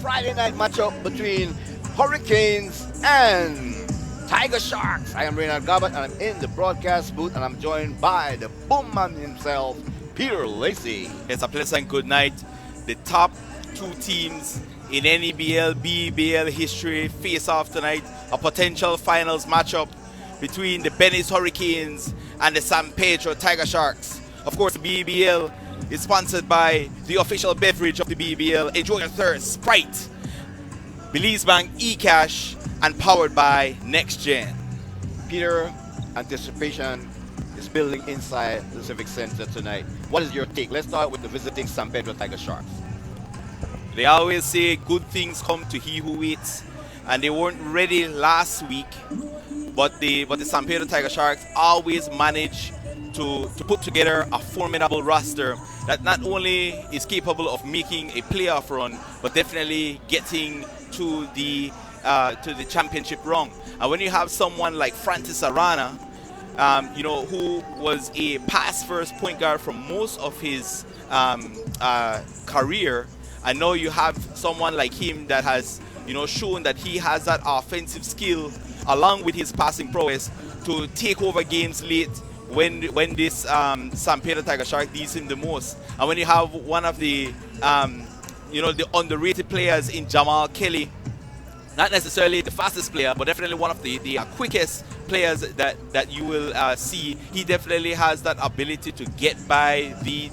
Friday night matchup between Hurricanes and Tiger Sharks. I am Reynald Gabat and I'm in the broadcast booth and I'm joined by the boom man himself, Peter Lacey. It's a pleasant good night. The top two teams in NEBL, BBL history face off tonight. A potential finals matchup between the Venice Hurricanes and the San Pedro Tiger Sharks. Of course, the BBL is sponsored by the official beverage of the BBL. Enjoy your thirst, Sprite, Belize Bank, eCash, and powered by Next Gen. Peter, anticipation is building inside the Civic Center tonight. What is your take? Let's start with the visiting San Pedro Tiger Sharks. They always say good things come to he who waits, and they weren't ready last week, but the San Pedro Tiger Sharks always manage to put together a formidable roster that not only is capable of making a playoff run, but definitely getting to the championship run. And when you have someone like Francis Arana, who was a pass-first point guard for most of his career, and now you have someone like him that has, shown that he has that offensive skill along with his passing prowess to take over games late when this San Pedro Tiger Shark needs him the most. And when you have one of the the underrated players in Jamal Kelly, not necessarily the fastest player, but definitely one of the quickest players that you will see, he definitely has that ability to get by the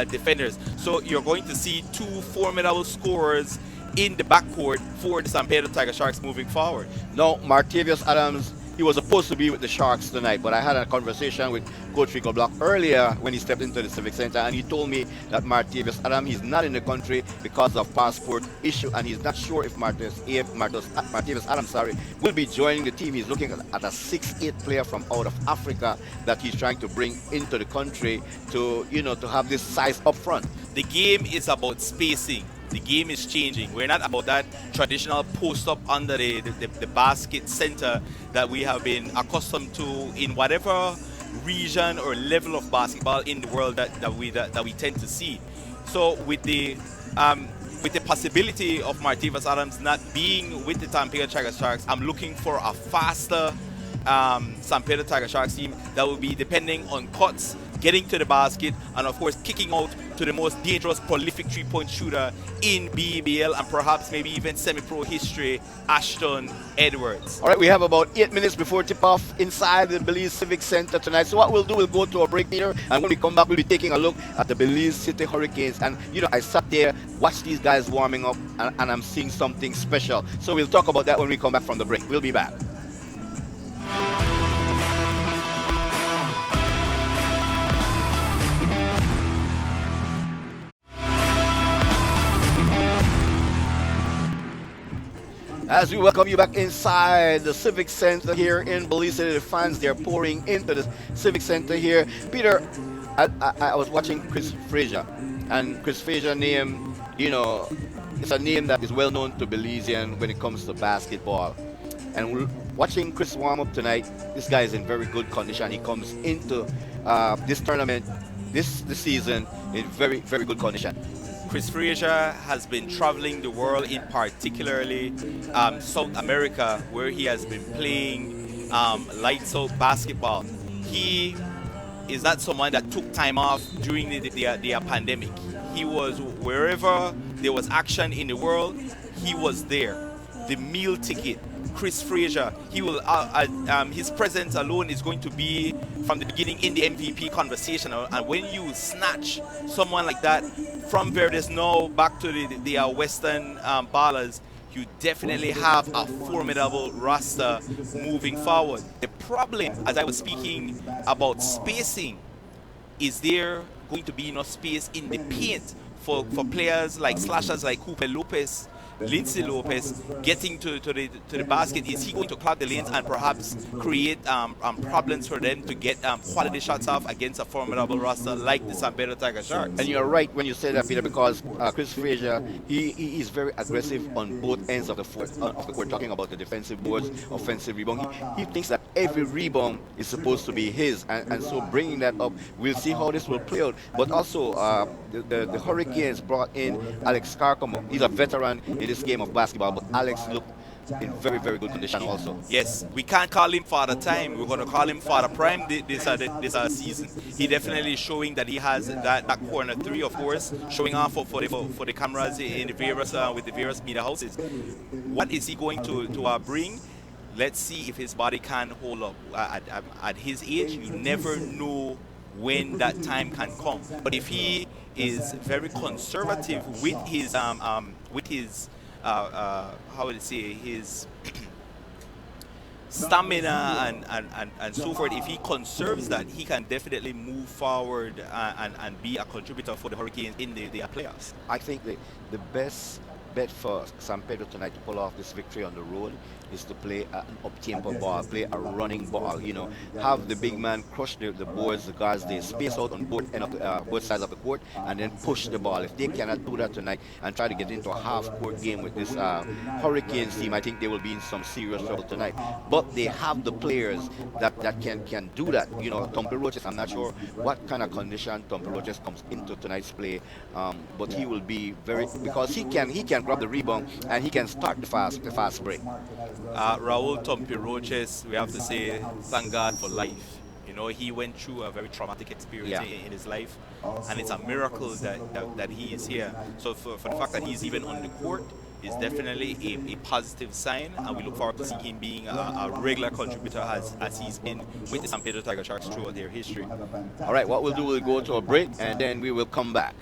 defenders. So you're going to see two formidable scorers in the backcourt for the San Pedro Tiger Sharks moving forward. No, Martavius Adams, he was supposed to be with the Sharks tonight, but I had a conversation with Coach Rico Block earlier when he stepped into the Civic Center, and he told me that Martavius Adams, he's not in the country because of passport issue, and he's not sure if Martavius Adams, will be joining the team. He's looking at a 6'8" player from out of Africa that he's trying to bring into the country to have this size up front. The game is about spacing. The game is changing. We're not about that traditional post-up under the basket center that we have been accustomed to in whatever region or level of basketball in the world that we tend to see. So with the possibility of Martavius Adams not being with the San Pedro Tiger Sharks, I'm looking for a faster San Pedro Tiger Sharks team that will be depending on cuts, getting to the basket, and of course kicking out to the most dangerous, prolific three-point shooter in BBL and perhaps maybe even semi-pro history, Ashton Edwards. All right, we have about 8 minutes before tip-off inside the Belize Civic Center tonight. So what we'll do, we'll go to a break here, and when we come back, we'll be taking a look at the Belize City Hurricanes. And I sat there, watched these guys warming up, and I'm seeing something special. So we'll talk about that when we come back from the break. We'll be back. As we welcome you back inside the Civic Center here in Belize City, the fans, they're pouring into the Civic Center here. Peter, I was watching Chris Frazier, and Chris Frazier name, it's a name that is well known to Belizean when it comes to basketball. And watching Chris warm up tonight, this guy is in very good condition. He comes into this tournament, this season, in very, very good condition. Chris Frazier has been traveling the world, in particularly South America, where he has been playing lights out basketball. He is not someone that took time off during the pandemic. He was wherever there was action in the world, he was there. The meal ticket, Chris Frazier, he will his presence alone is going to be from the beginning in the MVP conversation. And when you snatch someone like that from Verdes now back to the Western ballers, you definitely have a formidable roster moving forward. The problem, as I was speaking about spacing, is there going to be enough space in the paint for players like slashers like Cooper Lopez, Lindsay Lopez getting to the basket? Is he going to clog the lanes and perhaps create problems for them to get quality shots off against a formidable roster like the San Pedro Tiger Sharks? And you're right when you say that, Peter, because Chris Frazier, he is very aggressive on both ends of the court. We're talking about the defensive boards, offensive rebound. He thinks that every rebound is supposed to be his, and so bringing that up, we'll see how this will play out. But also, the Hurricanes brought in Alex Carcamo. He's a veteran in this game of basketball, but Alex looked in very, very good condition also. Yes, we can't call him Father Time. We're going to call him Father Prime this season. He definitely is showing that he has that corner three, of course, showing off for the cameras in the various with the various media houses. What is he going to bring? Let's see if his body can hold up. At his age, you never know when that time can come. But if he is very conservative with his how would I say, his stamina and so forth, if he conserves that, he can definitely move forward and be a contributor for the Hurricanes in the playoffs. I think the best bet for San Pedro tonight to pull off this victory on the road is to play an up-tempo ball, play a running ball, have the big man crush the boards, the guards, they space out on both sides of the court, and then push the ball. If they cannot do that tonight and try to get into a half-court game with this Hurricanes team, I think they will be in some serious trouble tonight. But they have the players that can do that. Tompe Roches, I'm not sure what kind of condition Tompe Roches comes into tonight's play, but he will be because he can grab the rebound and he can start the fast break. Raul Tompe Roches, we have to say thank God for life. He went through a very traumatic experience in his life, and it's a miracle that he is here. So for the fact that he's even on the court is definitely a positive sign, and we look forward to seeing him being a regular contributor as he's been with the San Pedro Tiger Sharks throughout their history. All right, what we'll do, we'll go to a break, and then we will come back.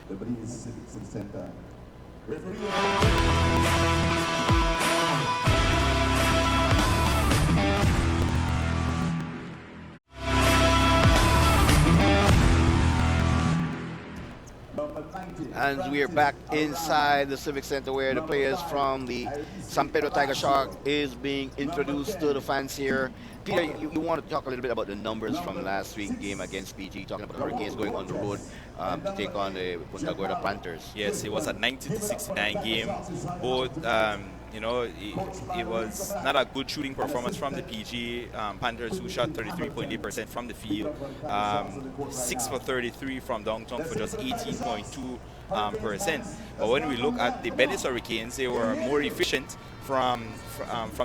And we are back inside the Civic Center where the players from the San Pedro Tiger Shark is being introduced to the fans here. Peter, you want to talk a little bit about the numbers from last week's game against PG, talking about the Hurricanes going on the road to take on the Punta Gorda Panthers. Yes, it was a 90-69 game. Both, it was not a good shooting performance from the PG Panthers, who shot 33.8% from the field, 6 for 33 from downtown for just 18.2%. But when we look at the Venice Hurricanes, they were more efficient from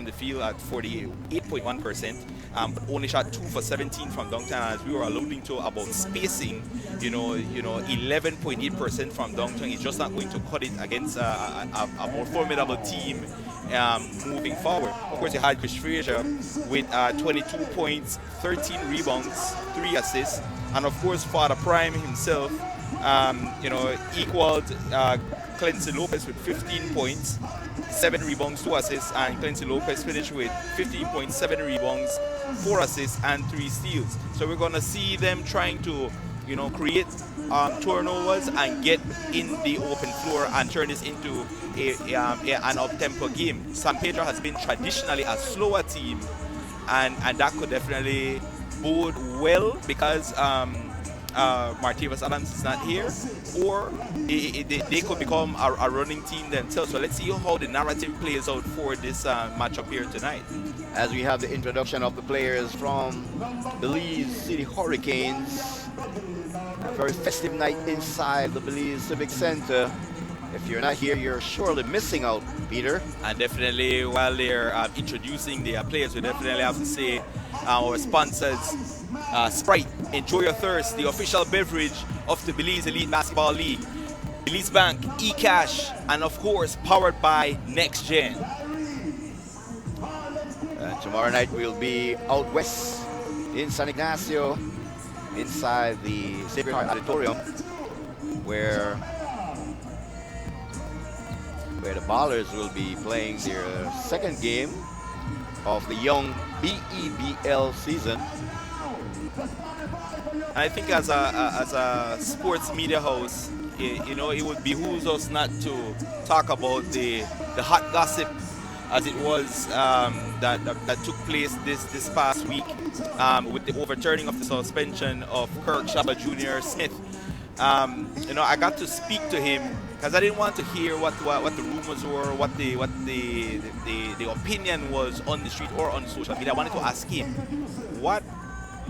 the field at 48.1%, but only shot 2 for 17 from downtown. As we were alluding to about spacing, 11.8% from downtown is just not going to cut it against a more formidable team moving forward. Of course, you had Chris Frazier with 22 points, 13 rebounds, 3 assists, and of course, Father Prime himself, equaled Clancy Lopez with 15 points, 7 rebounds, 2 assists, and Clancy Lopez finished with 15.7 rebounds, 4 assists, and 3 steals. So we're going to see them trying to, create turnovers and get in the open floor and turn this into an up-tempo game. San Pedro has been traditionally a slower team, and that could definitely bode well because Martavis Adams is not here, or they could become a running team themselves. So let's see how the narrative plays out for this matchup here tonight. As we have the introduction of the players from Belize City Hurricanes, a very festive night inside the Belize Civic Center. If you're not here, you're surely missing out, Peter. And definitely, while they're introducing their players, we definitely have to say our sponsors, Sprite, enjoy your thirst, the official beverage of the Belize Elite Basketball League, Belize Bank, eCash, and of course, powered by Next Gen. Tomorrow night we'll be out west in San Ignacio, inside the Sacred Heart Auditorium, where the Ballers will be playing their second game of the young BEBL season. I think as a sports media house, it would behoove us not to talk about the hot gossip as it was that took place this past week with the overturning of the suspension of Kirk Shabba Jr. Smith. I got to speak to him because I didn't want to hear what the rumors were, what the opinion was on the street or on social media. I wanted to ask him what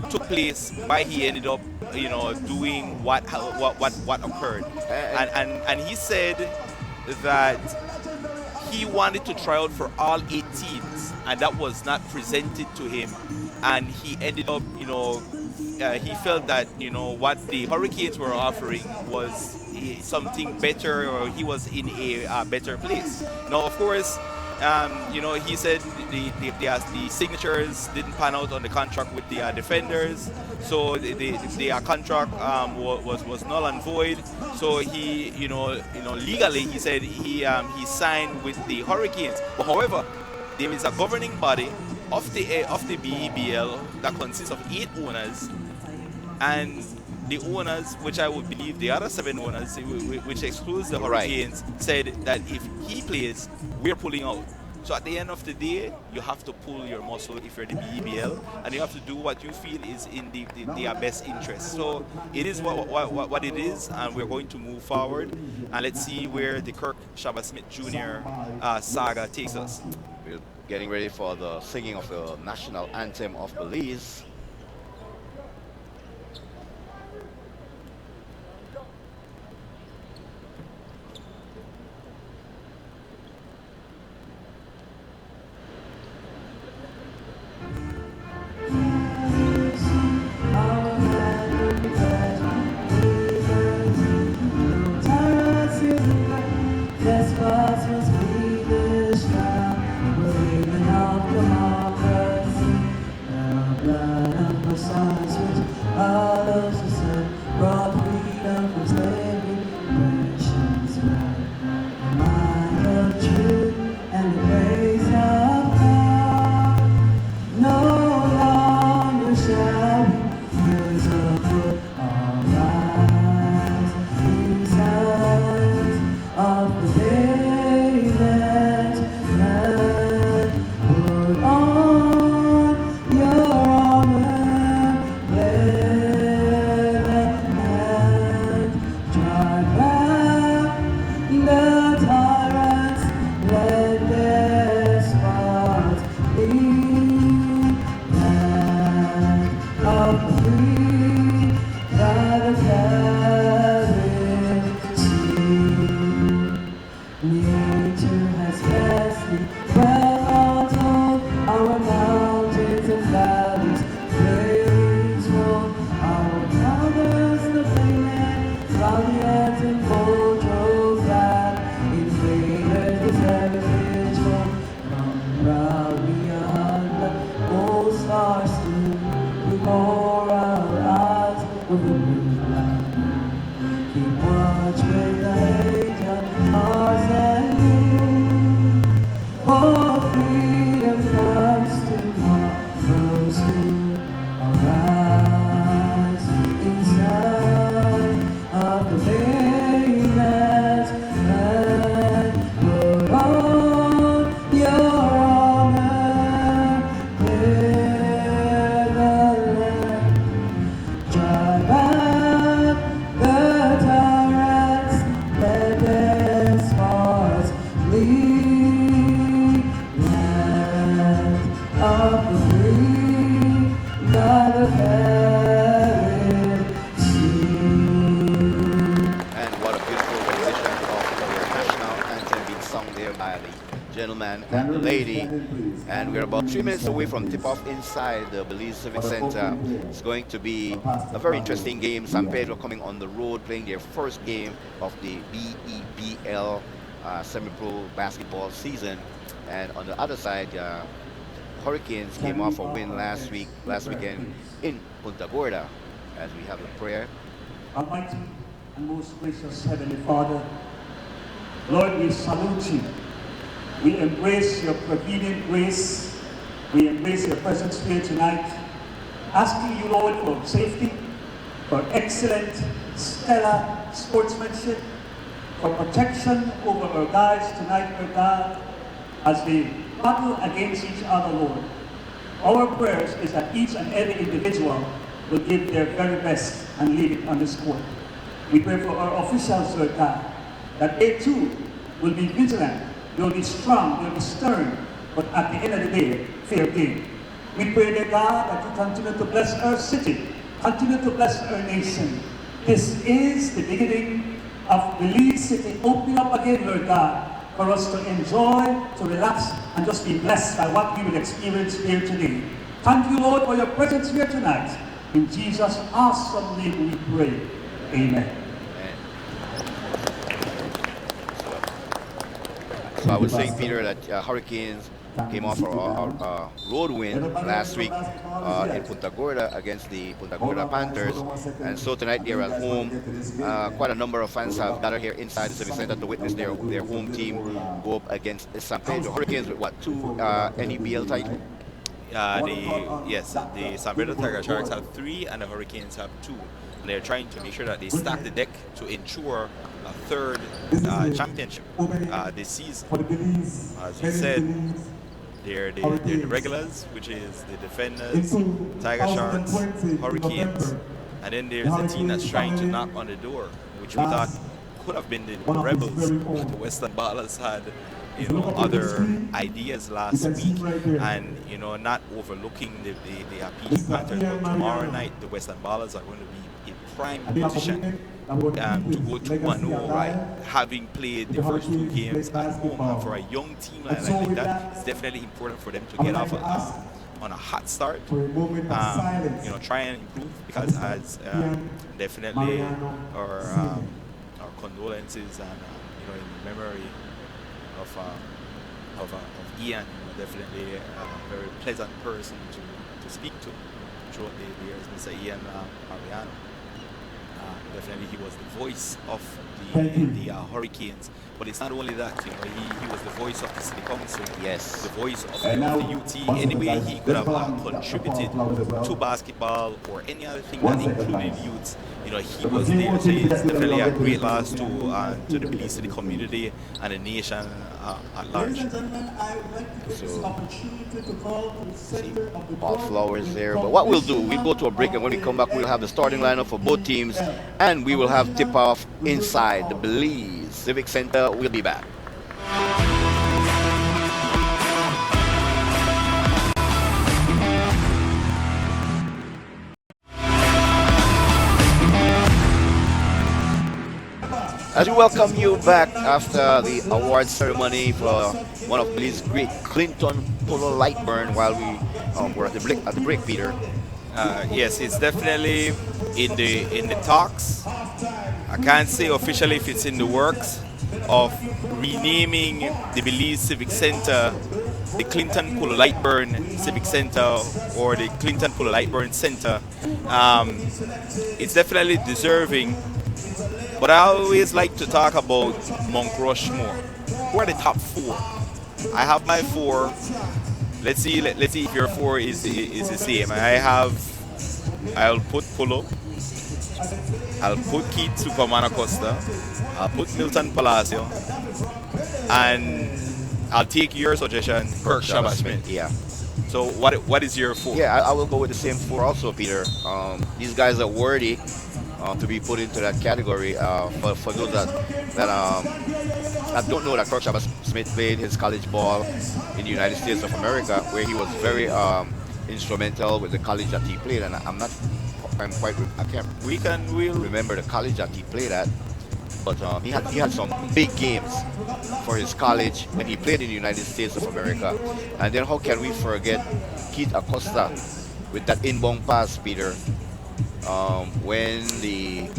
took place, why he ended up, doing what occurred, And and he said that he wanted to try out for all 8 teams, and that was not presented to him, and he ended up, he felt that what the Hurricanes were offering was something better, or he was in a better place. Now, of course, he said the signatures didn't pan out on the contract with the defenders, so the contract was null and void. So he, legally, he said he signed with the Hurricanes. But however, there is a governing body of the BEBL that consists of 8 owners, and the owners, which I would believe the other 7 owners, which excludes the Hurricanes, said that if he plays, we're pulling out. So at the end of the day, you have to pull your muscle if you're the BEBL, and you have to do what you feel is in their best interest. So it is what it is, and we're going to move forward, and let's see where the Kirk Smith Jr. Saga takes us. we're getting ready for the singing of the national anthem of Belize. Gentleman and the lady, and we're about 3 minutes away from tip-off inside the Belize Civic Center. It's going to be a very interesting game. San Pedro coming on the road, playing their first game of the BEBL semi-pro basketball season, and on the other side, Hurricanes came off a win last weekend in Punta Gorda. As we have a prayer. Almighty and most gracious Heavenly Father, Lord, we salute you. We embrace your prevenient grace. We embrace your presence here tonight, asking you, Lord, for safety, for excellent, stellar sportsmanship, for protection over our guys tonight, Lord God, as they battle against each other, Lord. Our prayers is that each and every individual will give their very best and leave it on this court. We pray for our officials, Lord God, that they too will be vigilant, they will be strong, they will be stern, but at the end of the day, fair game. We pray, dear God, that you continue to bless our city, continue to bless our nation. This is the beginning of Belize City opening up again, Lord God, for us to enjoy, to relax, and just be blessed by what we will experience here today. Thank you, Lord, for your presence here tonight. In Jesus' awesome name we pray. Amen. So I was saying, Peter, that Hurricanes came off a road win last week in Punta Gorda against the Punta Gorda Panthers, and so tonight they're at home. Quite a number of fans have gathered here inside the Civic Center to witness their home team go up against the San Pedro Hurricanes with what, 2 NEBL titles? The San Pedro Tiger Sharks have 3 and the Hurricanes have 2. And they're trying to make sure that they stack the deck to ensure a third championship this season. As you said, they're the regulars, which is the defenders, Tiger Sharks, Hurricanes, and then there's the team that's trying to knock on the door, which we thought could have been the Rebels, but the Western Ballers had other ideas last week, and not overlooking the appealing Panthers. But tomorrow night the Western Ballers are going to be in prime position to go 2-1-0, right? Having played the first 2 games at home. And for a young team like that, it's definitely important for them to get off on a hot start. Try and improve, because as definitely our condolences and in memory of Ian, definitely a very pleasant person to speak to throughout the years, Mr. Ian Mariano. Definitely he was the voice of the Hurricanes, but it's not only that, he was the voice of the city council, yes, the voice of the UT. Anyway, he could have contributed to basketball or any other thing that included youth. He was there. So it's definitely a great loss to the Belize City community and the nation at large. All flowers there. But what we'll do, we'll go to a break, and when we come back, we'll have the starting lineup for both teams, and we will have tip-off inside the Belize Civic Center. We'll be back. As we welcome you back after the award ceremony for one of Belize's great, Clinton Polo Lightburn, while we were at the break, Peter. Yes, it's definitely in the talks. I can't say officially if it's in the works of renaming the Belize Civic Center the Clinton Polo Lightburn Civic Center or the Clinton Polo Lightburn Center. It's definitely deserving. But I always like to talk about Mount Rushmore. Who are the top 4? I have my 4. Let's see if your 4 is the same. I'll put Polo. I'll put Keith Superman Acosta. I'll put Milton Palacio. And I'll take your suggestion, Kirk Shabbat-Smith. Yeah. So what is your 4? Yeah, I will go with the same 4 also, Peter. These guys are worthy to be put into that category. For those that I don't know, that Kirk Shabbat-Smith played his college ball in the United States of America, where he was very instrumental with the college that he played, and I can't remember the college that he played at, but he had some big games for his college when he played in the United States of America. And then how can we forget Keith Acosta with that inbound pass, Peter?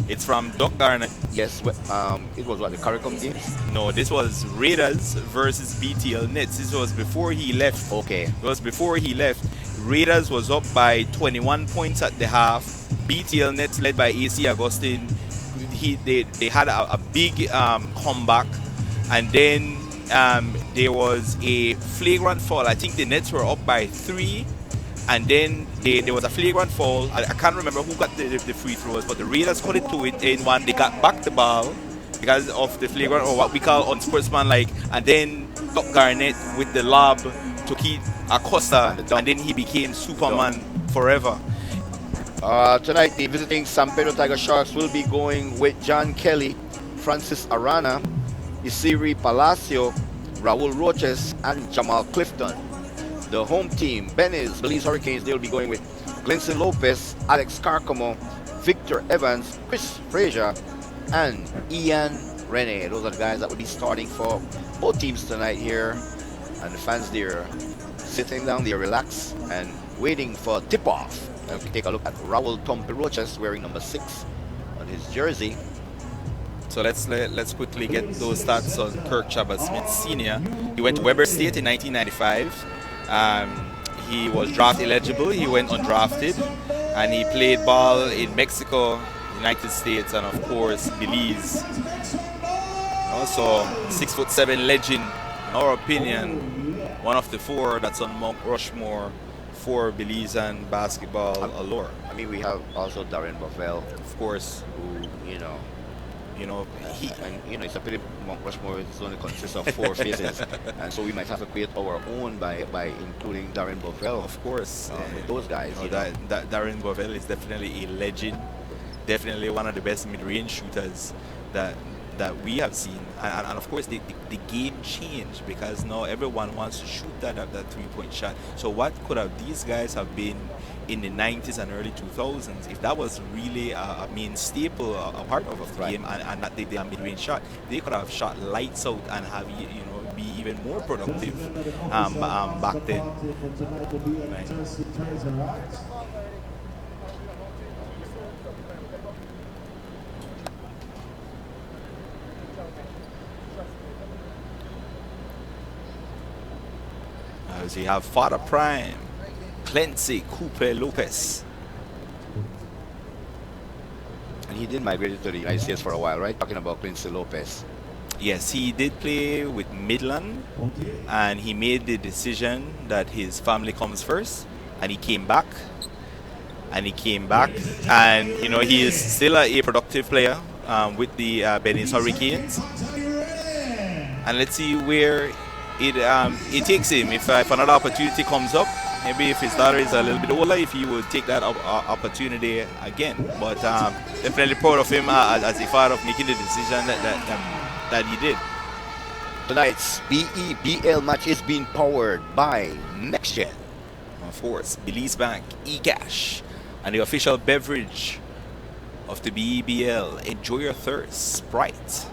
It's from Doc Garnett. Yes, it was what, the CARICOM games? No, this was Raiders versus BTL Nets. This was before he left. Okay. It was before he left. Raiders was up by 21 points at the half. BTL Nets, led by AC Agustin, they had a big comeback, and then there was a flagrant foul. I think the Nets were up by 3. And then there was a flagrant foul. I can't remember who got the free throws, but the Raiders cut it to it in one. They got back the ball because of the flagrant, or what we call unsportsmanlike. And then Doc Garnett with the lob to Keith Acosta, and then he became Superman forever. Tonight, the visiting San Pedro Tiger Sharks will be going with John Kelly, Francis Arana, Isiri Palacio, Raul Roches, and Jamal Clifton. The home team, Belize Hurricanes, they'll be going with Glenson Lopez, Alex Carcamo, Victor Evans, Chris Frazier, and Ian Rene. Those are the guys that will be starting for both teams tonight here. And the fans there sitting down there relaxed and waiting for tip-off. And we take a look at Raul Tompiroches wearing number 6 on his jersey. So let's quickly get those stats on Kirk Smith Sr. He went to Weber State in 1995. He was draft eligible. He went undrafted, and he played ball in Mexico, United States, and of course Belize. Also, 6'7" legend, in our opinion, one of the 4 that's on Mount Rushmore for Belizean basketball allure. I mean, we have also Darren Bovell, Of course, who, he. it's a pretty Mount Rushmore. It only consists of 4 faces, and so we might have to create our own by including Darren Bovell, Of course, with those guys. that Darren Bovell is definitely a legend, definitely one of the best mid-range shooters that we have seen, and of course the game changed because now everyone wants to shoot that 3-point shot. So what could have these guys have been in the 90s and early 2000s if that was really a main staple, a part of the game, and that they did a mid-range shot? They could have shot lights out and have be even more productive back then. Right. As you have Father Prime, Clancy Cooper Lopez. And he did migrate to the United States for a while, right? Talking about Quincy Lopez. Yes, he did play with Midland, and he made the decision that his family comes first, and he came back. And he is still a productive player with the Belize Hurricanes. And let's see where it takes him. If another opportunity comes up, maybe if his daughter is a little bit older, if he would take that opportunity again. But definitely proud of him as a father of making the decision that he did. Tonight's BEBL match is being powered by NextGen. Of course, Belize Bank, eCash, and the official beverage of the BEBL. Enjoy your thirst, Sprite.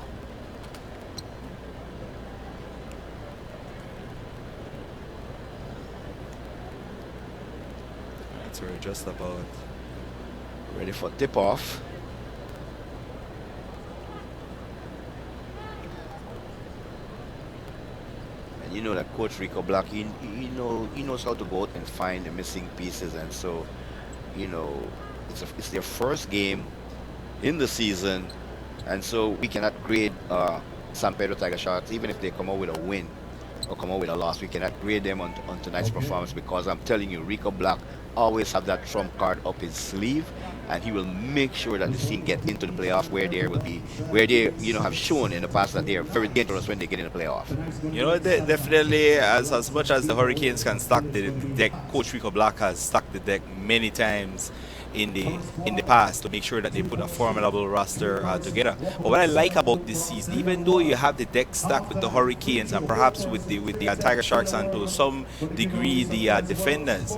So we're just about ready for tip-off. And you know that Coach Rico Black, he knows how to go out and find the missing pieces, and so it's their first game in the season, and so we cannot grade San Pedro Tiger Sharks even if they come out with a win or come out with a loss. We cannot grade them on tonight's performance, because I'm telling you, Rico Black always have that trump card up his sleeve, and he will make sure that the team get into the playoff where they have shown in the past that they are very dangerous when they get in the playoff. Definitely, as much as the Hurricanes can stack the deck, Coach Rico Black has stacked the deck many times in the past to make sure that they put a formidable roster together. But what I like about this season, even though you have the deck stacked with the Hurricanes and perhaps with the Tiger Sharks and to some degree the defenders,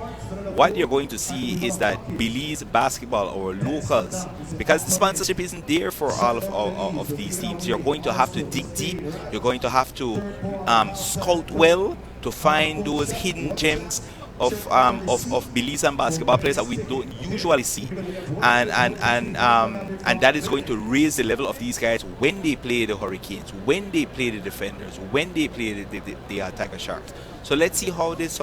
what you're going to see is that Belize basketball or locals, because the sponsorship isn't there for all of these teams, you're going to have to dig deep. You're going to have to scout well to find those hidden gems of Belizean basketball players that we don't usually see, and that is going to raise the level of these guys when they play the Hurricanes, when they play the Defenders, when they play the Tiger Sharks. So let's see how this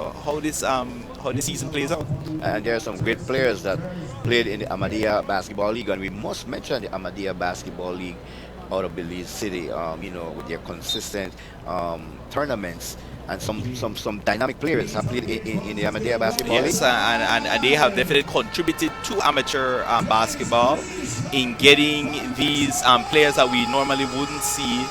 season plays out. And there are some great players that played in the Ahmadiyya Basketball League, and we must mention the Ahmadiyya Basketball League out of Belize City. With their consistent tournaments. And some dynamic players have played in the Ahmadiyya Basketball League. Yes, and they have definitely contributed to amateur basketball in getting these players that we normally wouldn't see,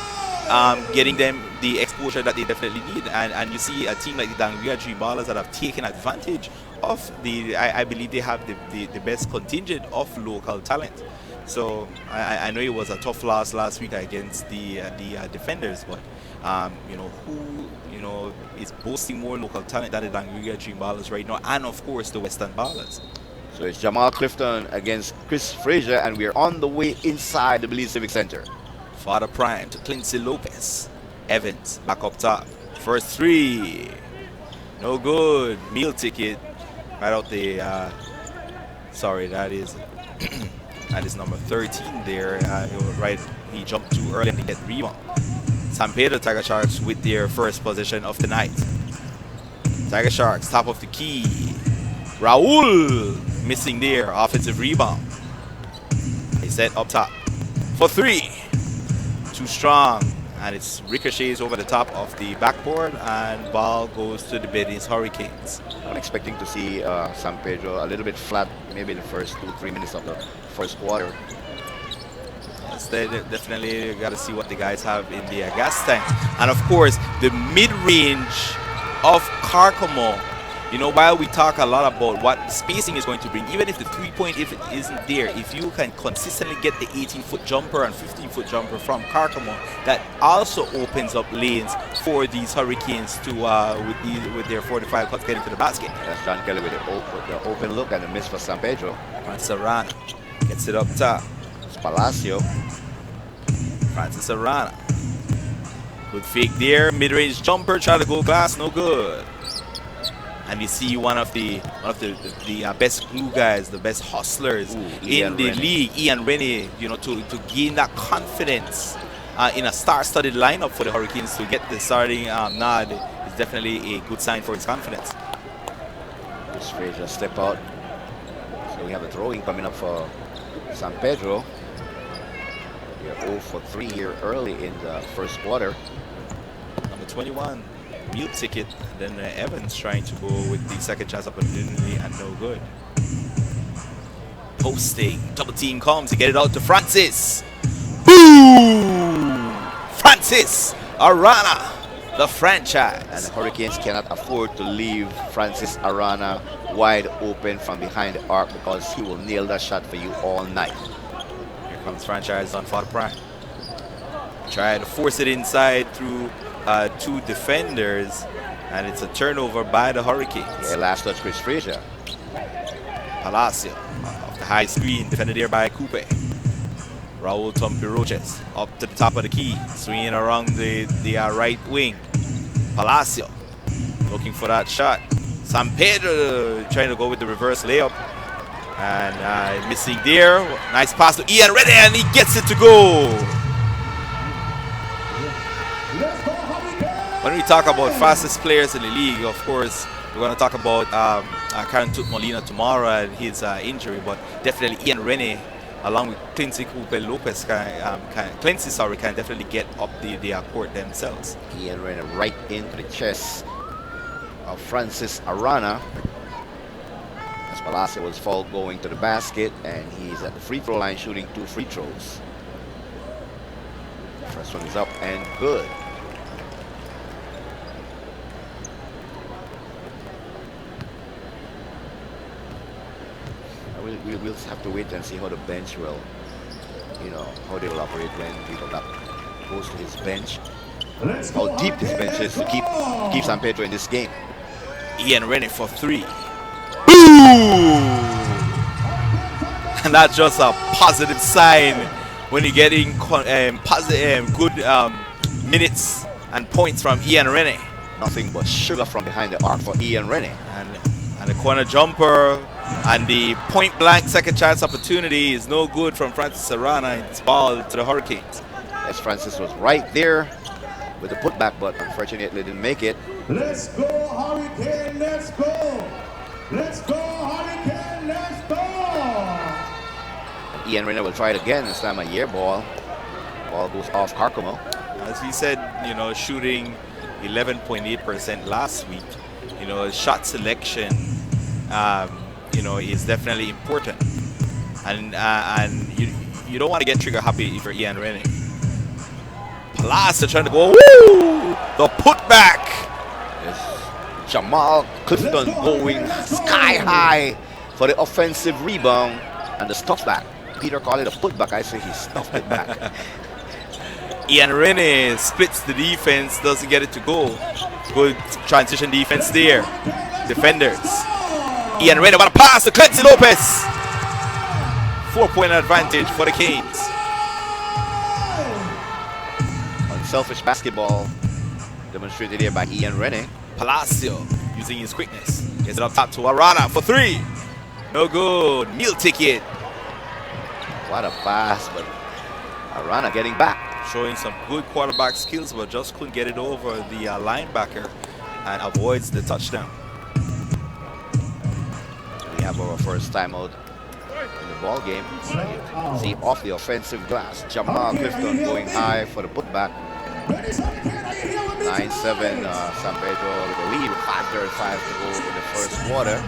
getting them the exposure that they definitely need. And you see a team like the Dangria Dream Ballers that have taken advantage of I believe they have the best contingent of local talent. So I know it was a tough loss last week against the defenders, but who is boasting more local talent than the Langriga Dream Ballers right now, and of course the Western Ballers. So it's Jamal Clifton against Chris Frazier, and we're on the way inside the Belize Civic Center. Father Prime to Clincy Lopez. Evans back up top. First three. No good. Meal ticket. Right out the sorry, that is that is number 13 there. Right, he jumped too early and he get rebound. San Pedro Tiger Sharks with their first possession of the night. Tiger Sharks top of the key. Raul missing there. Offensive rebound. He set up top for three. Too strong. And it's ricochets over the top of the backboard, and ball goes to the Belize Hurricanes. I'm expecting to see San Pedro a little bit flat, maybe the first 2-3 minutes of the first quarter. Yes, they definitely got to see what the guys have in the gas tank. And of course, the mid-range of Carcamo. While we talk a lot about what spacing is going to bring, even if the three-point if it isn't there, if you can consistently get the 18-foot jumper and 15-foot jumper from Carcamo, that also opens up lanes for these Hurricanes to with their 45 cuts getting to the basket. That's John Kelly with the open look and the miss for San Pedro. Francis Arana gets it up top. It's Palacio. Francis Arana. Good fake there. Mid-range jumper, try to go glass, no good. And you see one of the best glue guys, the best hustlers in the league, Ian Rennie, to gain that confidence in a star-studded lineup for the Hurricanes to get the starting nod is definitely a good sign for his confidence. This Frazier step out. So we have a throwing coming up for San Pedro. We are 0 for 3 here early in the first quarter. Number 21. Meal ticket, and then Evans trying to go with the second chance opportunity and no good. Posting, double team comes to get it out to Francis. Boom! Francis Arana, the franchise. And the Hurricanes cannot afford to leave Francis Arana wide open from behind the arc, because he will nail that shot for you all night. Here comes franchise on Father Prime. Try to force it inside through two defenders, and it's a turnover by the Hurricanes. Yeah, last touch Chris Frazier. Palacio off the high screen, defended there by Coupe. Raul Tompiroches up to the top of the key, swinging around the right wing. Palacio looking for that shot. San Pedro trying to go with the reverse layup, and missing there. Nice pass to Ian Reddy, and he gets it to go. When we talk about fastest players in the league, of course, we're going to talk about Karen Tut Molina tomorrow and his injury, but definitely Ian Rennie, along with Clincy Coupe Lopez, can definitely get up the court themselves. Ian Rennie right into the chest of Francis Arana. As Palacio was fouled going to the basket, and he's at the free throw line shooting 2 free throws. First one is up and good. We'll have to wait and see how the bench will, how they will operate when people that goes to his bench. How deep his bench is to keep San Pedro in this game. Ian Rennie for 3. Boom! And that's just a positive sign when you're getting good minutes and points from Ian Rennie. Nothing but sugar from behind the arc for Ian Rennie. And the corner jumper and the point blank second chance opportunity is no good from Francis Arana. It's ball to the Hurricanes. Yes, Francis was right there with the putback, but unfortunately didn't make it. Let's go, Hurricane, let's go! Let's go, Hurricane, let's go! Ian Rennie will try it again, this time a year ball. Ball goes off Carcamo. As we said, shooting 11.8% last week. Shot selection, is definitely important. And you don't want to get trigger happy if you're Ian Rennie. Palacio trying to go, woo! The putback! Yes. Jamal Clifton going sky high for the offensive rebound and the stop back. Peter called it a putback. I say he stuffed it back. Ian Rene splits the defense, doesn't get it to go. Good transition defense there. Defenders. Ian Rene, what a pass to Clancy Lopez. 4-point advantage for the Canes. Unselfish basketball demonstrated here by Ian Rene. Palacio using his quickness. Gets it up top to Arana for 3. No good. Meal ticket. What a pass, but Arana getting back. Showing some good quarterback skills, but just couldn't get it over the linebacker and avoids the touchdown. We have our first timeout in the ball game. See off the offensive glass. Jamal Clifton going high for the putback. 9-7 San Pedro with the lead. 5:35 to go in the first quarter.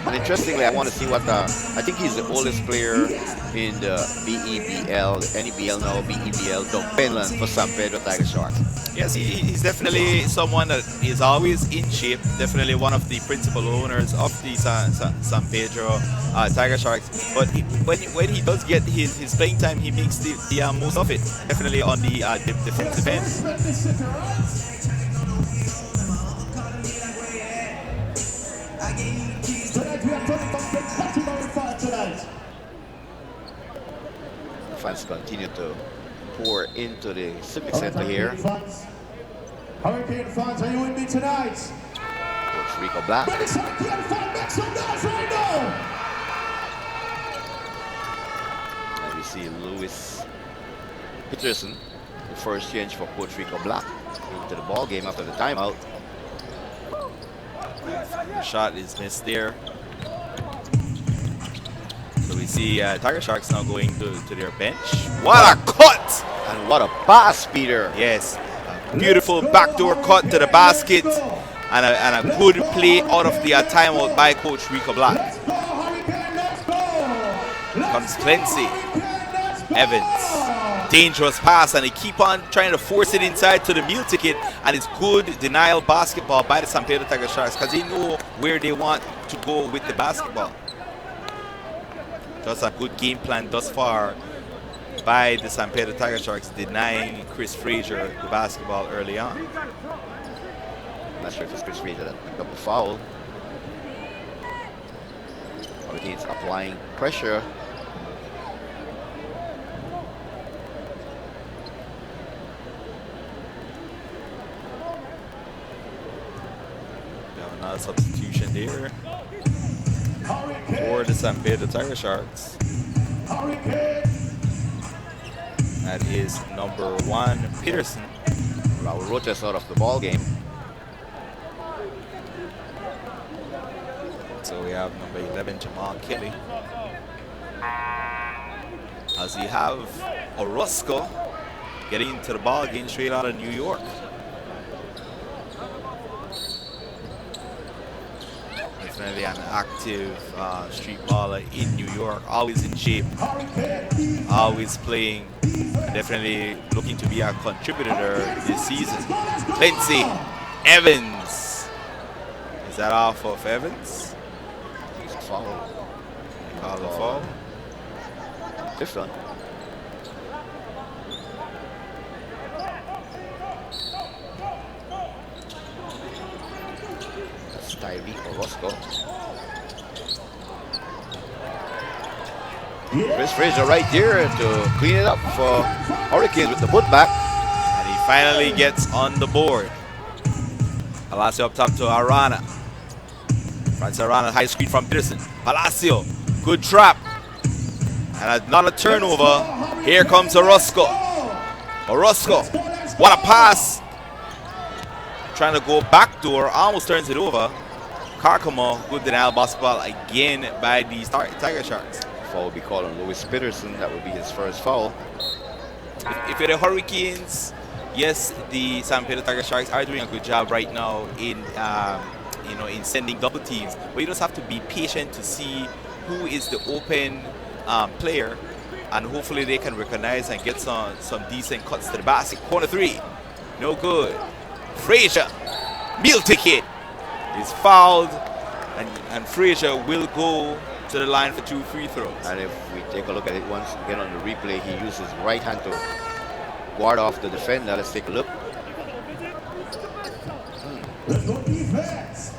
And interestingly, I want to see what I think he's the oldest player in the BEBL, NEBL now, BEBL, Doug Penland for San Pedro Tiger Sharks. Yes, he's definitely someone that is always in shape. Definitely one of the principal owners of the San Pedro Tiger Sharks. But when he does get his playing time, he makes the most of it. Definitely on the defensive end. Fans continue to pour into the Civic Center here. Hurricane fans, are you with me tonight? Coach Rico Black. Make some noise right now! And we see Lewis Peterson, the first change for Coach Rico Black, into the ball game after the timeout. The shot is missed there. So we see Tiger Sharks now going to their bench. What a cut! And what a pass, Peter. Yes, a beautiful backdoor cut to the basket. And a good play out of the timeout by Coach Rico Black. Comes Clancy. Evans. Dangerous pass, and they keep on trying to force it inside to the meal ticket. And it's good denial basketball by the San Pedro Tiger Sharks because they know where they want to go with the basketball. Just a good game plan thus far by the San Pedro Tiger Sharks, denying Chris Frazier the basketball early on. I'm not sure if it's Chris Frazier that picked up the foul. Hurricanes applying pressure. We have another substitution there for the San Pedro Tiger Sharks. That is number 1, Peterson. Raul Roches out of the ball game. So we have number 11, Jamal Kelly. As we have Orozco getting into the ball game straight out of New York. Definitely an active street baller in New York, always in shape, always playing, definitely looking to be a contributor this season. Clancy Evans. Is that off of Evans? He's a foul. Call the foul. Fifth one. That's Tyree Orozco. Chris Frazier right there to clean it up for Hurricanes with the putback. And he finally gets on the board. Palacio up top to Arana. Francis Arana, high screen from Peterson. Palacio, good trap. And another turnover. Here comes Orozco. Orozco, what a pass. Trying to go backdoor, almost turns it over. Carcamo, good denial basketball again by the Tiger Sharks. Foul will be called on Lewis Peterson. That would be his first foul. If you're the Hurricanes, yes, the San Pedro Tiger Sharks are doing a good job right now in in sending double teams. But you just have to be patient to see who is the open player, and hopefully they can recognize and get some decent cuts to the basket. Corner 3, no good. Frazier, meal ticket, is fouled, and Frazier will go to the line for 2 free throws. And if we take a look at it once again on the replay, he used his right hand to guard off the defender. Let's take a look. Let's go defense.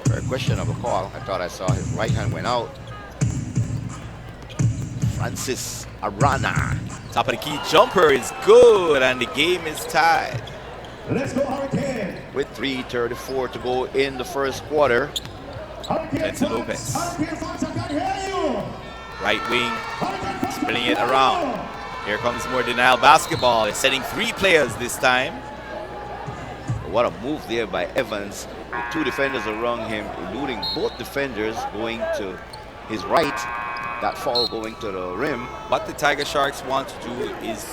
Very questionable call. I thought I saw his right hand went out. Francis Arana. Top of the key jumper is good, and the game is tied. Let's go Hurricane. With 3:34 to go in the first quarter. Hurricane Let's fans. Lopez. Hurricane fans, I can hear you. Right wing, Hurricane fans, spinning I it can around. hear Here comes more denial basketball. They're setting 3 players this time. What a move there by Evans. With 2 defenders around him, eluding both defenders, going to his right. That foul going to the rim. What the Tiger Sharks want to do is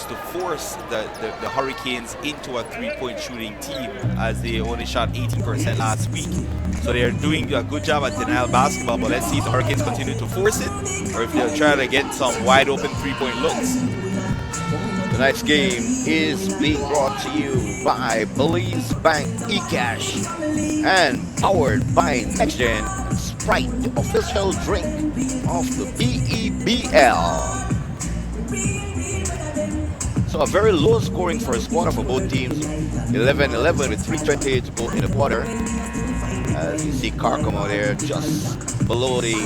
to force the Hurricanes into a 3-point shooting team, as they only shot 18% last week. So they're doing a good job at denial basketball, but let's see if the Hurricanes continue to force it or if they'll try to get some wide open 3-point looks. Tonight's game is being brought to you by Belize Bank eCash and powered by NextGen Sprite, the official drink of the BEBL. So a very low scoring first quarter for both teams. 11-11 with 3:28 to go in the quarter. As you see Kirk come out there just below the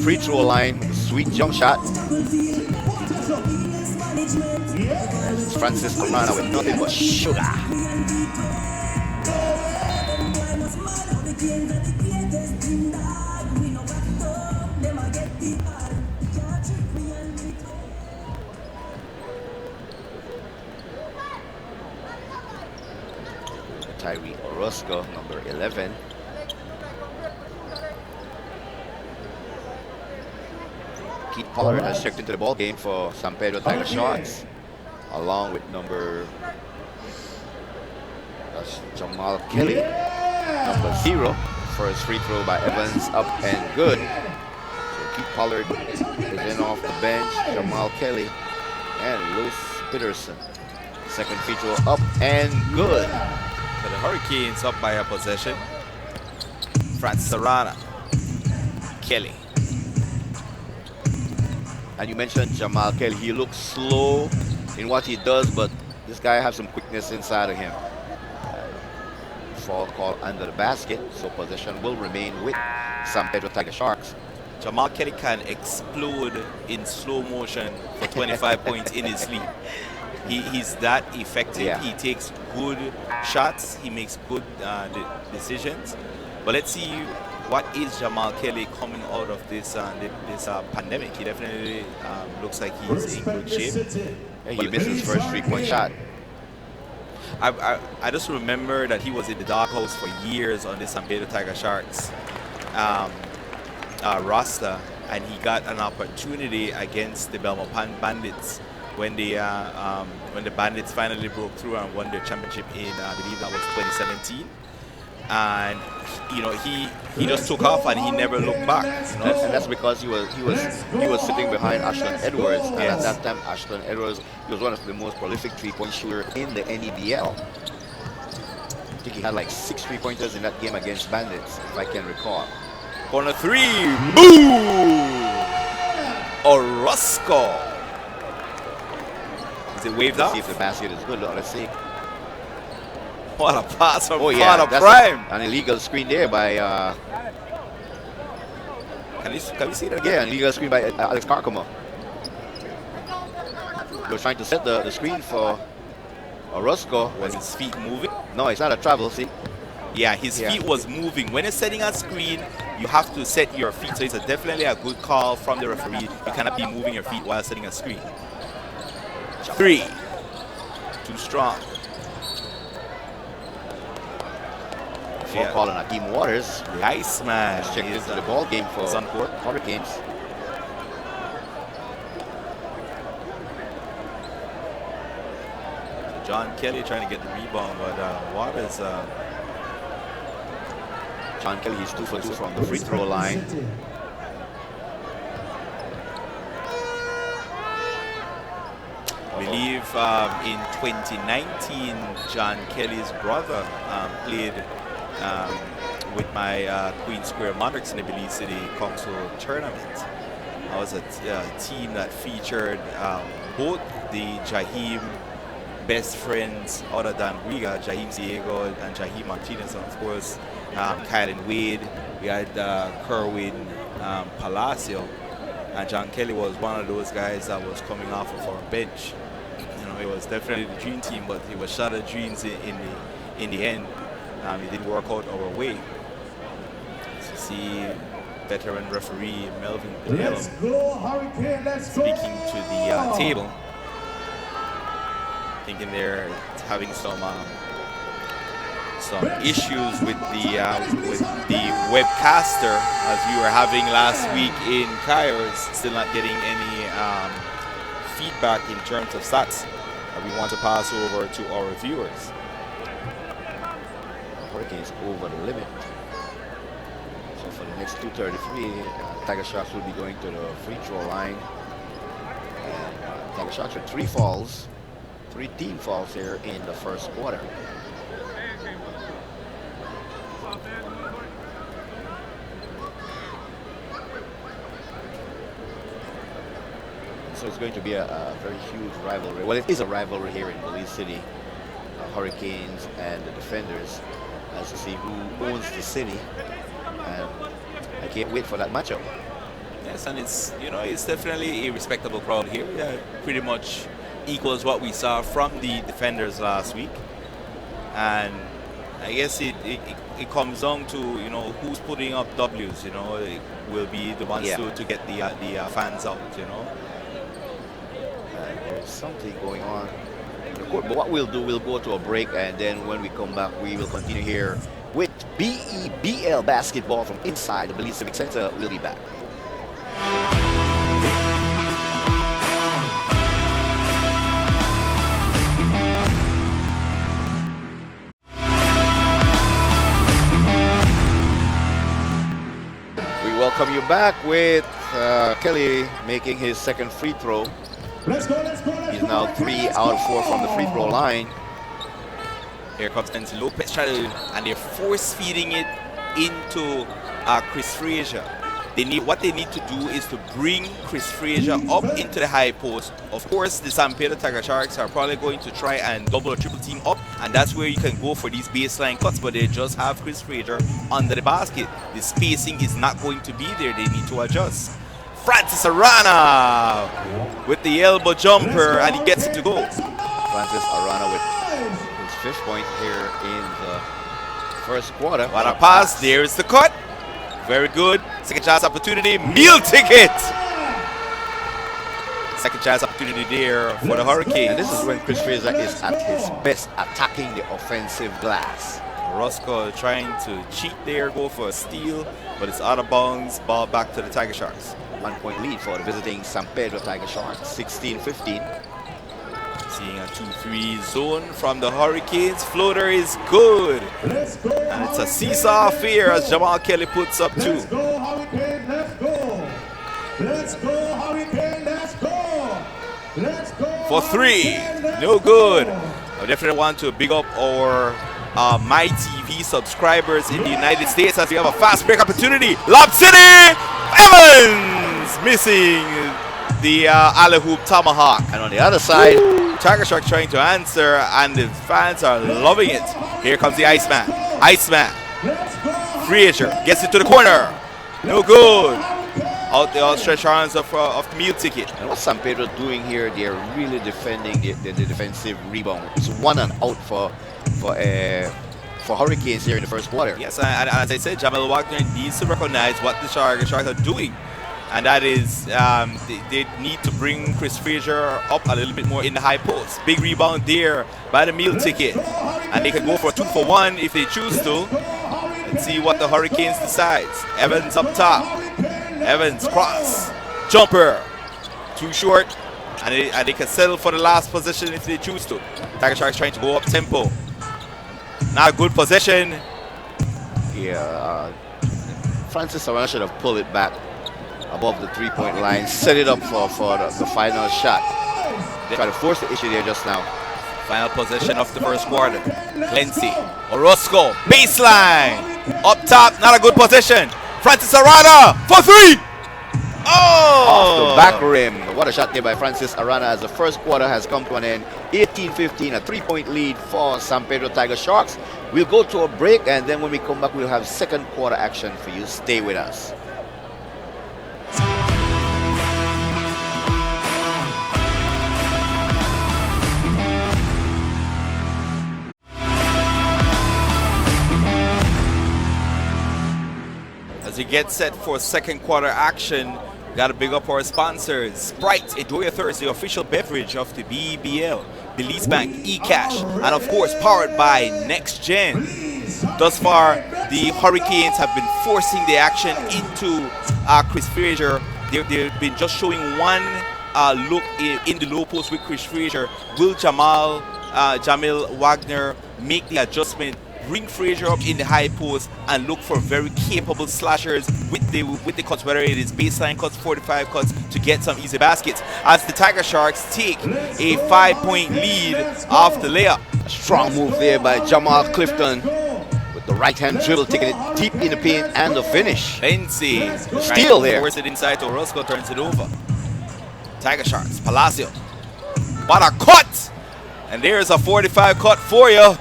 free throw line. Sweet jump shot. Francis Arana with nothing but sugar. Tyree Orozco, number 11. Pete Pollard has checked into the ball game for San Pedro Tiger Sharks, along with number Jamal Kelly, number 0. First free throw by Evans, up and good. So Pete Pollard is in off the bench. Jamal Kelly and Louis Peterson. Second free throw up and good. So the Hurricanes up by a possession. Francis Arana, Kelly. And you mentioned Jamal Kelly. He looks slow in what he does, but this guy has some quickness inside of him. Foul call under the basket, so possession will remain with San Pedro Tiger Sharks. Jamal Kelly can explode in slow motion for 25 points in his sleep. He's that effective. Yeah. He takes good shots. He makes good decisions. But let's see what is Jamal Kelly coming out of this pandemic. He definitely looks like he's in good shape. Yeah, he missed his first 3-point shot. I just remember that he was in the doghouse for years on the San Pedro Tiger Sharks roster, and he got an opportunity against the Belmont Bandits when the Bandits finally broke through and won their championship in, I believe that was 2017. And he just took off and he never looked back. And that's because he was sitting behind Ashton Edwards, and at that time Ashton Edwards was one of the most prolific 3-point shooter in the NEBL. I think he had like 6 3-pointers in that game against Bandits, if I can recall. Corner 3, boom! Orozco. Is it waved Let's off? see if the basket is good. Let's see. What a pass from yeah, Father that's Prime. an illegal screen there by Can we see that again? yeah, an illegal screen by Alex Carcoma. He was trying to set the screen for Orozco. Was his feet moving? No, it's not a travel. See, Yeah, his feet was moving. When you're setting a screen, you have to set your feet. So it's definitely a good call from the referee. You cannot be moving your feet while setting a screen. 3. Too strong. for calling Akeem Waters. The Iceman Checked into the ball game for Suncourt Hurricanes. John Kelly trying to get the rebound, but Waters. John Kelly is 2 for 2 from the free throw line. I believe in 2019, John Kelly's brother played with my Queen Square Monarchs in the Belize City Council tournament. I was a team that featured both the Jaheim best friends other than Riga, Jaheim Diego and Jaheim Martinez, and of course Kylan Wade. We had Kerwin Palacio, and John Kelly was one of those guys that was coming off of our bench. You know, it was definitely the dream team, but it was shattered dreams in the end. It didn't work out our way. So see veteran referee Melvin Let's go, Hurricane, let's go! speaking to the table, thinking they're having some issues with the webcaster, as we were having last week in Cairo. Still not getting any feedback in terms of stats that we want to pass over to our viewers. Hurricanes over the limit. So for the next 2:33, Tiger Sharks will be going to the free throw line. And Tiger Sharks with 3 fouls, 3 team fouls here in the first quarter. So it's going to be a very huge rivalry. Well, it is a rivalry here in Belize City. Hurricanes and the Defenders, as to see who owns the city. And I can't wait for that matchup. Yes, and it's definitely a respectable crowd here. Yeah, pretty much equals what we saw from the Defenders last week. And I guess it comes down to who's putting up W's. It will be the ones to get the fans out. There's something going on in the court. But what we'll do, we'll go to a break, and then when we come back, we will continue here with BEBL basketball from inside the Belize Civic Center. We'll be back. We welcome you back with Kelly making his second free throw. Let's go, let's go, let's He's go! now 3 out of 4 from the free throw line. Here comes Enzo Lopez trying to, and they're force feeding it into Chris Frazier. What they need to do is to bring Chris Frazier up into the high post. Of course, the San Pedro Tiger Sharks are probably going to try and double or triple team up, and that's where you can go for these baseline cuts, but they just have Chris Frazier under the basket. The spacing is not going to be there. They need to adjust. Francis Arana with the elbow jumper, and he gets it to go. Francis Arana with his 5th point here in the first quarter. What a pass. There's the cut. Very good. Second chance opportunity. Meal ticket. Second chance opportunity there for the Hurricanes. And this is when Chris Frazier is at his best, attacking the offensive glass. Roscoe trying to cheat there, go for a steal, but it's out of bounds. Ball back to the Tiger Sharks. 1 point lead for the visiting San Pedro Tiger Sharks, 16-15. Seeing a 2-3 zone from the Hurricanes. Floater is good. Let's go, And it's a seesaw affair as Jamal Kelly puts up 2. Let's go, Hurricane, let's go! Let's go, Hurricane, let's go! Let's go! For 3. Hurricane, let's No go! good. I definitely want to big up our My TV subscribers in the United States as we have a fast break opportunity. Lob City! Evans! Missing the alley hoop tomahawk. And on the other side, Tiger Shark trying to answer, and the fans are loving it. Here comes the Iceman. Iceman. Frazier gets it to the corner. No good. Out the outstretched arms of the meal ticket. and what's San Pedro doing here? They're really defending the defensive rebound. It's 1 and out for Hurricanes here in the first quarter. Yes, and as I said, Jamal Wagner needs to recognize what the Sharks are doing. And that is, they need to bring Chris Frazier up a little bit more in the high post. Big rebound there by the meal ticket. And they can go for a 2-for-1 if they choose to. Let's see what the Hurricanes decides. Evans up top. Evans cross. Jumper. Too short. And they can settle for the last position if they choose to. Tiger Sharks trying to go up tempo. Not a good possession. Yeah, Francis Arana should have pulled it back above the 3-point line, set it up for the final shot. They try to force the issue there just now. Final possession of the first quarter. Clancy, Orozco, baseline. Up top, not a good position. Francis Arana for three. Off the Oh! back rim. What a shot there by Francis Arana as the first quarter has come to an end. 18-15, a 3-point lead for San Pedro Tiger Sharks. We'll go to a break, and then when we come back, we'll have second quarter action for you. Stay with us. As we get set for second quarter action, we got to big up our sponsors. Sprite, enjoy your Thursday, official beverage of the BBL, Belize Bank, eCash, and of course powered by Next Gen. Thus far, the Hurricanes have been forcing the action into Chris Frazier. They've been just showing one look in the low post with Chris Frazier. Will Jamil Wagner make the adjustment, bring Frazier up in the high post, and look for very capable slashers with the cuts, whether it is baseline cuts, 45 cuts, to get some easy baskets. As the Tiger Sharks take a 5-point lead off the layup. A strong move there by Jamal Clifton with the right-hand dribble, taking it deep in the paint, and the finish. Lindsay, Steal there. Force it inside to Orozco, turns it over. Tiger Sharks, Palacio. What a cut! And there's a 45 cut for you.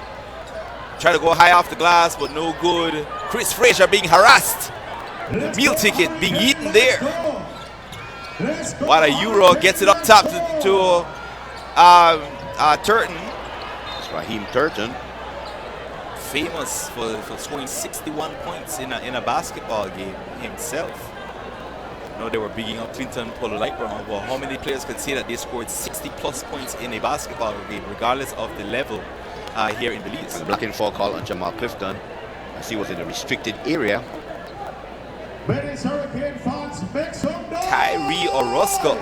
Try to go high off the glass, but no good. Chris Frazier being harassed. The meal ticket being eaten there. What a Euro, gets it up top to Turton. It's Raheem Turton. Famous for scoring 61 points in a basketball game himself. I know they were bigging up Clinton Polo-Lightbrown. Well, how many players could say that they scored 60 plus points in a basketball game, regardless of the level here in Belize? And the blocking foul call on Jamal Clifton, as he was in a restricted area. Kyrie Orozco.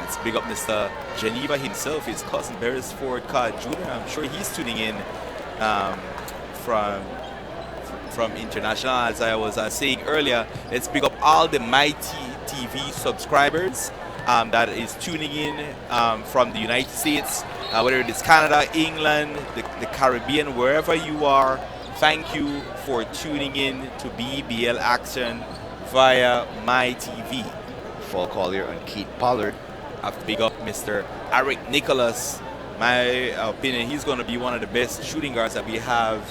Let's big up Mr. Geneva himself, his cousin Beresford Jr. I'm sure he's tuning in from international. As I was saying earlier, let's big up all the Mighty TV subscribers that is tuning in from the United States, whether it is Canada, England, the Caribbean, wherever you are. Thank you for tuning in to BBL action via My TV. Fall call here on Keith Pollard. I have to big up Mr. Eric Nicholas. My opinion, he's going to be one of the best shooting guards that we have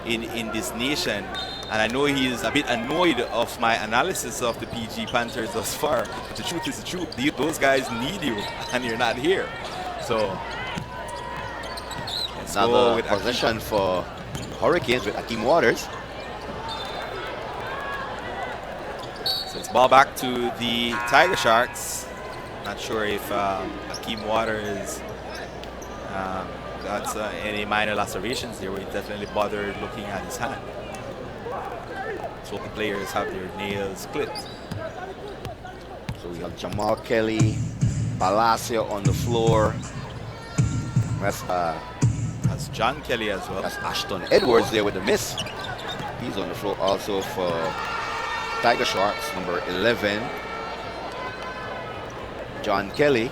in this nation. And I know he is a bit annoyed of my analysis of the PG Panthers thus far. But the truth is the truth. Those guys need you, and you're not here. So, let's go Another with possession for Hurricanes with Akeem Waters. So it's ball back to the Tiger Sharks. Not sure if Akeem Waters got any minor lacerations there. We're definitely bothered looking at his hand. So the players have their nails clipped. So we have Jamal Kelly, Palacio on the floor. That's John Kelly as well. That's Ashton Edwards there with the miss. He's on the floor also for Tiger Sharks, number 11. John Kelly.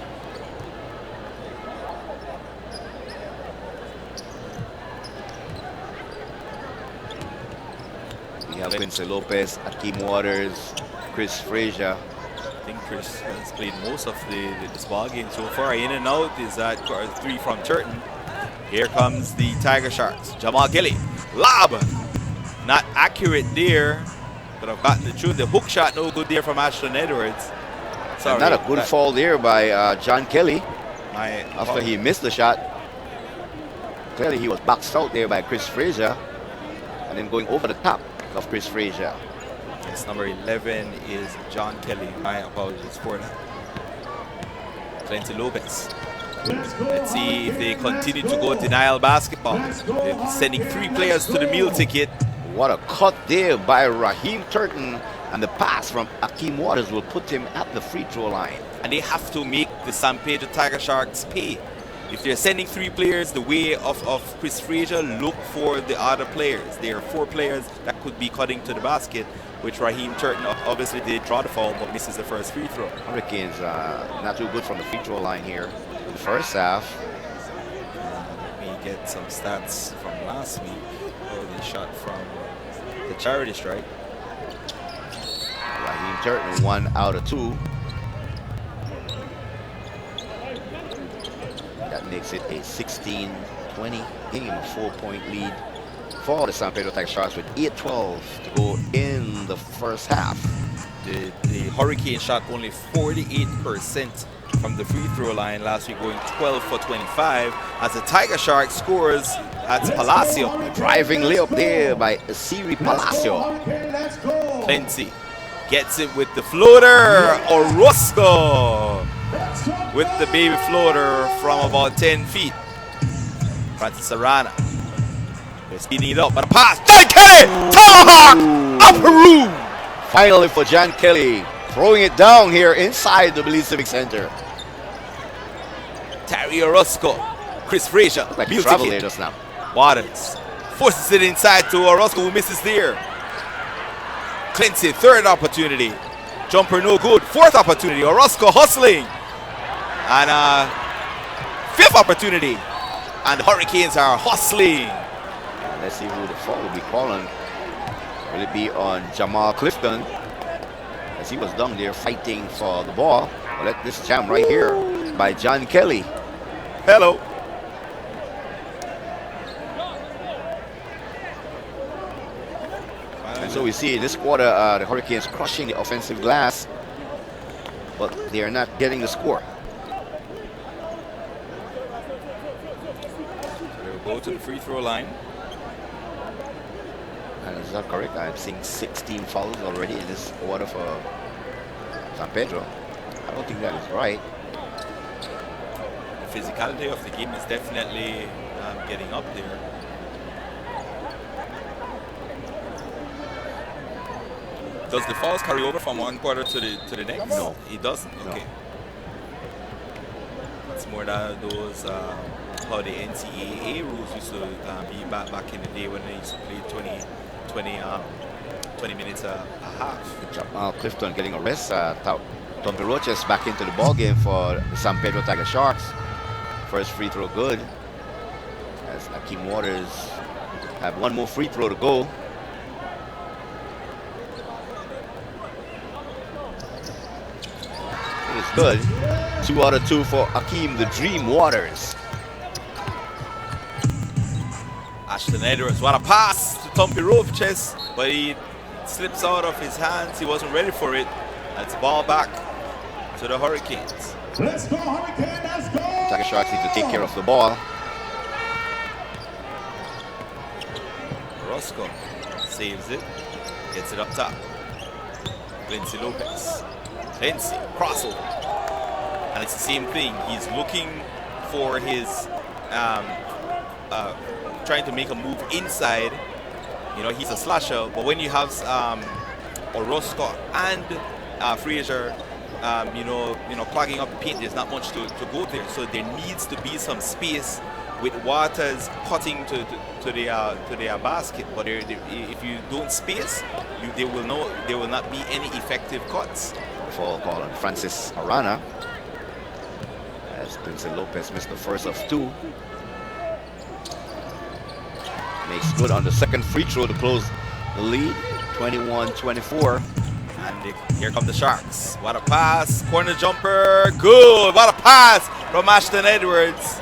We have Quincy Lopez, Akeem Waters, Chris Frazier. I think Chris has played most of this ball game so far. In and out is that three from Turton. Here comes the Tiger Sharks. Jamal Kelly, lob, not accurate there, but I've gotten the truth. The hook shot no good there from Ashton Edwards. Sorry, not a good fall there by John Kelly after he missed the shot. Clearly he was boxed out there by Chris Frazier and then going over the top of Chris Frazier. Yes, number 11 is John Kelly. My apologies for that. Clancy Lopez. Let's see if they continue to go denial basketball. They're sending 3 players to the meal ticket. What a cut there by Raheem Turton, and the pass from Akeem Waters will put him at the free throw line. And they have to make the San Pedro Tiger Sharks pay. If they're sending 3 players the way of Chris Frazier, look for the other players. There are 4 players that could be cutting to the basket, which Raheem Turton obviously did draw the foul, but misses the first free throw. Hurricanes not too good from the free throw line here. the first half. Let me get some stats from last week. Oh, they shot from the charity strike. Raheem Turton, 1 out of 2. That makes it a 16-20 game, a 4-point lead for the San Pedro Tiger Sharks with 8:12 to go in the first half. The Hurricane shot only 48% from the free throw line last week, going 12 for 25. As the Tiger Shark scores at Palacio. Driving layup there by Siri Palacio. Let's go. Plenty gets it with the floater. Orozco with the baby floater from about 10 feet. Francis Arana. They're speeding it up, but a pass. John Kelly! Tomahawk! Up Peru! Finally for John Kelly, throwing it down here inside the Belize Civic Center. Terry Orozco. Chris Frazier. Like Beauty travel kid. there just now. Waters forces it inside to Orozco, who misses there. Clancy, third opportunity. Jumper no good. Fourth opportunity. Orozco hustling. And fifth opportunity. And the Hurricanes are hustling. Let's see who the foul will be calling. Will it be on Jamal Clifton? As he was down there fighting for the ball. Well, let this jam right here by John Kelly. Hello. And so we see this quarter, the Hurricanes crushing the offensive glass, but they are not getting the score. They'll go to the free throw line. And is that correct? I'm seeing 16 fouls already in this quarter for San Pedro. I don't think that is right. The physicality of the game is definitely getting up there. Does the fouls carry over from one quarter to the next? No. It doesn't? No. Okay. It's more that those, how the NCAA rules used to be back in the day when they used to play 20 minutes a half. Jamal Clifton getting a rest. Tom Roches back into the ball game for the San Pedro Tiger Sharks. First free throw good. As Akeem Waters have one more free throw to go. It is good. 2 out of 2 for Akeem the Dream Waters. Ashton Edwards, what a pass to Tompi Roches, but he slips out of his hands. He wasn't ready for it. That's ball back to the Hurricanes. Let's go, Hurricane, let's go. Tiger Sharks need to take care of the ball. Roscoe saves it, gets it up top. Lindsay Lopez. Lindsay, crossover. And it's the same thing. He's looking for his, trying to make a move inside. You know, he's a slasher, but when you have Orozco and Frazier, you know, clogging up the paint, there's not much to go there. So there needs to be some space with Waters cutting to their basket. But if you don't space, there will not be any effective cuts. Foul call on Francis Arana. As Lindsay Lopez missed the first of 2. Makes good on the second free throw to close the lead, 21-24. And here come the Sharks. What a pass. Corner jumper. Good. What a pass from Ashton Edwards.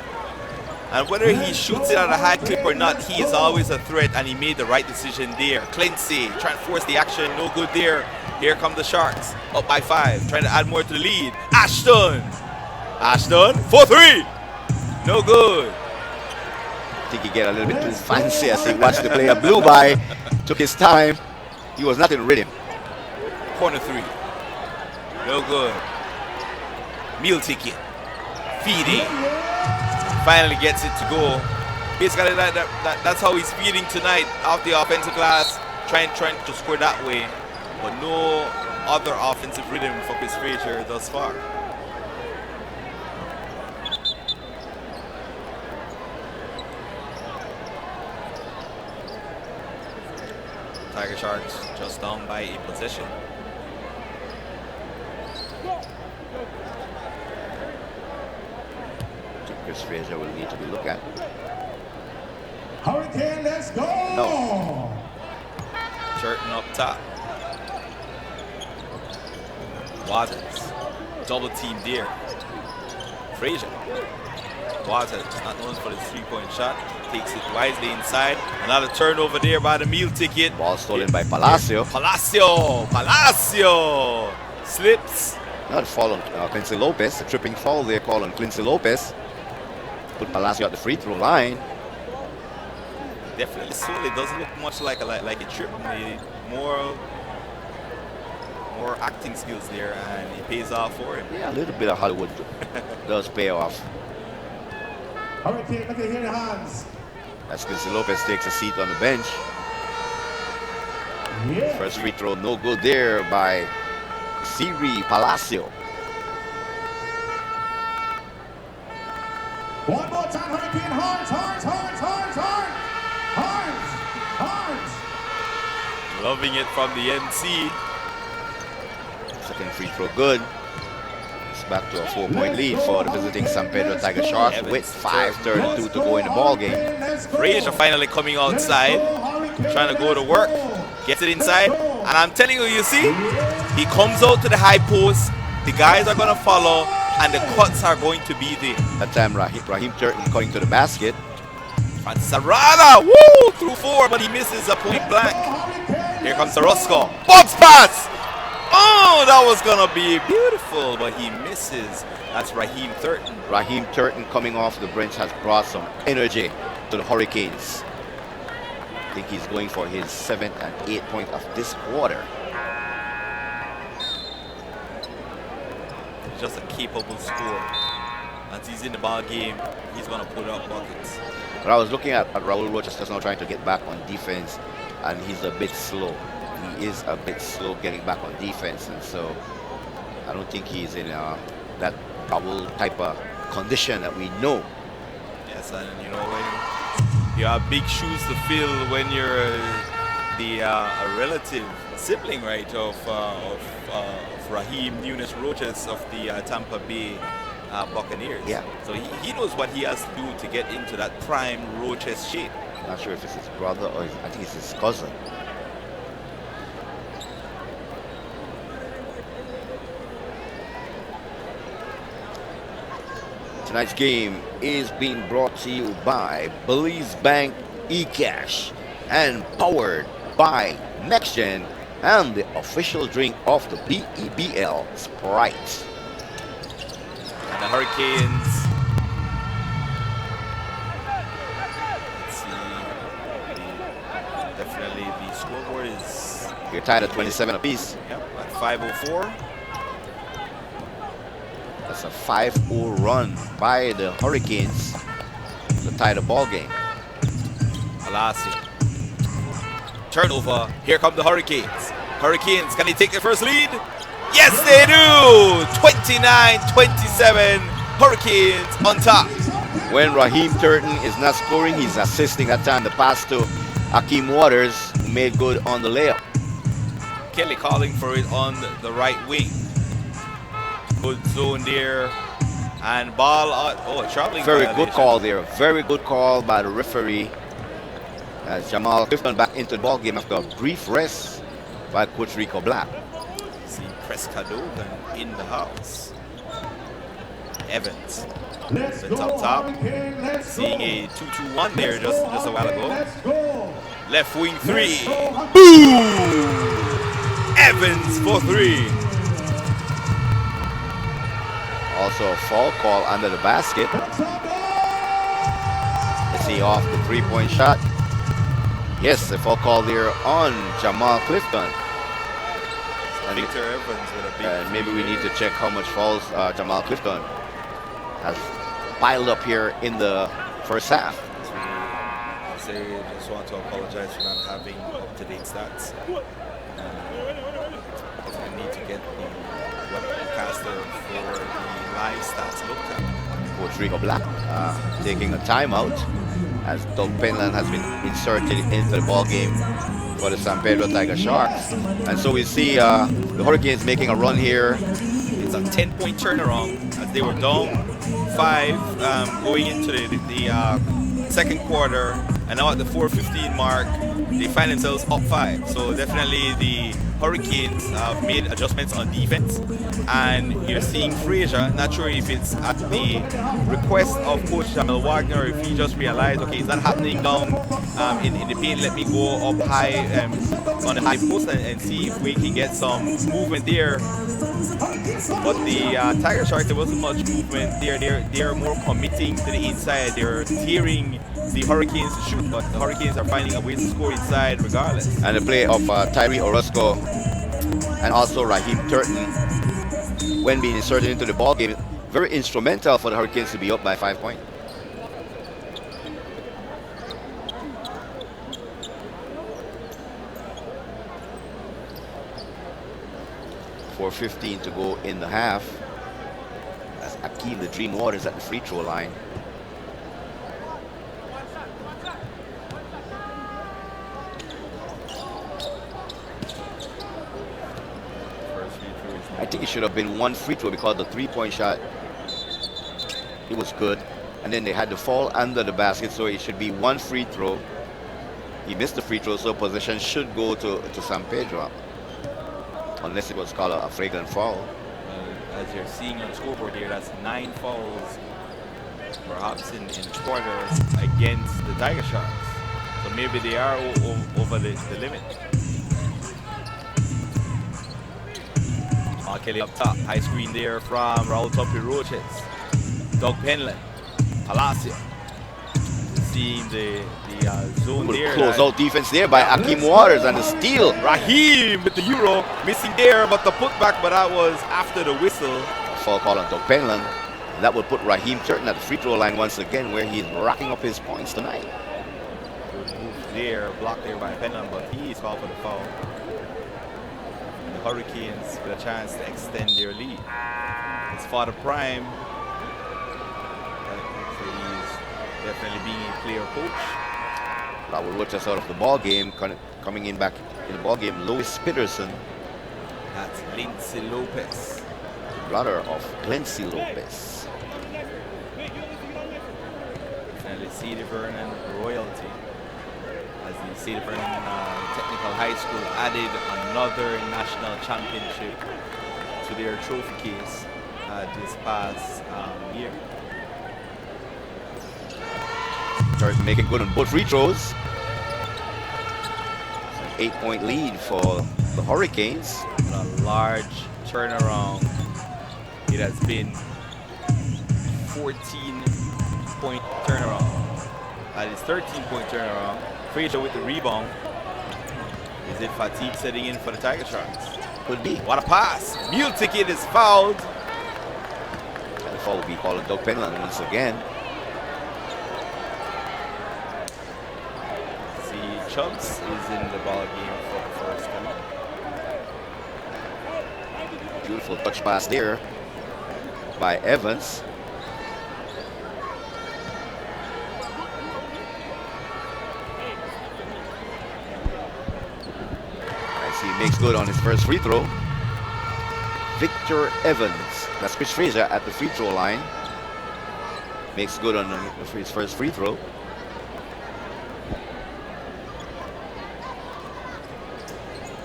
And whether he shoots it at a high clip or not, he is always a threat, and he made the right decision there. Clancy trying to force the action. No good there. Here come the Sharks. Up by 5. Trying to add more to the lead. Ashton. Ashton. 4-3. No good. I think he get a little bit too fancy as he watched the player blew by, took his time. He was not in rhythm. Corner 3. No good. Meal ticket. Feeding. Finally gets it to go. Basically, that's how he's feeding tonight off the offensive glass. Trying to score that way. But no other offensive rhythm for Chris Frazier thus far. Tiger Sharks just down by a possession. Chris Frazier will need to be looked at. Hurricane, let's go! No. Turton up top. Waters. Double team there. Frazier. Waters, not known for the 3-point shot. Takes it wisely inside. Another turnover there by the meal ticket. Ball stolen by Palacio. Palacio slips. Not fall on Quincy Lopez. A tripping foul there called on Quincy Lopez. Put Palacio at the free throw line. Definitely so. It doesn't look much like a trip. More acting skills there, and it pays off for him. Yeah, a little bit of Hollywood does pay off. Hurricane, look at here in the hands. As Quincy Lopez takes a seat on the bench. Yeah. First free throw, no good there by Siri Palacio. One more time, Hurricane, horns. Loving it from the NC. Second free throw good. It's back to a 4-point lead for the visiting San Pedro Tiger Sharks with 5:32 to go in the ball game. Frazier finally coming outside, trying to go to work, gets it inside, and I'm telling you, see, he comes out to the high post, the guys are going to follow, and the cuts are going to be there. That time Raheem Turton going to the basket. Sarada, woo, through 4, but he misses a point blank. Here comes Orozco, box pass! Oh, that was going to be beautiful, but he misses. That's Raheem Turton. Raheem Turton coming off the bench has brought some energy to the Hurricanes. I think he's going for his 7th and 8th point of this quarter. He's just a capable scorer. Once he's in the ball game, he's going to put up buckets. But I was looking at Raul Rochester now trying to get back on defense, and he's a bit slow. He is a bit slow getting back on defense, and so I don't think he's in that Raul type of condition that we know. Yes, and you know, when you have big shoes to fill when you're a relative sibling, right, of Raheem Nunes Roches of the Tampa Bay Buccaneers. Yeah. So he knows what he has to do to get into that prime Roches shape. I'm not sure if it's his brother or I think it's his cousin. Tonight's game is being brought to you by Belize Bank eCash and powered by NextGen and the official drink of the BEBL, Sprite. And the Hurricanes, let's see, definitely the scoreboard is... You're tied at 27 apiece. Yep, at 5:04. That's a 5-0 run by the Hurricanes to tie the ball game. Palacio. Turnover. Here come the Hurricanes. Hurricanes, can they take their first lead? Yes, they do! 29-27. Hurricanes on top. When Raheem Turton is not scoring, he's assisting that time. The pass to Hakeem Waters, who made good on the layup. Kelly calling for it on the right wing. Good zone there. And ball out. Oh, traveling. Very violation. good call there. Very good call by the referee. As Jamal Clifton back into the ball game after a brief rest by Coach Rico Black. See Prescadogan in the house. Evans. Evans up top. Seeing a 2-2-1 there just a while ago. Left wing 3. Boom! Evans for 3. Also a foul call under the basket. Let's see, off the 3-point shot. Yes, a foul call there on Jamal Clifton. And Victor Evans with a big and maybe we need to check how much fouls Jamal Clifton has piled up here in the first half. Just want to apologize for not having up-to-date stats. I need to get the webcaster for the live stats looked at. Coach Rico Black taking a timeout as Doug Penland has been inserted into the ball game for the San Pedro Tiger Sharks. And so we see the Hurricanes making a run here. It's a 10-point turnaround as they were down 5 going into the second quarter, and now at the 4:15 mark, they find themselves up 5. So definitely the Hurricanes have made adjustments on defense, and you're seeing Frazier. Not sure if it's at the request of Coach Jamel Wagner, or if he just realized, okay, it's not happening down in the paint. Let me go up high on the high post and see if we can get some movement there. But the Tiger Sharks, there wasn't much movement there. They're more committing to the inside. They're tearing the Hurricanes to shoot, but the Hurricanes are finding a way to score inside regardless. And the play of Tyree Orozco and also Raheem Turton, when being inserted into the ball game, very instrumental for the Hurricanes to be up by 5 points. .4:15 to go in the half. That's Akeem the Dream Waters at the free throw line. I think it should have been one free throw because the three-point shot, it was good. And then they had the fall under the basket, so it should be one free throw. He missed the free throw, so possession should go to San Pedro. Unless it was called a flagrant foul. As you're seeing on the scoreboard here, that's 9 fouls, perhaps in the quarter, against the Tiger Sharks. So maybe they are over the limit. Kelly up top, high screen there from Raul Topi Roches. Doug Penland, Palacio. Seeing the zone there. Close out defense there by Akeem Waters, and the steal. Raheem with the Euro, missing there, but the putback, but that was after the whistle. A foul call on Doug Penland. That would put Raheem Turton at the free throw line once again, where he's racking up his points tonight. Good move there, blocked there by Penland, but he is called for the foul. And the Hurricanes with a chance to extend their lead. It's Father Prime. Definitely being a player coach. That will watch us out of the ball game. Coming in back in the ball game, Lois Peterson. That's Lindsay Lopez, Brother of Glency Lopez. And the Cedar Vernon royalty. As the Cedar Vernon Technical High School added another national championship to their trophy case this past year. Starts making good on both free throws. An 8-point lead for the Hurricanes. A large turnaround. It has been 14-point turnaround. That is 13-point turnaround. Frazier with the rebound. Is it fatigue setting in for the Tiger Sharks? Could be. What a pass. Mule Ticket is fouled. And the foul will be called on Doug Penland once again. Chubs is in the ball game for the first time. Beautiful touch pass there by Evans. As he makes good on his first free throw. Victor Evans, that's Chris Frazier at the free throw line. Makes good on his first free throw.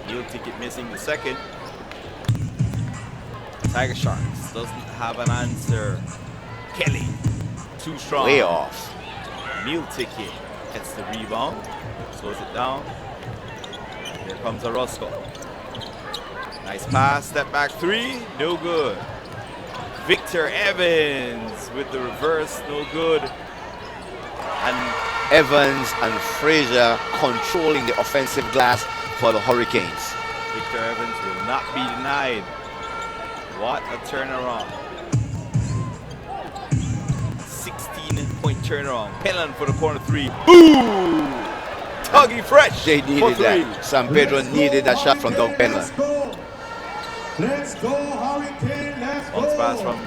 Mule Ticket missing the second. Tiger Sharks doesn't have an answer. Kelly, too strong. Way off. Mule Ticket gets the rebound, slows it down. Here comes Orozco. Nice pass, step back three, no good. Victor Evans with the reverse, no good. And Evans and Frazier controlling the offensive glass for the Hurricanes. Victor Evans will not be denied. What a turnaround. 16-point turnaround. Penland for the corner three. Boom! Tuggy fresh. They needed that. San Pedro needed that shot from Doug Penland. Let's go, Hurricane, let's go. Bounce pass from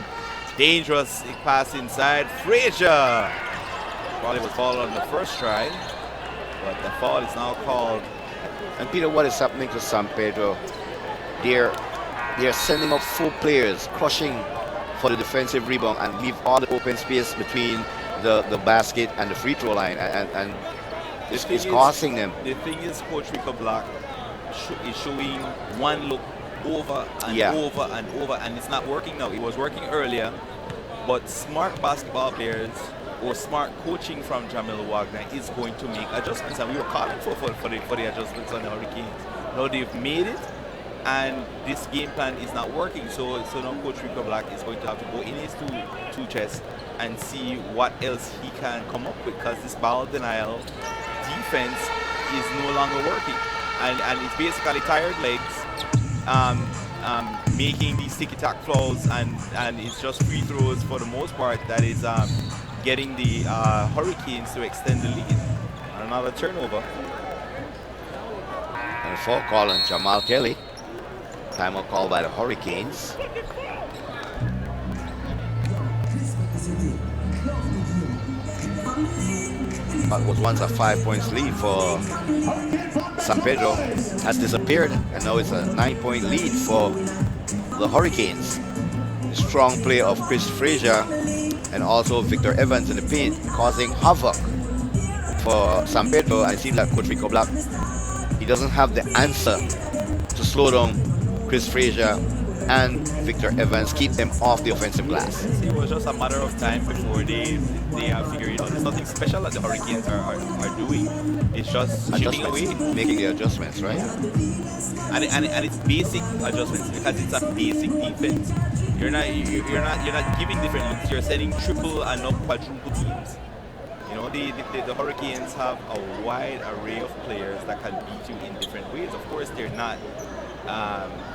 dangerous pass inside. Frazier. Probably was fouled on the first try, but the foul is now called. And Peter, what is happening to San Pedro? They're sending out 4 players, crushing for the defensive rebound and leave all the open space between the basket and the free throw line, and this is costing them. The thing is, Coach Rico Black is showing one look over and over and over, and it's not working now. It was working earlier, but smart basketball players or smart coaching from Jamil Wagner is going to make adjustments, and we were calling for the adjustments on the Hurricanes. Now they've made it, and this game plan is not working. So now Coach Rico Black is going to have to go in his two chests and see what else he can come up with, because this ball denial defense is no longer working, and it's basically tired legs making these ticky-tack fouls, and it's just free throws for the most part that is getting the Hurricanes to extend the lead. And another turnover. And a foul call on Jamal Kelly. Timeout call by the Hurricanes. What was once a 5 points lead for San Pedro has disappeared, and now it's a 9-point lead for the Hurricanes. The strong play of Chris Frazier and also Victor Evans in the paint, causing havoc for San Pedro. I see that Coach Rico Black, he doesn't have the answer to slow down Chris Frazier and Victor Evans, keep them off the offensive glass. It was just a matter of time before they have figured it out. There's nothing special that the Hurricanes are doing. It's just chipping away, making the adjustments, right? And it's basic adjustments, because it's a basic defense. You're not giving different looks. You're setting triple and not quadruple teams. You know, the Hurricanes have a wide array of players that can beat you in different ways. Of course, they're not.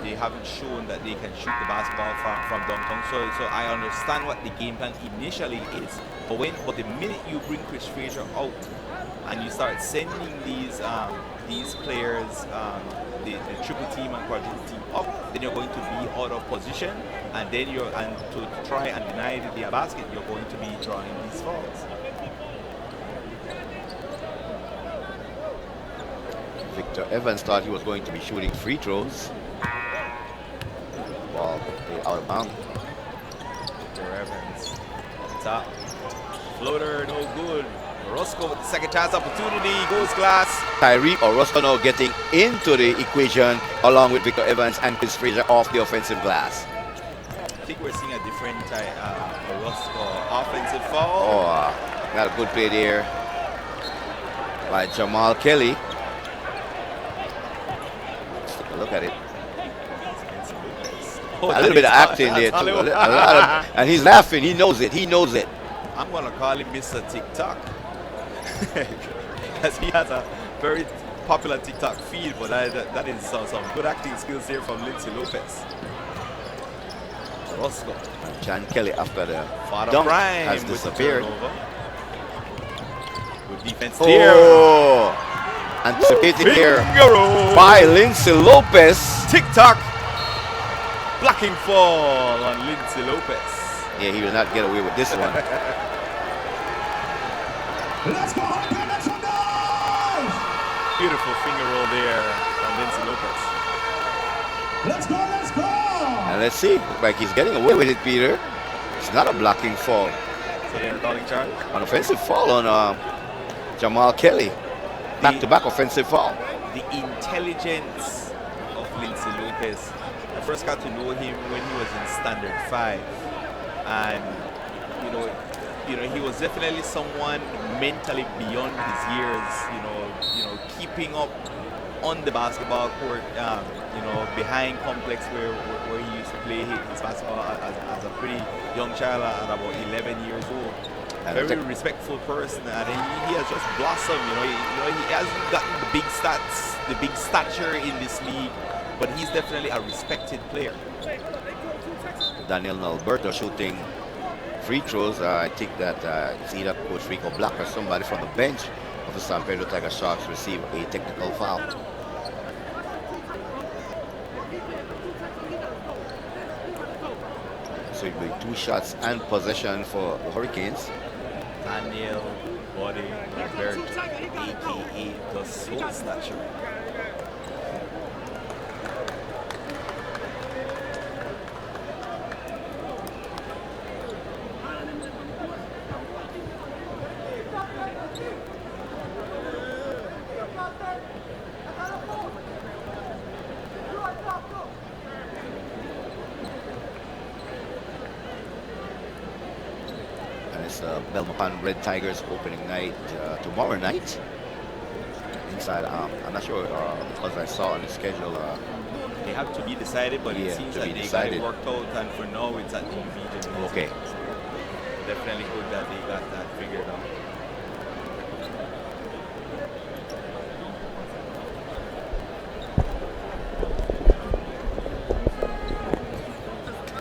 They haven't shown that they can shoot the basketball from downtown. So I understand what the game plan initially is. But the minute you bring Chris Frazier out and you start sending these players, the triple team and quadruple team up, then you're going to be out of position, and then to try and deny the basket, you're going to be drawing these fouls. Victor Evans thought he was going to be shooting free throws. Ball out of bounds. Victor Evans up top. Floater, no good. Orozco with the second chance opportunity, goes glass. Tyree Orozco now getting into the equation along with Victor Evans and Chris Frazier off the offensive glass. I think we're seeing a different Orozco offensive foul. Oh, got a good play there by Jamal Kelly. Look at it. Oh, a little bit of acting there too. A lot of, and he's laughing. He knows it. He knows it. I'm gonna call him Mr. TikTok because he has a very popular TikTok feed. But that is some good acting skills here from Lindsay Lopez. Roscoe. John Kelly after the Father dunk Prime has disappeared. Good defense there. Oh. Anticipated here by Lindsay Lopez. TikTok blocking fall on Lindsay Lopez. Yeah, he will not get away with this one. Let's go, Hurricane, let's go! Beautiful finger roll there from Lindsay Lopez. Let's go, let's go! And let's see, looks like he's getting away with it, Peter. It's not a blocking fall. So they're calling charge? An offensive fall on Jamal Kelly. Back-to-back offensive foul. The intelligence of Lindsay Lopez. I first got to know him when he was in Standard 5, and you know he was definitely someone mentally beyond his years. You know, keeping up on the basketball court. Behind complex where he used to play his basketball as a pretty young child at about 11 years old. Very respectful person, and he has just blossomed. He hasn't gotten the big stats, the big stature in this league, but he's definitely a respected player. Daniel Alberto shooting free throws. I think that it's either Coach Rico Black or somebody from the bench of the San Pedro Tiger Sharks receive a technical foul. So it will be 2 shots and possession for the Hurricanes. Daniel Body Alberto, a.k.a. the Soul Snatcher. And it's Belmopan Red Tigers opening night tomorrow night. Inside, I'm not sure because I saw on the schedule. They have to be decided, but Yeah, it seems to that be they got decided. it worked out, and for now it's at the region. Okay. Definitely good that they got that figured out.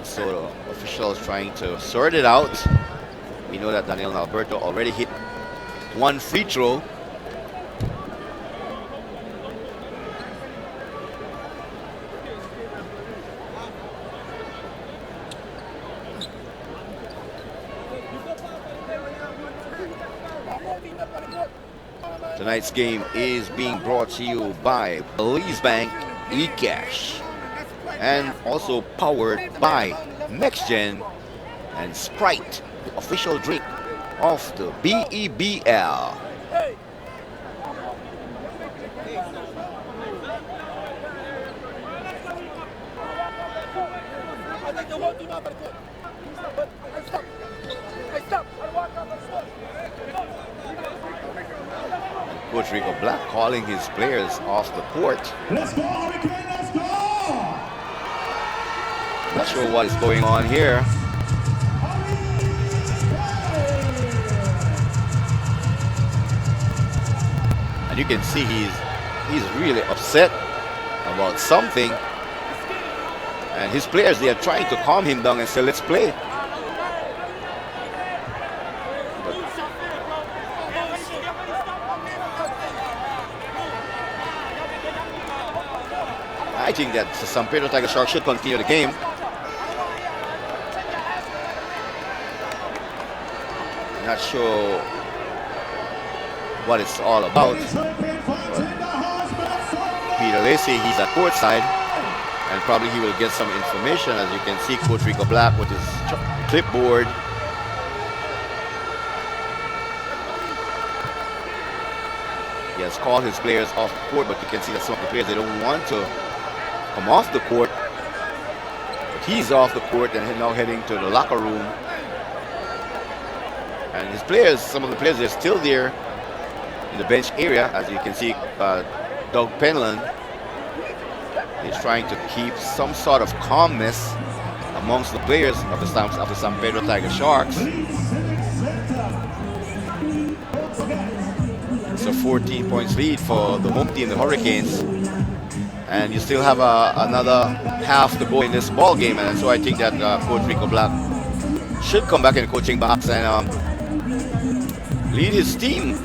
So the officials trying to sort it out. We know that Daniel Alberto already hit one free throw. Tonight's game is being brought to you by Belize Bank eCash and also powered by NextGen and Sprite, the official drink of the BEBL. Coach Rico Black calling his players off the court. Let's go, Hurricane, let's go! Not sure what is going on here. And you can see he's really upset about something. And his players, they are trying to calm him down and say, let's play. I think that San Pedro Tiger Sharks should continue the game. Not sure what it's all about. But Peter Lacey, he's at courtside, and probably he will get some information. As you can see, Coach Rico Black with his clipboard. He has called his players off the court, but you can see that some of the players, they don't want to come off the court. But he's off the court and now heading to the locker room. And his players, some of the players, they're still there in the bench area. As you can see, Doug Penland is trying to keep some sort of calmness amongst the players of the San Pedro Tiger Sharks. It's a 14 points lead for the home team, the Hurricanes. And you still have another half to go in this ball game. And so I think that Coach Rico Black should come back in the coaching box and lead his team.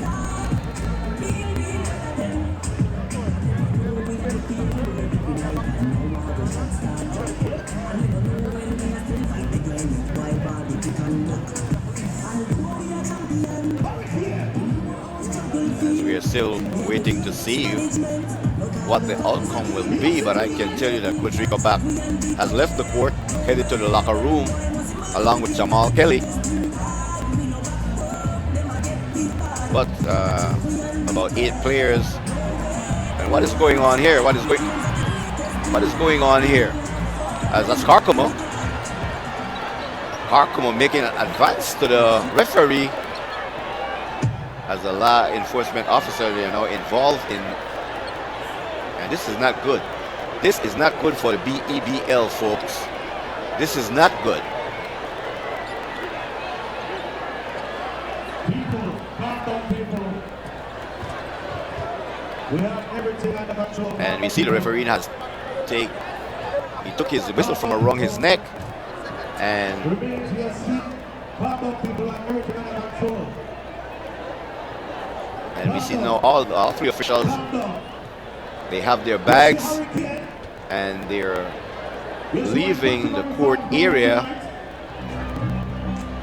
As we are still waiting to see what the outcome will be, but I can tell you that Coach Rico Black has left the court, headed to the locker room, along with Jamal Kelly. But about 8 players. And what is going on here? What is going on here? As that's Harkuma making an advance to the referee. As a law enforcement officer, they are now involved in, and this is not good. This is not good for the BEBL, folks. This is not good. And we see the referee he took his whistle from around his neck, and we see now all 3 officials, they have their bags and they're leaving the court area,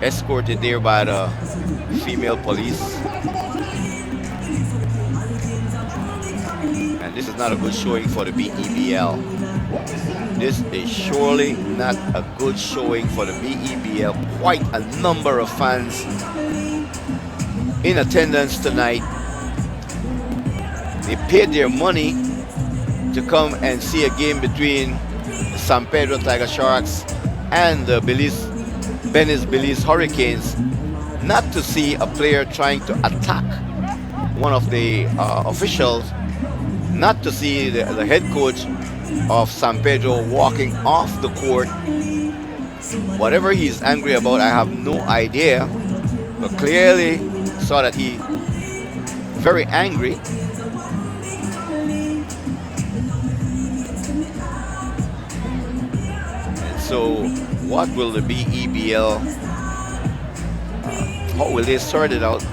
escorted there by the female police. And this is not a good showing for the BEBL. This is surely not a good showing for the BEBL. Quite a number of fans in attendance tonight. They paid their money to come and see a game between the San Pedro Tiger Sharks and the Venice Belize Hurricanes, not to see a player trying to attack one of the officials, not to see the head coach of San Pedro walking off the court. Whatever he's angry about, I have no idea, but clearly saw that he very angry. And so what will the BEBL, how will they sort it out?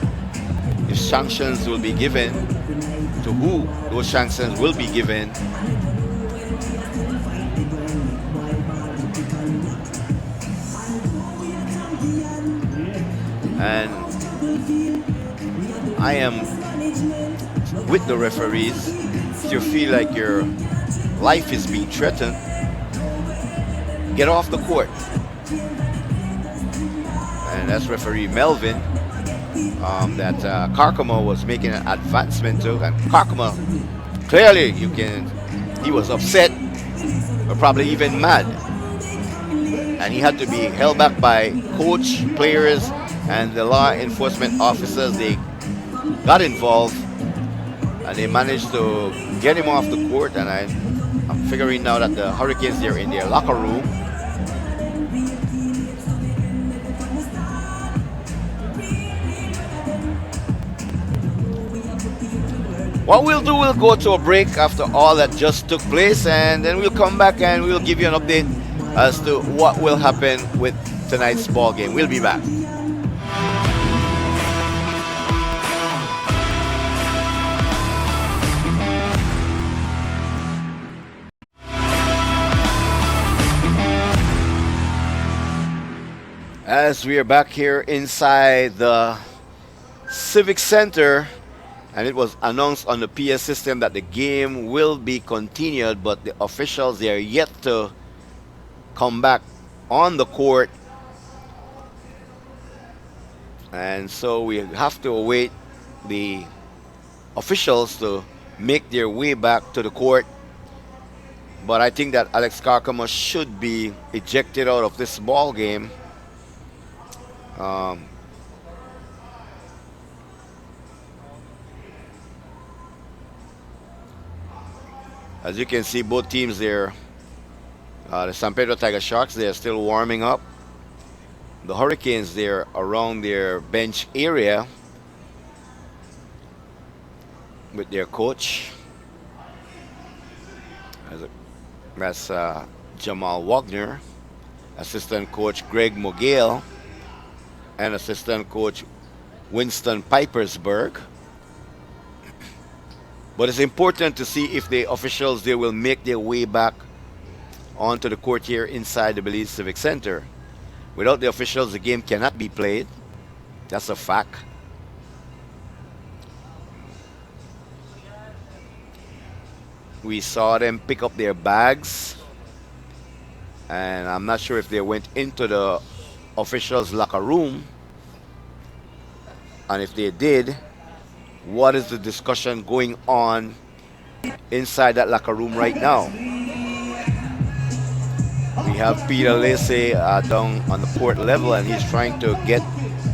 If sanctions will be given, to who those sanctions will be given. And I am with the referees. If you feel like your life is being threatened, get off the court. And that's referee Melvin that Karkama was making an advancement to. And Karkama, clearly he was upset, or probably even mad. And he had to be held back by coach, players, and the law enforcement officers. They got involved and they managed to get him off the court. And I'm figuring now that the Hurricanes, they're in their locker room. What we'll do, we'll go to a break after all that just took place, and then we'll come back and we'll give you an update as to what will happen with tonight's ball game. We'll be back. As we are back here inside the Civic Center, and it was announced on the PS system that the game will be continued, but the officials, they are yet to come back on the court. And so we have to await the officials to make their way back to the court. But I think that Alex Karkama should be ejected out of this ball game. As you can see, both teams there, the San Pedro Tiger Sharks, they are still warming up. The Hurricanes, they're around their bench area with their coach. That's Jamal Wagner, assistant coach Greg Mogale, and assistant coach Winston Pipersberg. But it's important to see if the officials, they will make their way back onto the court here inside the Belize Civic Center. Without the officials, the game cannot be played. That's a fact. We saw them pick up their bags, and I'm not sure if they went into the officials' locker room, and if they did, what is the discussion going on inside that locker room right now? We have Peter Lacey down on the court level, and he's trying to get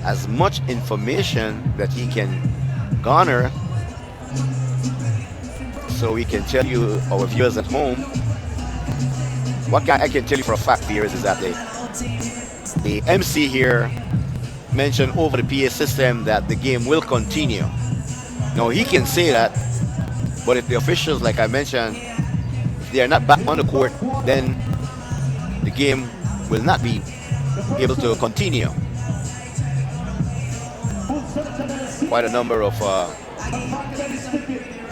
as much information that he can garner so we can tell you, our viewers at home, what I can tell you for a fact here is that the MC here mentioned over the PA system that the game will continue. Now, he can say that, but if the officials, like I mentioned, if they are not back on the court, then the game will not be able to continue. Quite a number of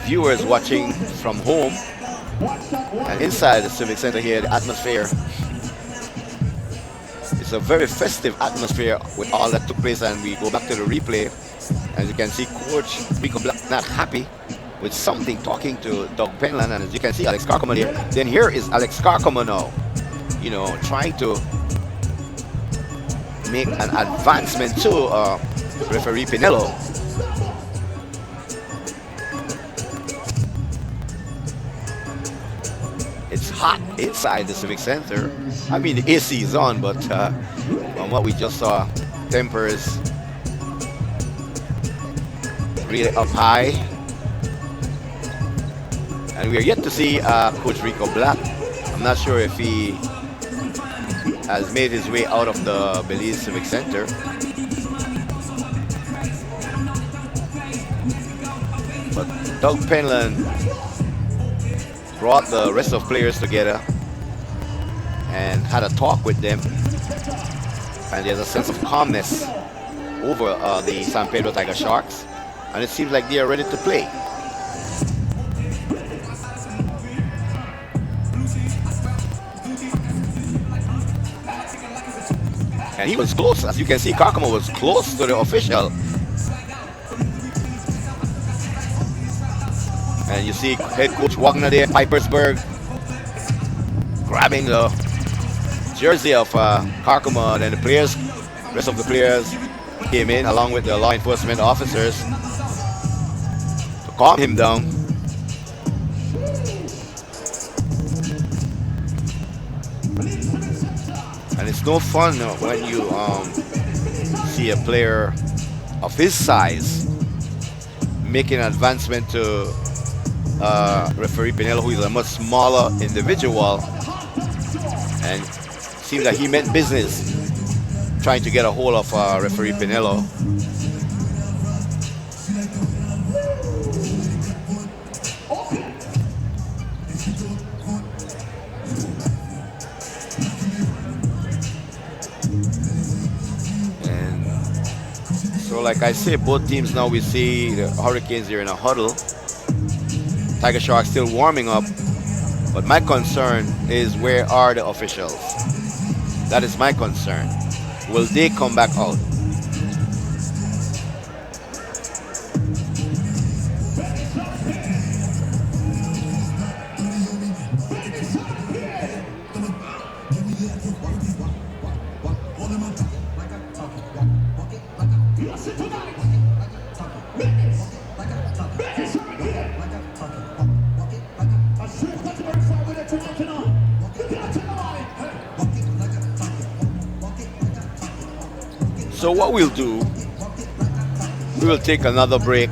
viewers watching from home, and inside the Civic Center here, the atmosphere, it's a very festive atmosphere with all that took place. And we go back to the replay. As you can see, Coach Rico Black not happy with something, talking to Doug Penland, and as you can see, Alex Karkama here. Then here is Alex Karkama now, you know, trying to make an advancement to referee Pinello. hot inside the Civic Center. I mean, the AC is on, but from what we just saw, tempers really up high. And we are yet to see Coach Rico Black. I'm not sure if he has made his way out of the Belize Civic Center. But Doug Penland brought the rest of players together and had a talk with them. And there's a sense of calmness over the San Pedro Tiger Sharks. And it seems like they are ready to play. And he was close. As you can see, Kakamo was close to the official. And you see head coach Wagner there, Pipersburg, grabbing the jersey of Kakamo. And then the players, rest of the players came in along with the law enforcement officers to calm him down. And it's no fun when you see a player of his size making an advancement to referee Pinello, who is a much smaller individual, and seems that he meant business trying to get a hold of referee Pinello. So like I say, both teams now, we see the Hurricanes here in a huddle. Tiger Sharks still warming up. But my concern is, where are the officials? That is my concern. Will they come back out? So what we'll do, we will take another break,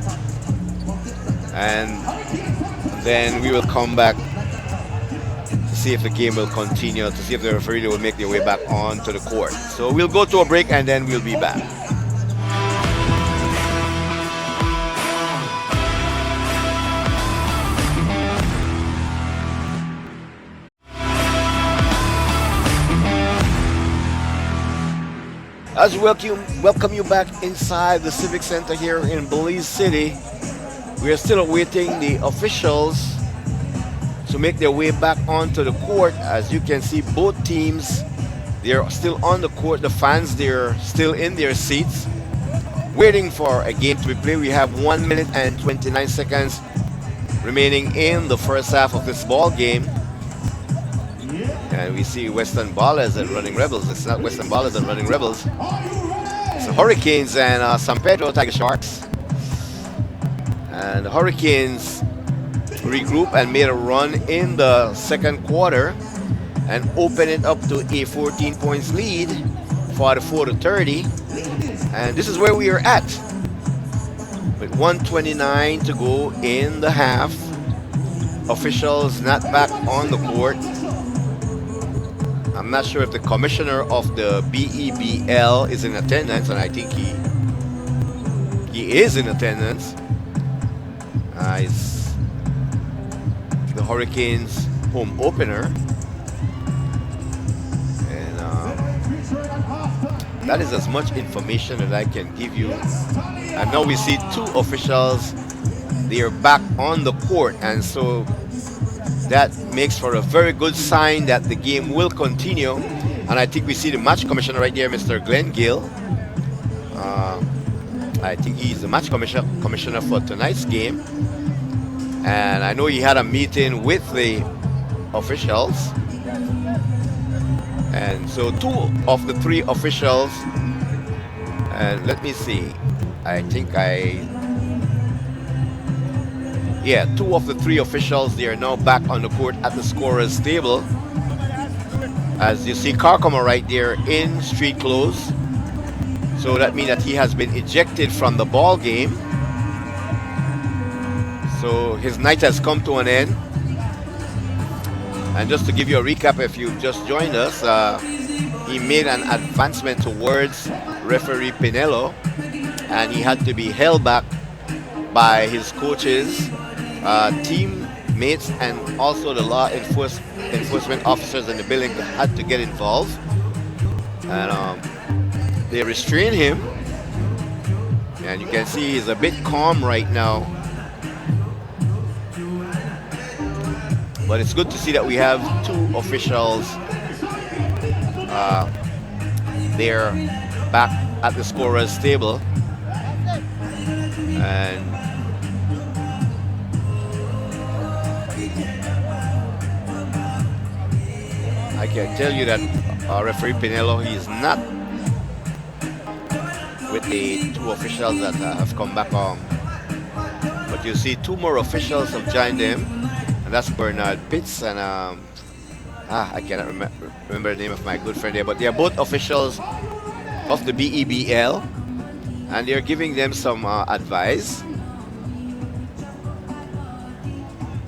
and then we will come back to see if the game will continue, to see if the referee will make their way back onto the court. So we'll go to a break and then we'll be back. As we welcome you back inside the Civic Center here in Belize City. We are still awaiting the officials to make their way back onto the court. As you can see, both teams, they're still on the court. The fans, they're still in their seats, waiting for a game to be played. We have 1 minute and 29 seconds remaining in the first half of this ball game. And we see Western Ballers and Running Rebels. It's not Western Ballers and Running Rebels. It's the Hurricanes and San Pedro Tiger Sharks. And the Hurricanes regroup and made a run in the second quarter and open it up to a 14 points lead, 44-30. And this is where we are at, with 1:29 to go in the half. Officials not back on the court. I'm not sure if the commissioner of the BEBL is in attendance, and I think he is in attendance. It's the Hurricanes home opener, and that is as much information that I can give you. And now we see two officials. They are back on the court, and so that makes for a very good sign that the game will continue. And I think we see the match commissioner right there, Mr. Glenn Gill. I think he's the match commissioner for tonight's game. And I know he had a meeting with the officials. And so two of the three officials, and let me see, I think Yeah, two of the three officials, they are now back on the court at the scorer's table. As you see Karkama right there in street clothes. So that means that he has been ejected from the ball game. So his night has come to an end. And just to give you a recap, if you've just joined us, he made an advancement towards referee Pinello, and he had to be held back by his coaches, teammates, and also the law enforcement officers in the building had to get involved. And they restrained him, and you can see he's a bit calm right now. But it's good to see that we have two officials there back at the scorer's table. And I can tell you that referee Pinello, he is not with the two officials that have come back on. But you see two more officials have joined him, and that's Bernard Pitts and I cannot remember the name of my good friend there, but they are both officials of the BEBL, and they're giving them some advice.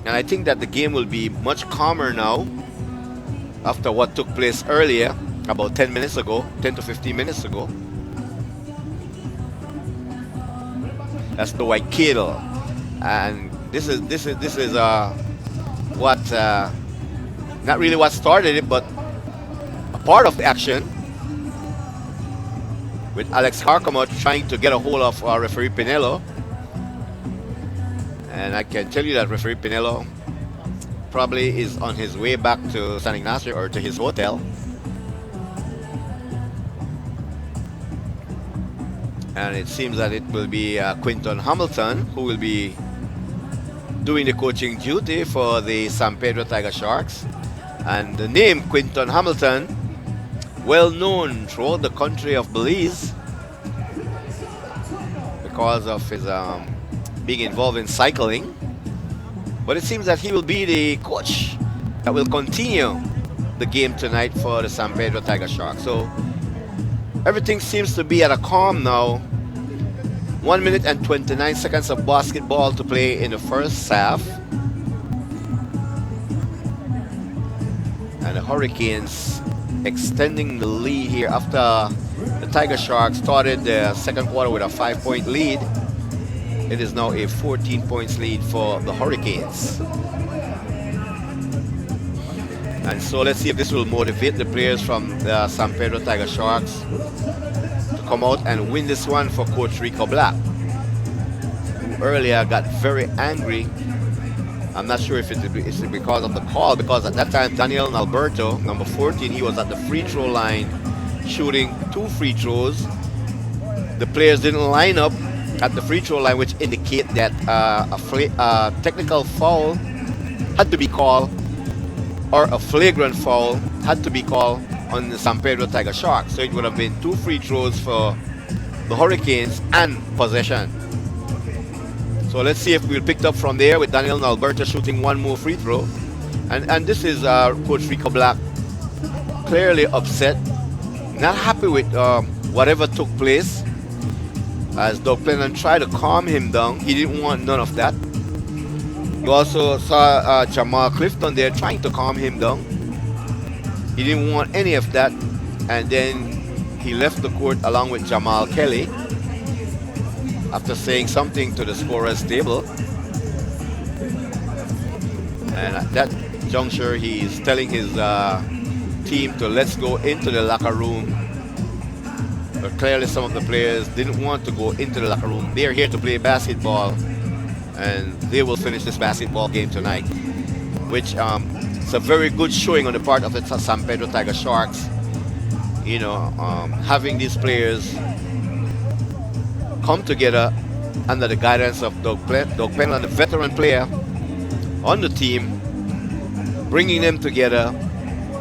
And I think that the game will be much calmer now after what took place earlier, about 10 minutes ago, 10 to 15 minutes ago. That's the white cable, and this is what not really what started it, but a part of the action, with Alex Karkama trying to get a hold of referee Pinello. And I can tell you that referee Pinello probably is on his way back to San Ignacio or to his hotel. And it seems that it will be Quinton Hamilton who will be doing the coaching duty for the San Pedro Tiger Sharks. And the name Quinton Hamilton, well known throughout the country of Belize because of his being involved in cycling. But it seems that he will be the coach that will continue the game tonight for the San Pedro Tiger Sharks. So everything seems to be at a calm now. 1 minute and 29 seconds of basketball to play in the first half. And the Hurricanes extending the lead here after the Tiger Sharks started the second quarter with a 5-point lead. It is now a 14 points lead for the Hurricanes. And so let's see if this will motivate the players from the San Pedro Tiger Sharks to come out and win this one for Coach Rico Black, who earlier got very angry. I'm not sure if it's because of the call, because at that time Daniel Alberto, number 14, he was at the free throw line shooting 2 free throws. The players didn't line up at the free throw line, which indicate that a technical foul had to be called, or a flagrant foul had to be called on the San Pedro Tiger Sharks. So it would have been 2 free throws for the Hurricanes and possession. So let's see if we'll pick up from there with Daniel Alberto shooting 1 more free throw. And this is Coach Rico Black clearly upset, not happy with whatever took place. As Doug Plennon tried to calm him down, he didn't want none of that. You also saw Jamal Clifton there trying to calm him down. He didn't want any of that. And then he left the court along with Jamal Kelly after saying something to the scorer's table. And at that juncture, he's telling his team to let's go into the locker room. But clearly some of the players didn't want to go into the locker room. They're here to play basketball, and they will finish this basketball game tonight, which it's a very good showing on the part of the San Pedro Tiger Sharks. You know, having these players come together under the guidance of Doug Plennon, the veteran player on the team, bringing them together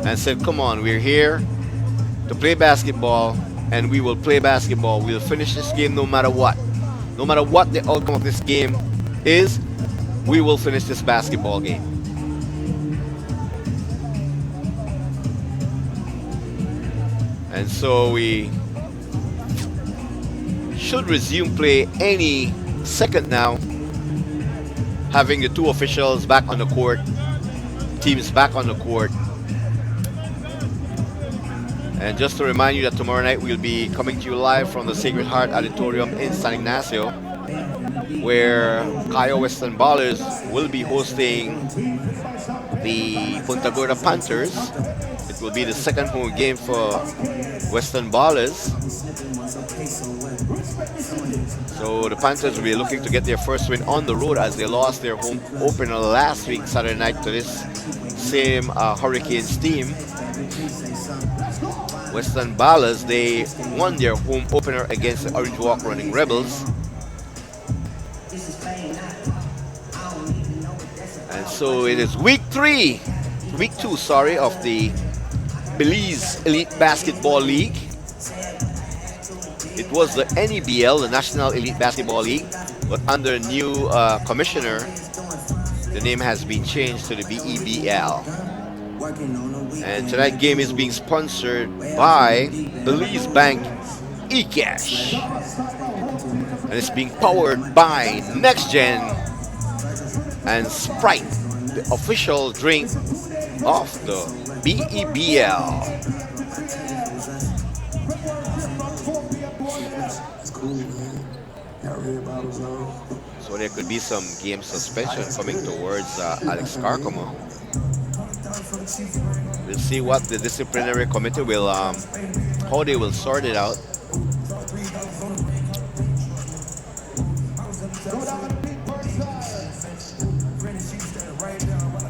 and said, come on, we're here to play basketball, and we will play basketball. We'll finish this game no matter what. No matter what the outcome of this game is, we will finish this basketball game. And so we should resume play any second now, having the two officials back on the court, teams back on the court. And just to remind you that tomorrow night we'll be coming to you live from the Sacred Heart Auditorium in San Ignacio, where Cayo Western Ballers will be hosting the Punta Gorda Panthers. It will be the second home game for Western Ballers. So the Panthers will be looking to get their first win on the road, as they lost their home opener last week, Saturday night, to this same Hurricanes team. Western Ballers, they won their home opener against the Orange Walk Running Rebels. And so it is week two, sorry, of the Belize Elite Basketball League. It was the NEBL, the National Elite Basketball League, but under new commissioner, the name has been changed to the BEBL. And tonight's game is being sponsored by Belize Bank eCash. And it's being powered by Next Gen and Sprite, the official drink of the BEBL. So there could be some game suspension coming towards Alex Carcamo. We'll see what the disciplinary committee will, how they will sort it out.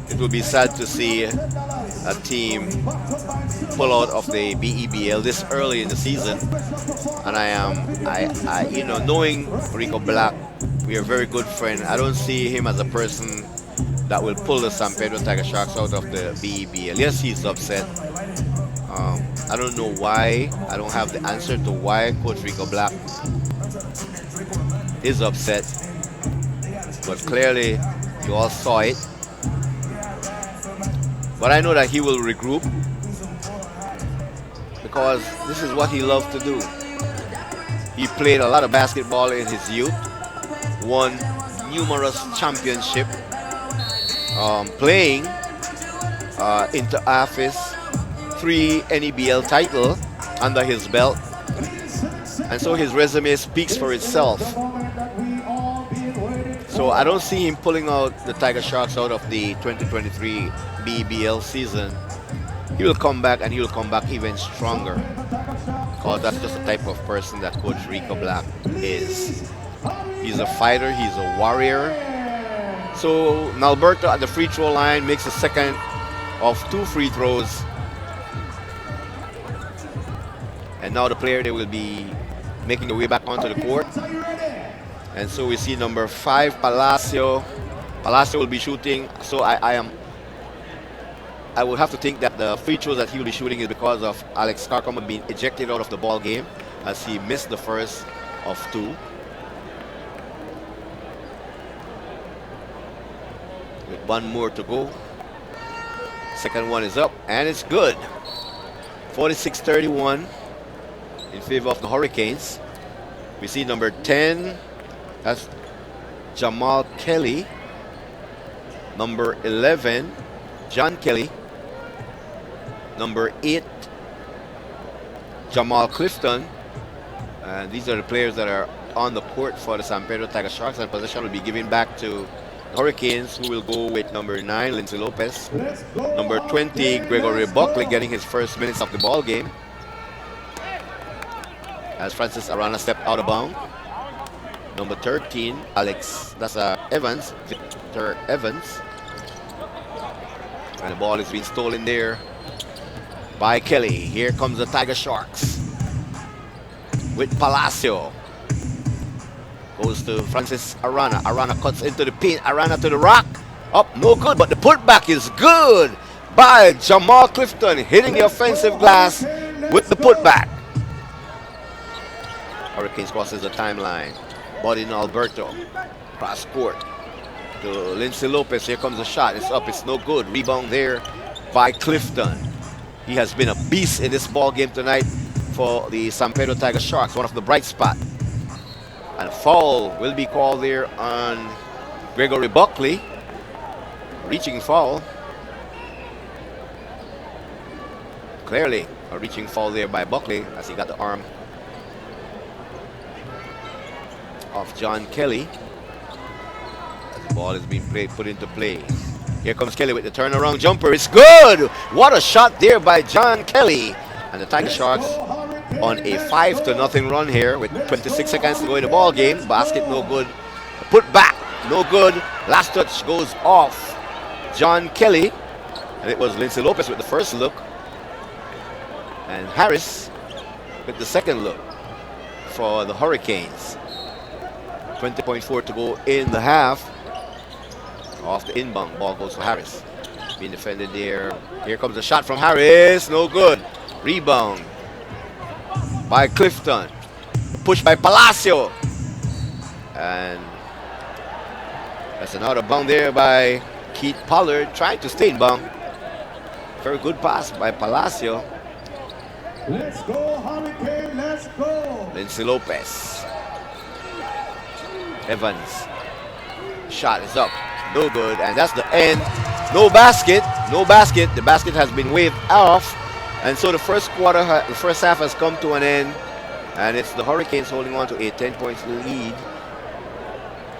It will be sad to see a team pull out of the BEBL this early in the season. And you know, knowing Rico Black, we are very good friends. I don't see him as a person that will pull the San Pedro Tiger Sharks out of the BEBL. Yes, he's upset. I don't know why. I don't have the answer to why Coach Rico Black is upset. But clearly, you all saw it. But I know that he will regroup, because this is what he loved to do. He played a lot of basketball in his youth, won numerous championships, playing inter-office, 3 NEBL title under his belt, and so his resume speaks for itself. So I don't see him pulling out the Tiger Sharks out of the 2023 BEBL season. He will come back, and he will come back even stronger, because that's just the type of person that Coach Rico Black is. He's a fighter, he's a warrior. So Nalberto at the free throw line makes a second of 2 free throws. And now the player, they will be making their way back onto the court. And so we see number 5, Palacio. Palacio will be shooting. So I would have to think that the free throws that he will be shooting is because of Alex Carcamo being ejected out of the ball game, as he missed the first of 2. With 1 more to go. Second one is up, and it's good. 46-31 in favor of the Hurricanes. We see number 10, that's Jamal Kelly. Number 11, John Kelly. Number 8, Jamal Clifton. And these are the players that are on the court for the San Pedro Tiger Sharks, and possession will be given back to the Hurricanes, who will go with number 9, Lindsay Lopez. Number 20, Gregory Buckley, getting his first minutes of the ball game, as Francis Arana stepped out of bounds. Number 13, Evans, Victor Evans. And the ball is being stolen there by Kelly. Here comes the Tiger Sharks with Palacio. Goes to Francis Arana. Arana cuts into the paint. Arana to the rock. Up, no good, but the putback is good by Jamal Clifton, hitting the offensive glass with the putback. Hurricanes crosses the timeline. Body in Alberto. Cross court. to Lindsay Lopez. Here comes the shot. It's up. It's no good. Rebound there by Clifton. He has been a beast in this ball game tonight for the San Pedro Tiger Sharks. One of the bright spots. And a foul will be called there on Gregory Buckley. Reaching foul. Clearly a reaching foul there by Buckley as he got the arm of John Kelly. As the ball is being put into play. Here comes Kelly with the turnaround jumper. It's good! What a shot there by John Kelly. And the Tiger Sharks on a 5-0 run here with 26 seconds to go in the ball game. Basket no good. Put back, no good. Last touch goes off John Kelly. And it was Lindsay Lopez with the first look. And Harris with the second look for the Hurricanes. 20.4 to go in the half. Off the inbound, ball goes to Harris. Being defended there. Here comes the shot from Harris, no good. Rebound by Clifton. Push by Palacio. And that's an out of bound there by Keith Pollard, trying to stay in bound. Very good pass by Palacio. Let's go, Hurricane, let's go. Lindsay Lopez. Evans. Shot is up. No good. And that's the end. No basket. No basket. The basket has been waved off. And so the first quarter, the first half has come to an end. And it's the Hurricanes holding on to a 10-point lead.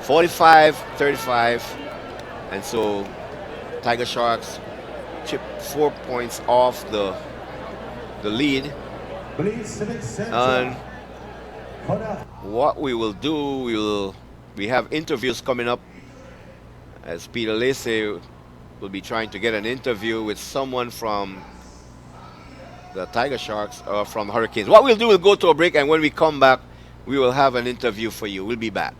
45-35. And so Tiger Sharks chip 4 points off the lead. And what we will do, we have interviews coming up, as Peter Lacey will be trying to get an interview with someone from the Tiger Sharks or from Hurricanes. What we'll do, we'll go to a break, and when we come back, we will have an interview for you. We'll be back.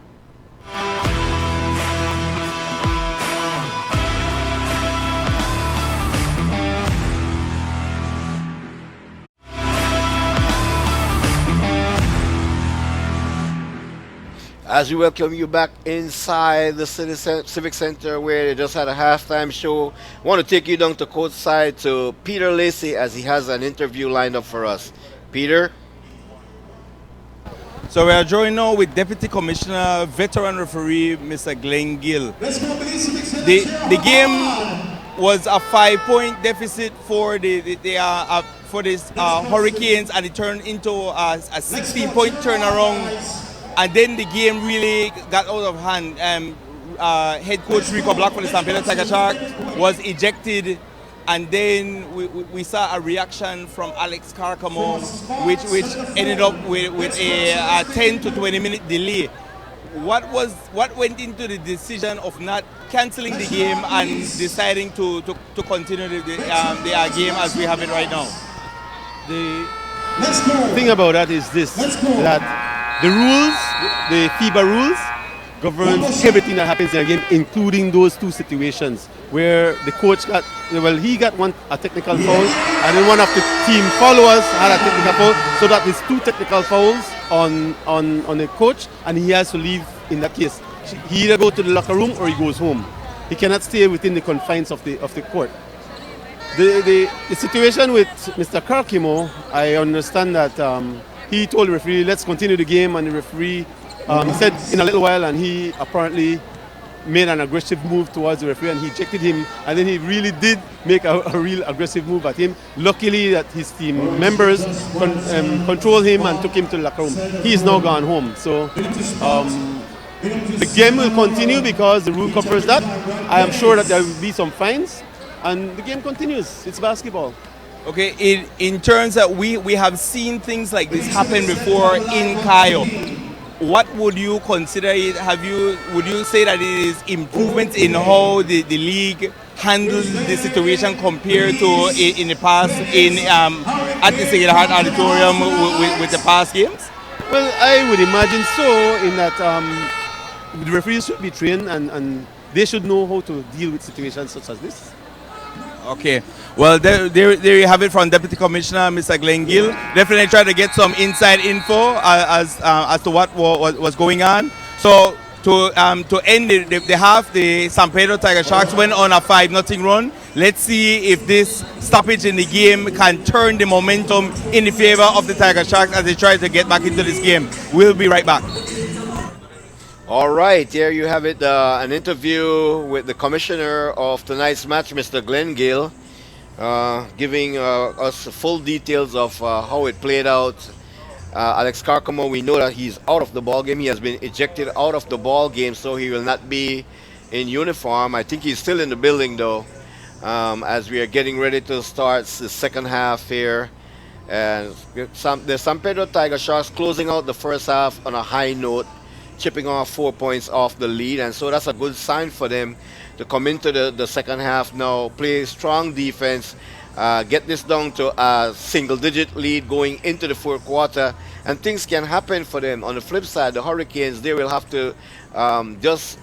As we welcome you back inside the Civic Center, where they just had a halftime show, I want to take you down to courtside to Peter Lacey as he has an interview lined up for us. Peter? So we are joined now with Deputy Commissioner, veteran referee, Mr. Glenn Gill. The game was a 5-point deficit for the Hurricanes, and it turned into a 16-point turnaround. And then the game really got out of hand. Head coach Rico Black for the San Pedro Tiger Shark was ejected, and then we saw a reaction from Alex Carcamo, which ended up with a 10 to 20 minute delay. What went into the decision of not cancelling the game and deciding to continue the game as we have it right now? The thing about that is this, that the rules, the FIBA rules, govern everything that happens in a game, including those two situations where the coach got, he got a technical foul, and then one of the team followers had a technical foul, so that is two technical fouls on the coach, and he has to leave in that case. He either go to the locker room or he goes home. He cannot stay within the confines of the court. The situation with Mr. Kirk, I understand that he told the referee, let's continue the game, and the referee said in a little while, and he apparently made an aggressive move towards the referee, and he ejected him, and then he really did make a real aggressive move at him. Luckily that his team members controlled him and took him to the locker room. He is now gone home. So the game will continue because the rule covers that. I am sure that there will be some fines, and the game continues. It's basketball. Okay, in terms that we have seen things like this happen before in Cayo. What would you consider it? Would you say that it is improvement in how the league handles the situation compared to in the past at the Sacred Heart Auditorium with the past games? Well, I would imagine so, in that the referees should be trained and they should know how to deal with situations such as this. Okay, well, there you have it from Deputy Commissioner Mr. Glenn Gill. Definitely try to get some inside info as to what was going on. So to end the half, the San Pedro Tiger Sharks went on a 5-0 run. Let's see if this stoppage in the game can turn the momentum in the favor of the Tiger Sharks as they try to get back into this game. We'll be right back. All right, there you have it, an interview with the commissioner of tonight's match, Mr. Glenn Gill, giving us full details of how it played out. Alex Carcamo, we know that he's out of the ball game. He has been ejected out of the ball game, so he will not be in uniform. I think he's still in the building, though, as we are getting ready to start the second half here. And the San Pedro Tiger Sharks closing out the first half on a high note, chipping off 4 points off the lead, and so that's a good sign for them to come into the second half now, play strong defense, get this down to a single-digit lead going into the fourth quarter, and things can happen for them. On the flip side, the Hurricanes, they will have to just,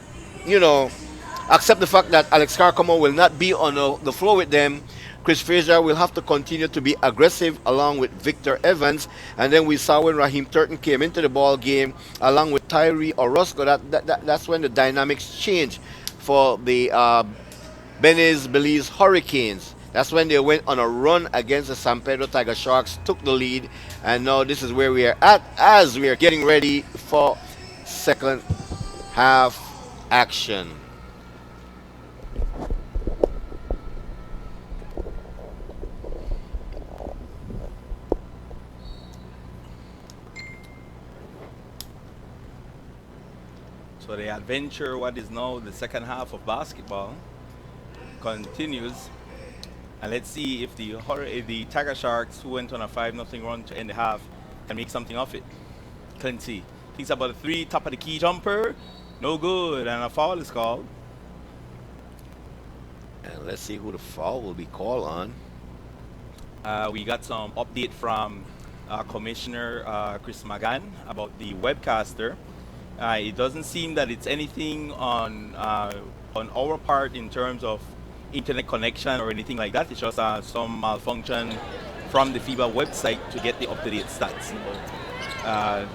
accept the fact that Alex Carcamo will not be on the floor with them. Chris Frazier will have to continue to be aggressive along with Victor Evans. And then we saw when Raheem Turton came into the ball game along with Tyree Orozco, that's when the dynamics changed for the Belize Hurricanes. That's when they went on a run against the San Pedro Tiger Sharks, took the lead, and now this is where we are at as we are getting ready for second half action. So the adventure, what is now the second half of basketball, continues. And let's see if the Tiger Sharks, who went on a 5-0 run to end the half, can make something of it. Clinty thinks about a three, top of the key jumper. No good, and a foul is called. And let's see who the foul will be called on. We got some update from Commissioner Chris Magan about the webcaster. It doesn't seem that it's anything on our part in terms of internet connection or anything like that. It's just some malfunction from the FIBA website to get the up-to-date stats.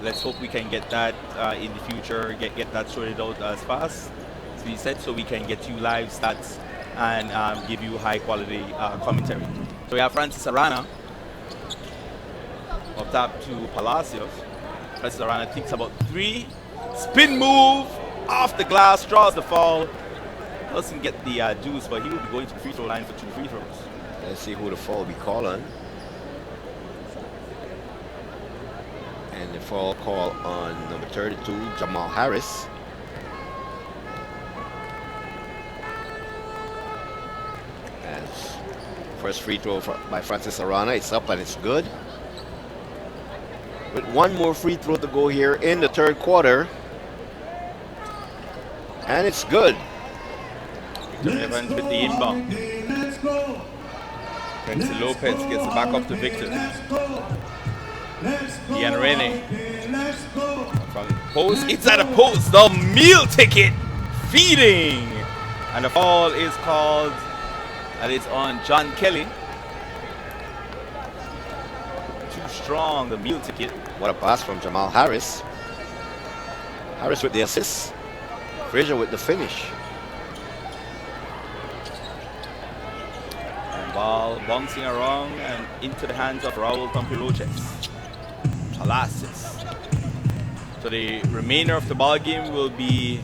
Let's hope we can get that in the future, get that sorted out as fast as we said, so we can get you live stats and give you high-quality commentary. So we have Francis Arana up top to Palacios. Francis Arana thinks about three. Spin move off the glass, draws the foul. Doesn't get the deuce, but he will be going to the free throw line for 2 free throws. Let's see who the foul will be called on. And the foul call on number 32, Jamal Harris. As first free throw by Francis Arana, it's up and it's good. With one more free throw to go here in the third quarter. And it's good. Victor Evans with the inbound. Quincy Lopez gets it back up to Victor. Ian Rene. From the post, it's at a post. The meal ticket feeding. And the foul is called, and it's on John Kelly. Too strong, the meal ticket. What a pass from Jamal Harris. Harris with the assist. Frazier with the finish. And ball bouncing around and into the hands of Raul Tampiroches. Palacios. So the remainder of the ball game will be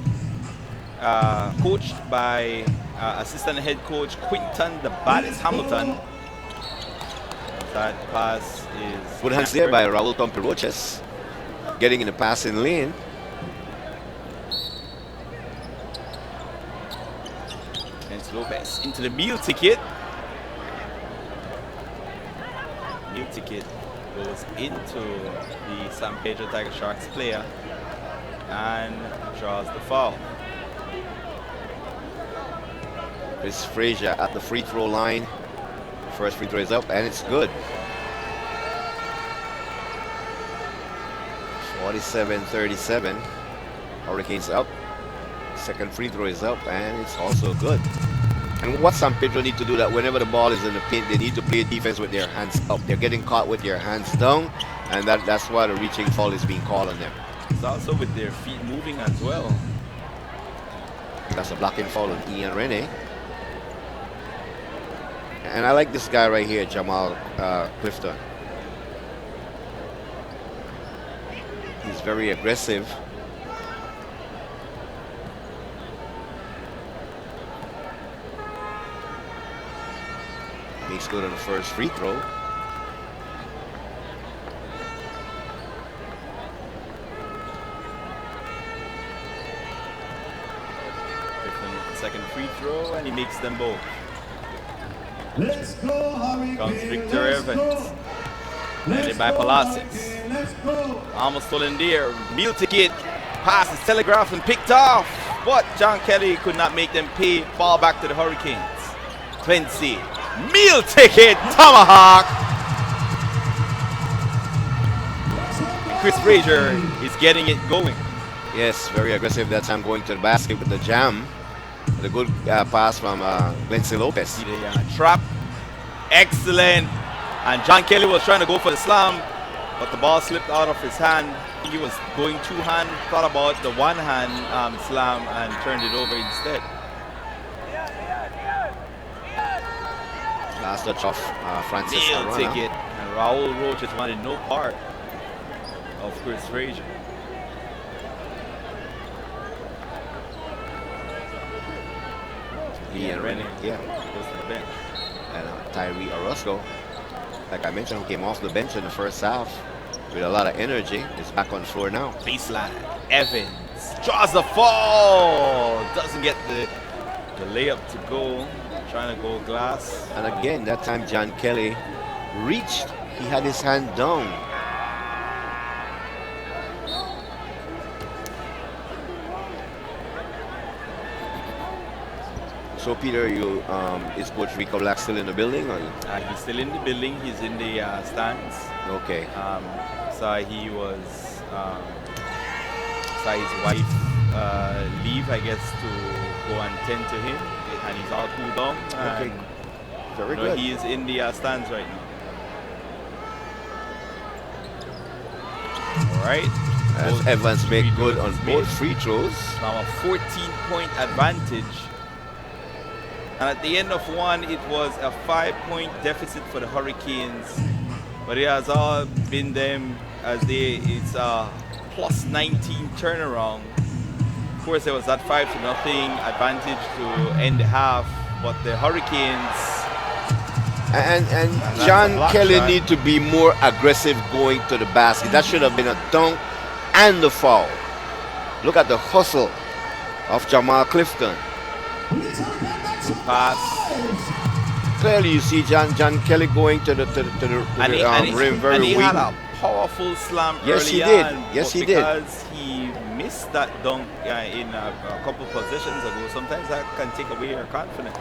coached by assistant head coach Quinton the Baddest Hamilton. That pass is good hands there by Raul Tampiroches, getting in the passing lane. Lopez into the meal ticket. Meal ticket goes into the San Pedro Tiger Sharks player and draws the foul. Chris Frazier at the free throw line. First free throw is up and it's good. 47-37. Hurricanes up. Second free throw is up and it's also good. And what San Pedro need to do that whenever the ball is in the paint, they need to play defense with their hands up. They're getting caught with their hands down, and that's why the reaching foul is being called on them. It's also with their feet moving as well. That's a blocking foul on Ian Rene. And I like this guy right here, Jamal Clifton. He's very aggressive. Makes good on the first free throw. Second free throw, and he makes them both. Let's go, Hurricane. Comes Victor Let's Evans. go. Landed by Palacios. Let's go. Almost still in there. Meal ticket. Pass is telegraphed and picked off. But John Kelly could not make them pay. Ball back to the Hurricanes. Clancy. Meal ticket. Tomahawk. Chris Frazier is getting it going. Yes, very aggressive that time, going to the basket with the jam. The good pass from Lindsay Lopez. See the trap. Excellent. And John Kelly was trying to go for the slam, but the ball slipped out of his hand. He was going two-hand, thought about the one-hand slam and turned it over instead. Last touch off Francis Meal Arana. ticket. And Raul Roach just wanted no part of Chris Frazier. Ian Rennie, yeah. Goes to the bench. And Tyree Orozco, like I mentioned, who came off the bench in the first half with a lot of energy. Is back on the floor now. Baseline. Evans draws the fall. Doesn't get the layup to go. Trying to go glass. And again, that time John Kelly reached. He had his hand down. So Peter, you is Coach Rico Black still in the building? Or? He's still in the building. He's in the stands. Okay. So he was saw his wife leave, I guess, to go and tend to him, and he's all cooled down. Okay. Very You know, good. he is in the stands right now. All right. As Both Evans free make good throws on is both made. free throws. Now a 14-point advantage. And at the end of one, it was a 5-point deficit for the Hurricanes. But it has all been them as it's a plus 19 turnaround. Of course, there was that 5-0 advantage to end the half, but the Hurricanes. And that's a John block Kelly shot. need to be more aggressive going to the basket. That should have been a dunk and the foul. Look at the hustle of Jamal Clifton. Pass. Clearly, you see John Kelly going to the rim very and he weak. had a powerful slam Yes, early he did. on, Yes, but he did. because he missed that dunk in a couple possessions ago, sometimes that can take away your confidence.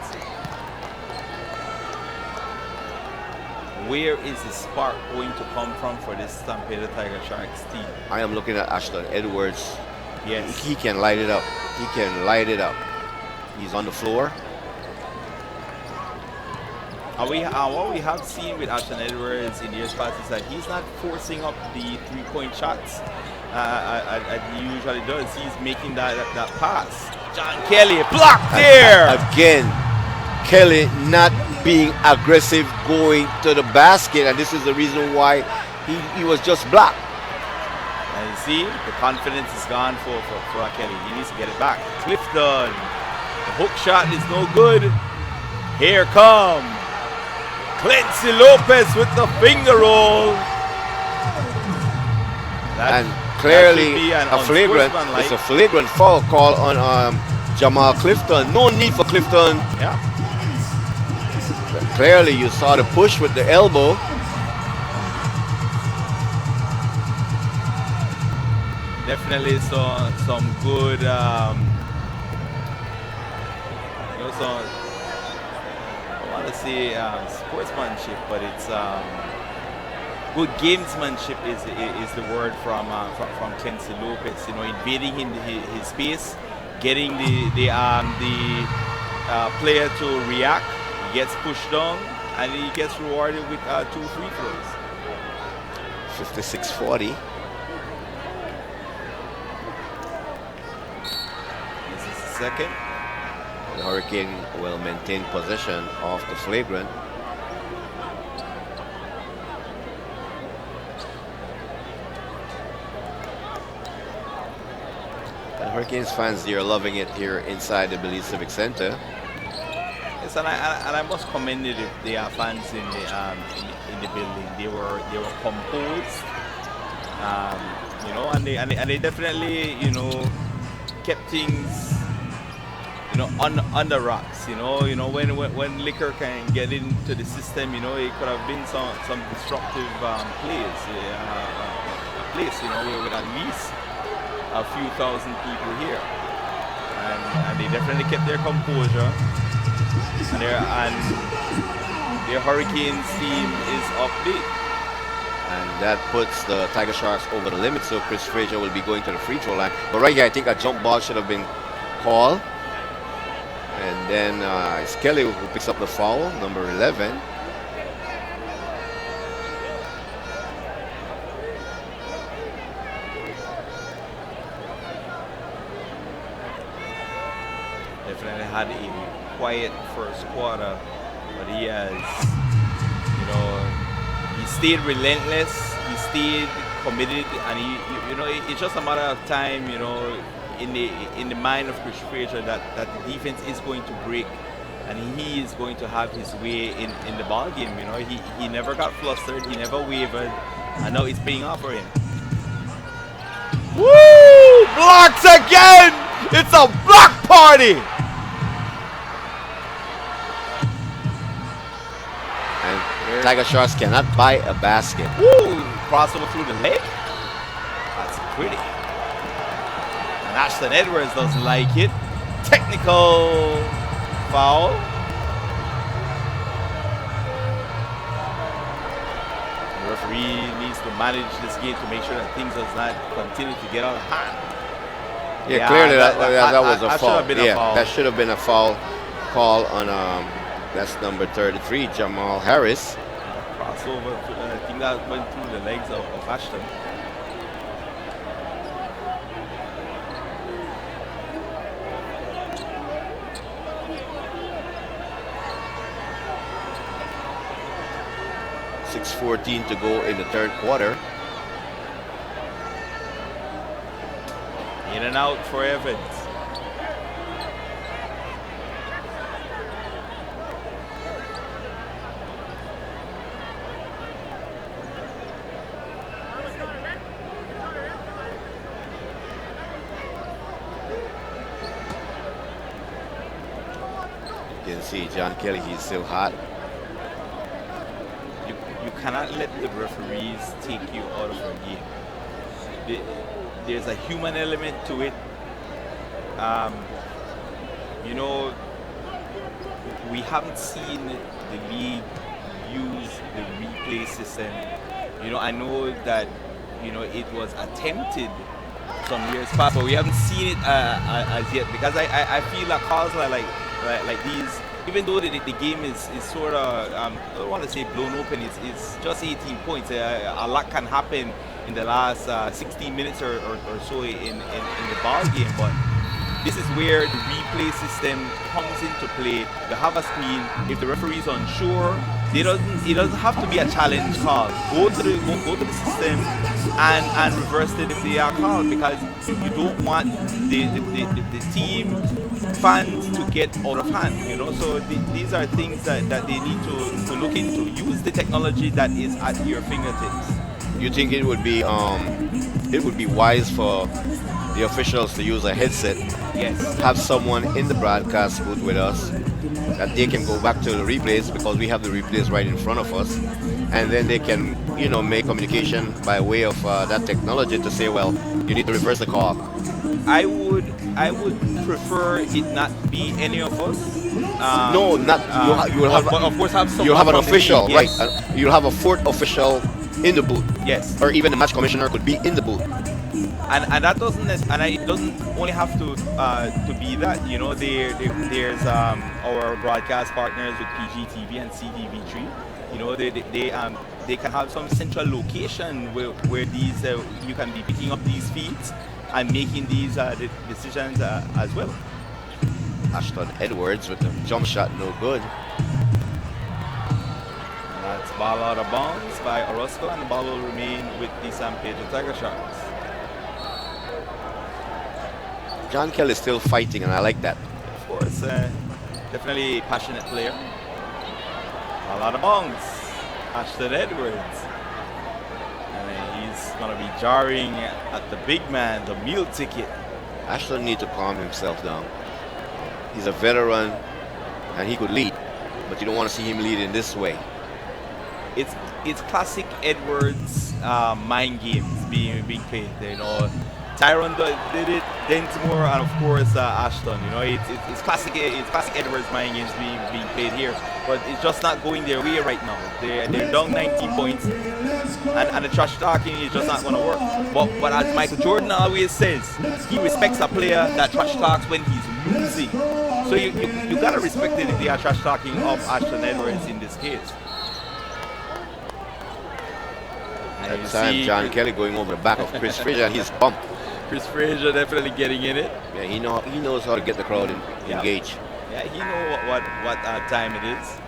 Where is the spark going to come from for this Stampede Tiger Sharks team? I am looking at Ashton Edwards. Yes. He can light it up. He can light it up. He's on the floor. What we have seen with Ashton Edwards in years past is that he's not forcing up the three-point shots as he usually does. He's making that pass. John Kelly blocked there. Again, Kelly not being aggressive going to the basket, and this is the reason why he was just blocked. And you see, the confidence is gone for Kelly. He needs to get it back. Clifton. The hook shot is no good. Here come Clancy Lopez with the finger roll. And clearly that should be a flagrant. unsportsmanlike. It's a flagrant foul call on Jamal Clifton. No need for Clifton. Yeah. But clearly you saw the push with the elbow. Definitely saw some good I want to say sportsmanship, but it's good gamesmanship is the word from Clancy Lopez. You know, invading his space, getting the player to react. He gets pushed down, and he gets rewarded with 2 free throws. 56-40. This is the second. The Hurricane will maintain possession of the flagrant. The Hurricanes fans, they are loving it here inside the Belize Civic Center. Yes, and I must commend the fans in the building. They were composed, you know, and they definitely, you know, kept things, you know, on the rocks. You know when liquor can get into the system, you know, it could have been some disruptive plays, a place, you know, with at least a few thousand people here, and they definitely kept their composure. And their Hurricanes team is upbeat. And that puts the Tiger Sharks over the limit, so Chris Frazier will be going to the free throw line. But right here, I think a jump ball should have been called. And then it's Kelly who picks up the foul, number 11. Definitely had a quiet first quarter, but he has, you know, he stayed relentless, he stayed committed, and you know, it's just a matter of time, you know, in the mind of Chris Frazier that the defense is going to break, and he is going to have his way in the ball game. You know, he never got flustered, he never wavered, and now it's paying off for him. Woo! Blocks again! It's a block party! And Tiger Sharks cannot buy a basket. Woo! Crossover through the leg. That's pretty. And Ashton Edwards doesn't like it. Technical foul. The referee needs to manage this game to make sure that things does not continue to get out of hand. Yeah, clearly that was a foul. Foul. That should have been a foul call on that's number 33, Jamal Harris. Crossover, I think that went through the legs of Ashton. .6:14 to go in the third quarter. In and out for Evans. You can see John Kelly, he's still hot. You cannot let the referees take you out of a game. There's a human element to it. You know, we haven't seen the league use the replay system. You know, I know that, you know, it was attempted some years past, but we haven't seen it as yet, because I feel that calls like these, even though the game is sort of, I don't want to say blown open, it's just 18 points. A lot can happen in the last 16 minutes or so in the ball game, but this is where the replay system comes into play. You have a screen. If the referee is unsure, it doesn't have to be a challenge call. Go to the system and reverse it if they are called, because you don't want the team fans to get out of hand. You know, so these are things that they need to look into. Use the technology that is at your fingertips. You think it would be wise for the officials to use a headset? Yes. Have someone in the broadcast booth with us that they can go back to the replays, because we have the replays right in front of us, and then they can, you know, make communication by way of that technology to say, well, you need to reverse the call. I would prefer it not be any of us. No, not you will have. But of course, have someone. You'll have an from the official, league, right? yes. You'll have a fourth official in the booth, Yes. or even the match commissioner could be in the booth. And that doesn't it doesn't only have to be that. You know, there's our broadcast partners with PGTV and CTV3. You know, they can have some central location where these you can be picking up these feeds and making these decisions as well. Ashton Edwards with the jump shot, no good. That's ball out of bounds by Orozco, and the ball will remain with the San Pedro Tiger Sharks. John Kelly is still fighting, and I like that. Of course, definitely a passionate player. Ball out of bounds. Ashton Edwards. And he's going to be jarring at the big man, the meal ticket. Ashton needs to calm himself down. He's a veteran, and he could lead, but you don't want to see him lead in this way. It's classic Edwards mind games being played. You know, Tyron did it, Dentmore, and of course Ashton. You know, it's classic Edwards mind games being played here, but it's just not going their way right now. They're down 19 points, and the trash talking is just not going to work. But as Michael Jordan always says, he respects a player that trash talks when he's losing. So you gotta respect the trash talking of Ashton Edwards in this case. At the time, John Kelly going over the back of Chris Frazier, and he's bumped. Chris Frazier definitely getting in it. Yeah, he knows how to get the crowd engaged. Yeah, he knows what time it is.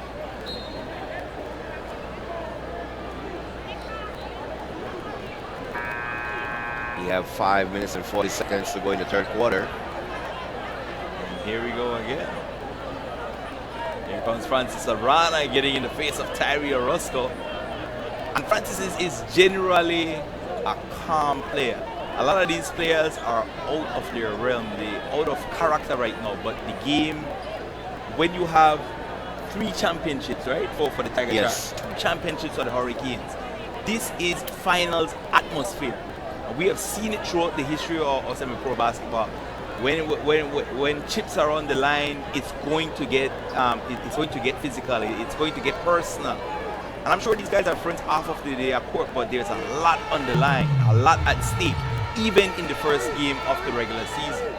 We have 5 minutes and 40 seconds to go in the third quarter. And here we go again. Here comes Francis Arana getting in the face of Tyree Orozco. And Francis is generally a calm player. A lot of these players are out of their realm, they're out of character right now. But the game, when you have 3 championships, right, for the Tiger Sharks, 2 championships for the Hurricanes, this is finals atmosphere. And we have seen it throughout the history of semi-pro basketball. When chips are on the line, it's going to get physical, it's going to get personal. And I'm sure these guys are friends off of the court, but there's a lot on the line, a lot at stake, even in the first game of the regular season.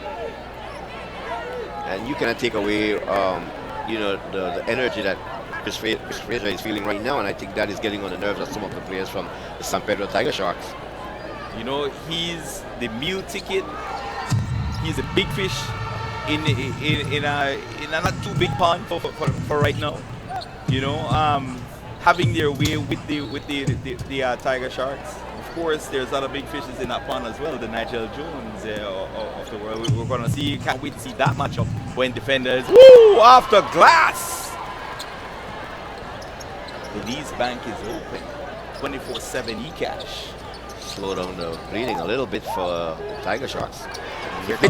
And you cannot take away, the energy that Chris Frazier is feeling right now, and I think that is getting on the nerves of some of the players from the San Pedro Tiger Sharks. You know, he's the meal ticket. He's a big fish in a not too big pond for right now. You know, having their way with the Tiger Sharks. Of course, there's other big fishes in that pond as well. The Nigel Jones of the world. We're going to see. Can't wait to see that matchup when defenders. Woo! Off the glass. The Lee's Bank is open. 24/7 e-cash. Slow down the bleeding a little bit for the Tiger Sharks. If they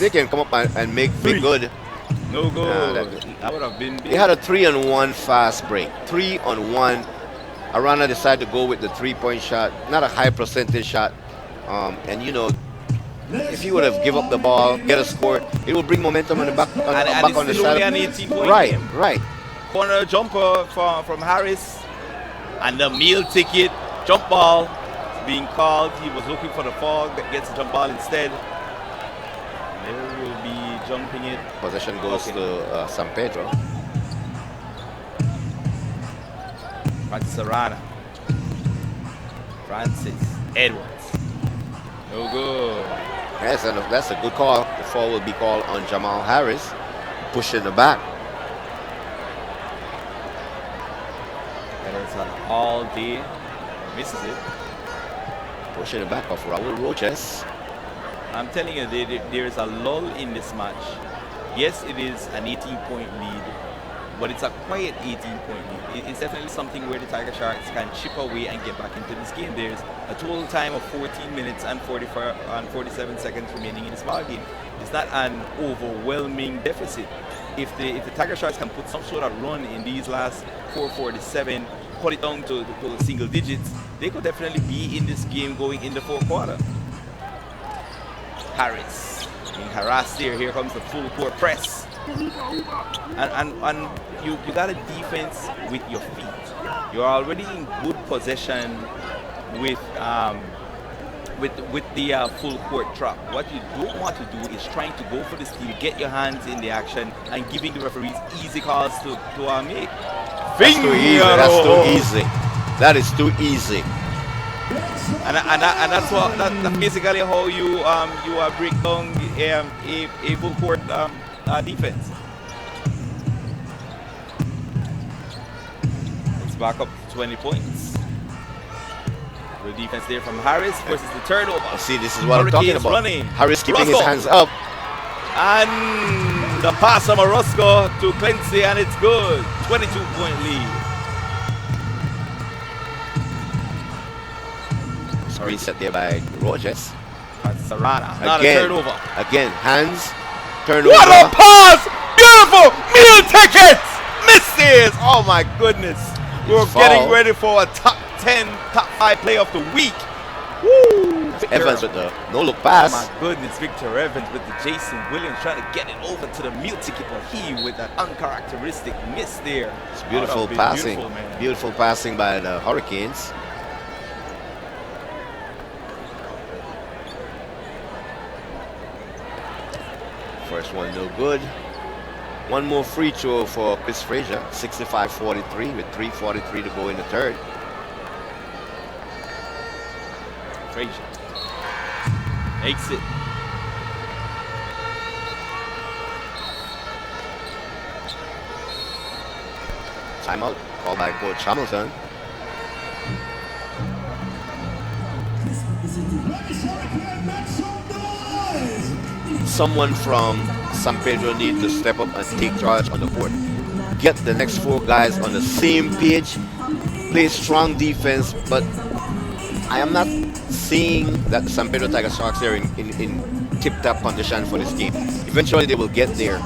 can come up and make big good. No good. That would have been big. They had a 3-on-1 fast break. 3-on-1. Arana decided to go with the 3-point shot. Not a high percentage shot. And you know, if he would have given up the ball, get a score, it will bring momentum on the back on the side. An 18-point right, game. right. Corner jumper from Harris. And the meal ticket. Jump ball being called. He was looking for the fog, but gets the jump ball instead. They will be jumping it. Possession goes to San Pedro. Francis Arana. Francis Edwards. No good. Yes, and that's a good call. The foul will be called on Jamal Harris. Push in the back. Edwards on all day. Misses it. Push in the back of Raul Roches. I'm telling you, there is a lull in this match. Yes, it is an 18-point lead, but it's a quiet 18-point lead. It's definitely something where the Tiger Sharks can chip away and get back into this game. There's a total time of 14 minutes and 47 seconds remaining in this ball game. It's not an overwhelming deficit. If the Tiger Sharks can put some sort of run in these last 4:47, cut it down to single digits, they could definitely be in this game going in the fourth quarter. Harris being harassed here. Here comes the full court press. And you got a defense with your feet. You're already in good possession with the full court trap. What you don't want to do is trying to go for the steal, get your hands in the action, and giving the referees easy calls to make. That's too easy. That's too easy. That is too easy. And that's basically how you break down a full court defense. It's back up to 20 points. Good defense there from Harris versus the turnover. See, this is what I'm talking about. Running. Harris keeping his Roscoe. hands up. And the pass from Orozco to Clancy, and it's good. 22-point lead. Reset there by Rogers. That's Sarana. Not a Again, turnover. again, hands, turnover. What a pass! Beautiful! Meal tickets! Misses! Oh my goodness. We're Foul. getting ready for a top 10, top 5 play of the week. Woo! Evans with the no-look Oh pass. my goodness, Victor Evans with the Jason Williams trying to get it over to the meal ticket, but he with an uncharacteristic miss there. It's beautiful That would've been passing. beautiful, man. Beautiful passing by the Hurricanes. First one no good. One more free throw for Chris Frazier. 65-43 with 3:43 to go in the third. Frazier makes it. Timeout called by Coach Hamilton. Someone from San Pedro need to step up and take charge on the court. Get the next 4 guys on the same page. Play strong defense, but I am not seeing that the San Pedro Tiger Sharks are in tip-top condition for this game. Eventually they will get there.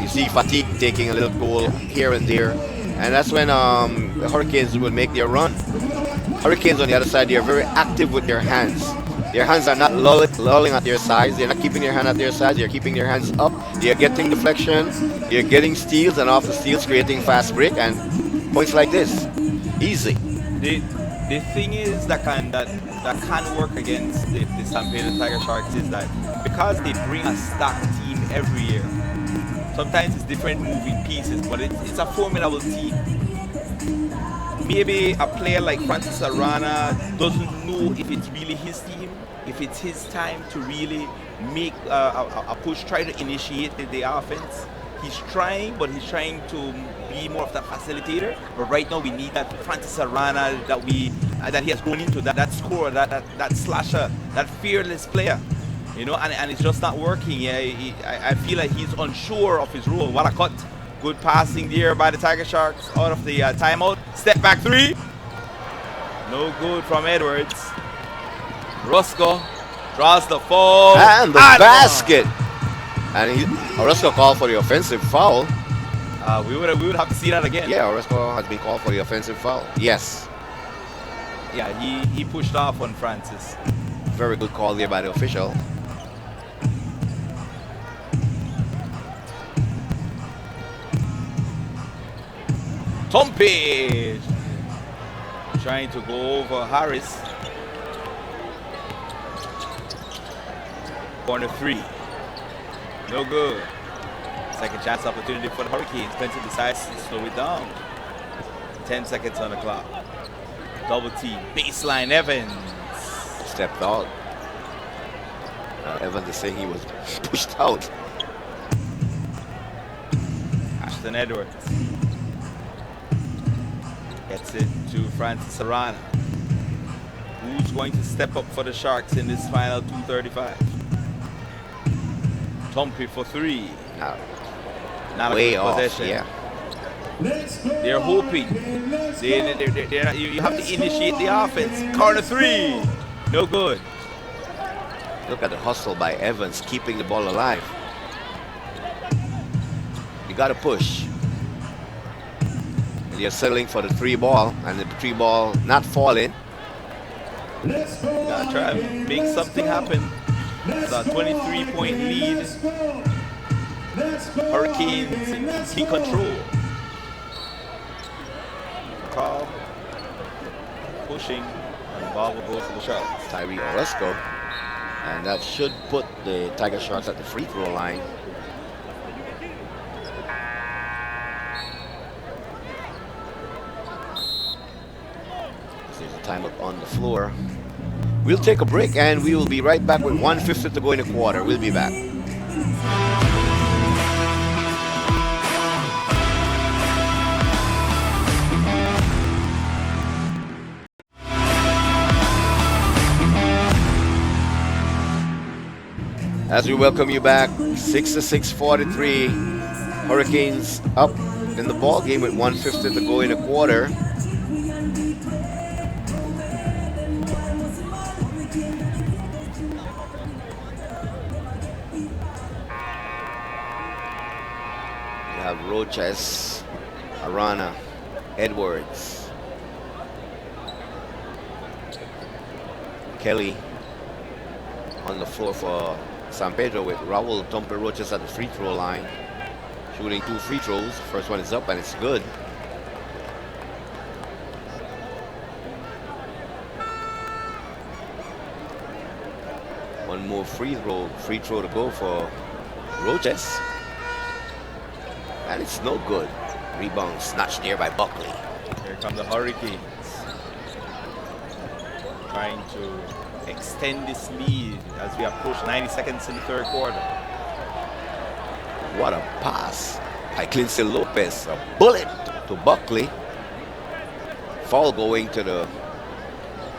You see fatigue taking a little toll here and there, and that's when the Hurricanes will make their run. Hurricanes on the other side, they are very active with their hands. Their hands are not lolling at their sides. They're not keeping their hand at their sides. They're keeping their hands up. They are getting deflections. They're getting steals, and off the steals creating fast break and points like this. Easy. The thing is that can work against the San Pedro Tiger Sharks is that because they bring a stacked team every year, sometimes it's different moving pieces, but it's a formidable team. Maybe a player like Francis Arana doesn't know if it's really his team, if it's his time to really make a push, try to initiate the offense. He's trying, but he's trying to be more of the facilitator. But right now we need that Francis Arana that he has grown into, that scorer, that slasher, that fearless player. You know, and it's just not working. I feel like he's unsure of his role. What a cut. Good passing there by the Tiger Sharks out of the timeout. Step back 3. No good from Edwards. Roscoe draws the foul. And the basket. And Orozco called for the offensive foul. We would have to see that again. Yeah, Orozco has been called for the offensive foul. Yes. Yeah, he pushed off on Francis. Very good call there by the official. Tompage trying to go over Harris. Corner 3. No good. Second chance opportunity for the Hurricanes. Spencer decides to slow it down. 10 seconds on the clock. Double team. Baseline Evans. Stepped out. Evans is saying he was pushed out. Ashton Edwards gets it to Francis Arana. Who's going to step up for the Sharks in this final 2:35? Tompi for 3. Now, Not way a good off. possession. Yeah. They're hoping. You have to initiate the offense. Corner 3. No good. Look at the hustle by Evans, keeping the ball alive. You got to push. They're settling for the 3 ball, and the 3 ball not falling. Gotta try to make something happen. It's a 23-point lead. Hurricanes in complete control. Call. Pushing. And the ball will go to the Sharks. Tyree Orozco. And that should put the Tiger Sharks at the free throw line. There's a timeout on the floor. We'll take a break and we will be right back with 1:50 to go in the quarter. We'll be back. As we welcome you back, 66-43. Hurricanes up in the ball game with 1:50 to go in a quarter. We have Roches, Arana, Edwards, Kelly on the floor for San Pedro with Raul Tompe Roches at the free throw line, shooting 2 free throws. First one is up and it's good. One more free throw to go for Roches, and it's no good. Rebound snatched there by Buckley. Here come the Hurricanes, trying to extend this lead as we approach 90 seconds in the third quarter. What a pass by Quincy Lopez. A bullet to Buckley. Foul going to the,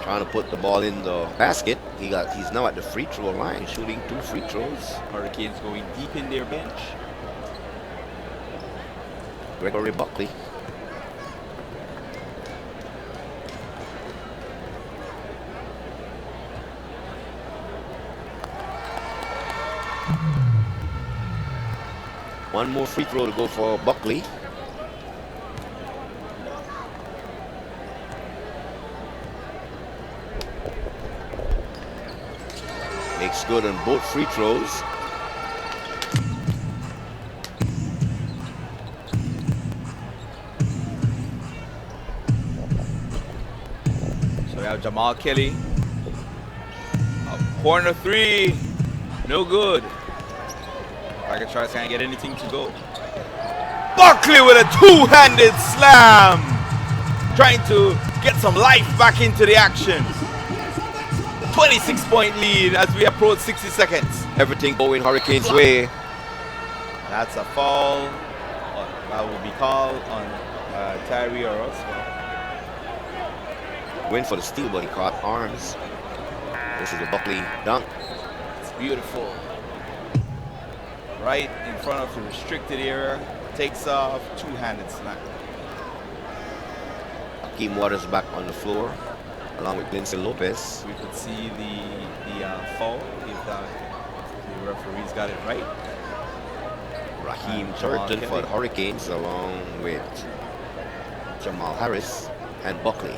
trying to put the ball in the basket. He's now at the free throw line, shooting 2 free throws. Hurricanes going deep in their bench. Gregory Buckley. One more free throw to go for Buckley. Makes good on both free throws. So we have Jamal Kelly. A corner 3. No good. Alcatraz can't get anything to go. Buckley with a 2-handed slam. Trying to get some life back into the action. 26-point lead as we approach 60 seconds. Everything going Hurricanes' way. That's a foul. That will be called on Tyree or us. Went for the steal, but he caught arms. This is a Buckley dunk. It's beautiful. Right in front of the restricted area. Takes off, 2-handed slam. Hakeem Waters back on the floor, along with Lindsay Lopez. We could see the foul if the referees got it right. Raheem And Jamal Turton for Kelly. the Hurricanes, along with Jamal Harris and Buckley.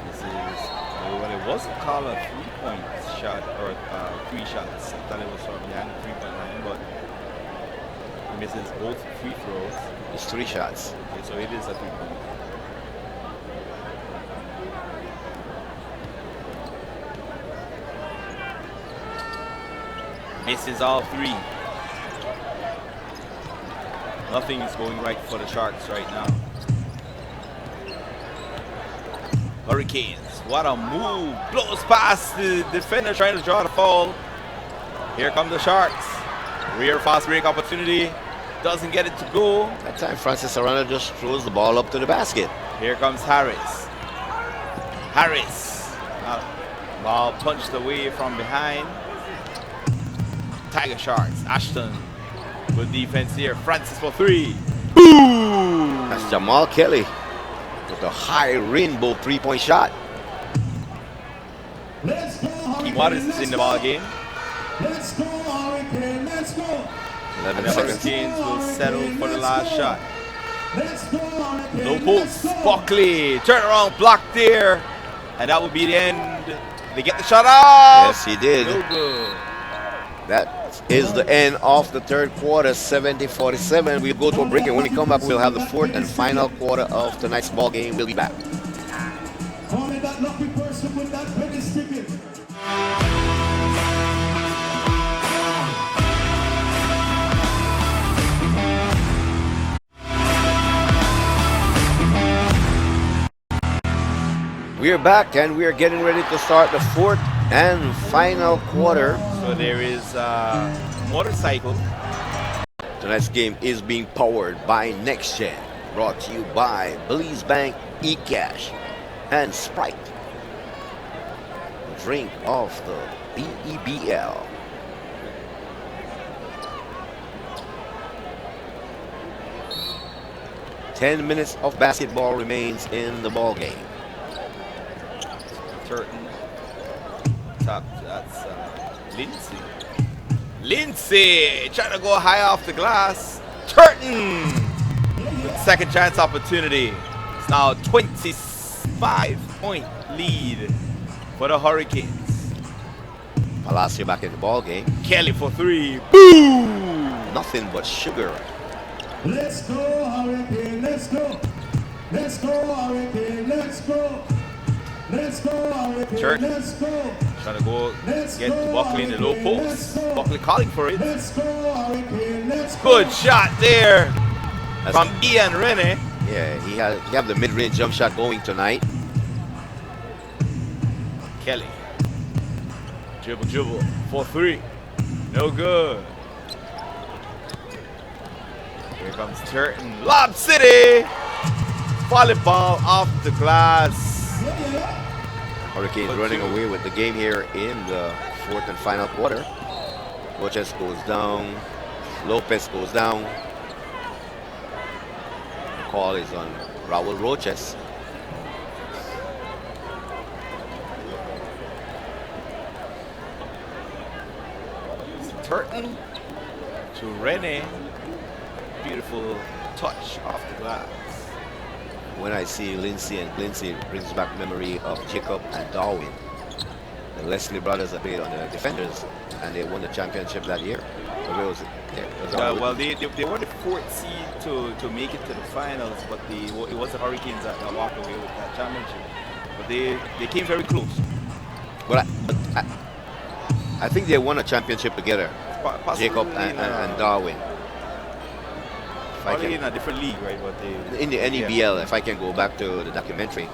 This is, well, it wasn't called a 3-point shot or 3 shots. I thought it was from behind the 3-point line, but he misses both free throws. It's 3 shots. Okay, so it is a 3-point. Misses all 3. Nothing is going right for the Sharks right now. Hurricanes, what a move. Blows past the defender trying to draw the foul. Here come the Sharks. Rear fast break opportunity. Doesn't get it to go. That time Francis Arana just throws the ball up to the basket. Here comes Harris. Harris. Ball punched away from behind. Tiger Sharks. Ashton. Good defense here. Francis for 3. Boom! That's Jamal Kelly with a high rainbow 3-point shot. Let's go, Hurricane. Waters is in the ball game. Let's go, Hurricane. Let's go. 11 And the seconds. Hurricanes will settle for the last shot. Let's go, Hurricane. No post. Buckley. Turnaround block there. And that would be the end. They get the shot off. Yes, he did. No good. That is the end of the third quarter, 70-47. We'll go to a break, and when we come back, we'll have the 4th and final quarter of tonight's ball game. We'll be back. Call me that lucky person with that penny ticket. We're back, and we're getting ready to start the 4th and final quarter. So there is a motorcycle. Tonight's game is being powered by NextGen, brought to you by Belize Bank, eCash, and Sprite. drink of the BEBL. Ten minutes of basketball remains in the ball game. Turton. Top. That's Lindsay. Lindsay trying to go high off the glass. Turton with second chance opportunity. It's now 25-point lead for the Hurricanes. Palacio back in the ball game. Kelly for three. Boom! Nothing but sugar. Let's go, Hurricane, let's go. Let's go, Hurricane, let's go. Let's go, Hurricane, Turton let's go. trying to go Let's get go, Buckley in the low Hurricane, post. let's go. Buckley calling for it. Let's go, Hurricane, let's go. Good shot there That's- from Ian Rene. Yeah, he have the mid-range jump shot going tonight. Kelly. Dribble for three. No good. Here comes Turton. Lob City. Volleyball off the glass. Hurricanes But running two. away with the game here in the fourth and final quarter. Roches goes down. Lopez goes down. The call is on Raul Roches. Turton to Rene. Beautiful touch off the glass. When I see Lindsay, and Lindsay it brings back memory of Jacob and Darwin. The Leslie brothers that played on the defenders, and they won the championship that year. So where was it? Yeah, it was Well, they were the fourth seed to make it to the finals, but it was the Hurricanes that walked away with that championship. But they came very close. but I think they won a championship together, Possibly Jacob in, and Darwin. If I Probably can- in a different league, right? But they, in the yeah. NEBL, if I can go back to the documentary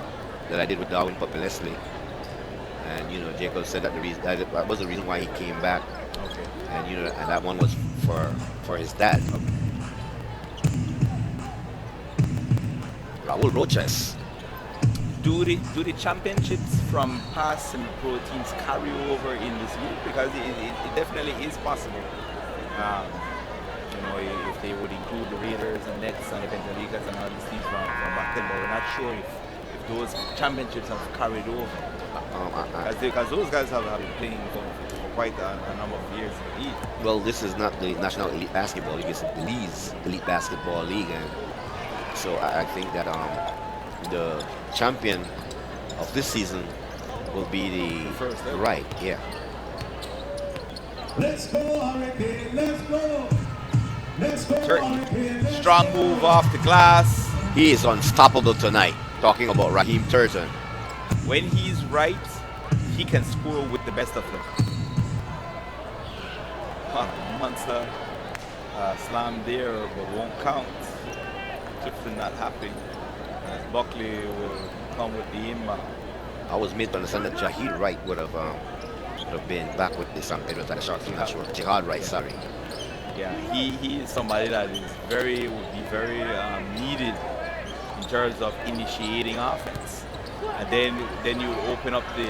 that I did with Darwin Puppy Leslie, and Jacob said that that was the reason why he came back, Okay. and and that one was for his dad. Raul Roches. Do the championships from past semi-pro teams carry over in this league? Because it definitely is possible. If they would include the Raiders and Nets and the Bentaligas and all these teams from back then, but we're not sure if those championships have carried over. Because those guys have been playing for quite a number of years in the league. Well, this is not the National Elite Basketball League; it's the Belize Elite Basketball League, and so I think that the champion of this season will be the First, eh? right, yeah. Let's go, Hurricane, let's go. Let's go, Turton, Hurricane, let's strong go. move off the glass. He is unstoppable tonight. Talking about Raheem Turton. When he's right, he can score with the best of them. Monster slam there, but won't count. Clifton not happy. As Buckley will come with the inbound. I was made to understand that Jahid Wright would have been back with the San Pedro Sharks. I'm not sure. Jihad Wright, sorry. Yeah, he is somebody that would be very needed in terms of initiating offense. And then you would open up the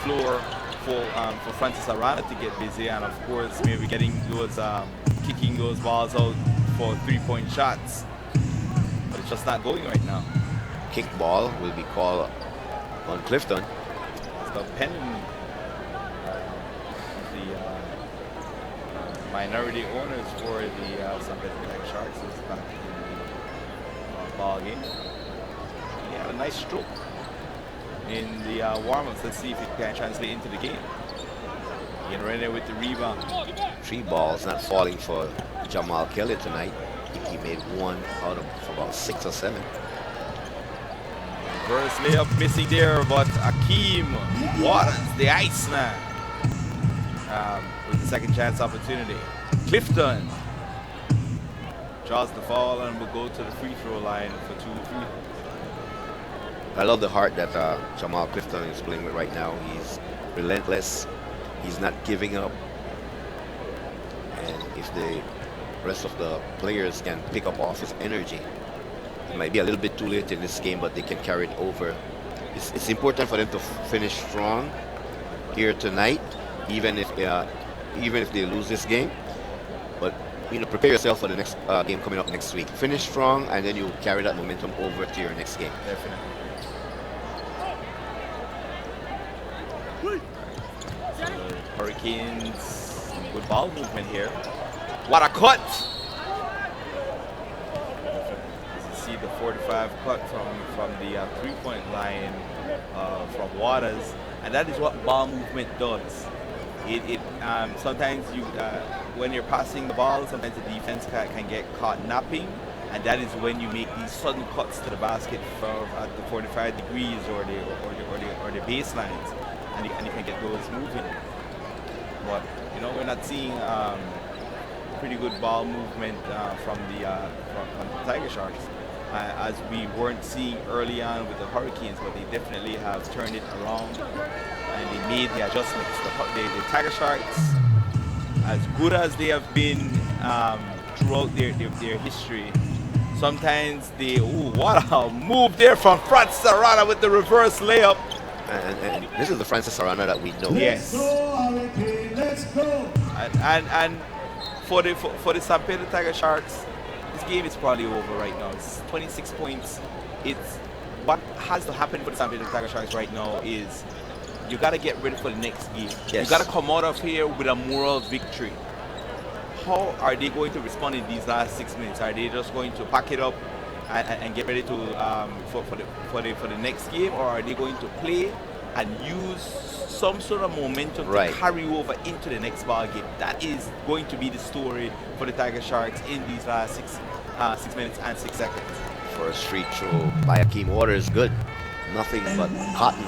floor for Francis Arana to get busy, and of course maybe getting those kicking those balls out for three-point shots. But it's just not going right now. Kick ball will be called on Clifton. So Penn, the minority owners for the San Pedro Black Sharks, is back in the ball game. He had a nice stroke in the warm-ups. Let's see if it can translate into the game. Ian Renner with the rebound. 3 balls not falling for Jamal Kelly tonight. I think he made 1 out of about 6 or 7. Reverse layup missing there, but Akeem Waters, the Iceman, with the second chance opportunity. Clifton draws the foul and will go to the free throw line for 2 free throws. I love the heart that Jamal Clifton is playing with right now. He's relentless. He's not giving up. And if the rest of the players can pick up off his energy, it might be a little bit too late in this game, but they can carry it over. It's important for them to finish strong here tonight, even if they lose this game. But prepare yourself for the next game coming up next week. Finish strong, and then you carry that momentum over to your next game. Definitely. Hurricanes, good ball movement here. What a cut! As you see the 45 cut from the three-point line from Waters, and that is what ball movement does. It sometimes when you're passing the ball, sometimes the defense can get caught napping, and that is when you make these sudden cuts to the basket at the 45 degrees or the baselines, and you can get those moving. But we're not seeing pretty good ball movement from the Tiger Sharks, as we weren't seeing early on with the Hurricanes, but they definitely have turned it around and they made the adjustments. The Tiger Sharks, as good as they have been throughout their history, sometimes what a move there from Francis Arana with the reverse layup. And this is the Francis Arana that we know. Yes. Let's go. And for the San Pedro Tiger Sharks, this game is probably over right now. It's 26 points. It's what has to happen for the San Pedro Tiger Sharks right now is you got to get ready for the next game. Yes. You got to come out of here with a moral victory. How are they going to respond in these last 6 minutes? Are they just going to pack it up and get ready to for the next game, or are they going to play and use some sort of momentum to carry over into the next ball game? That is going to be the story for the Tiger Sharks in these last 6 minutes and 6 seconds. First free throw by Akeem Waters, good. Nothing but cotton.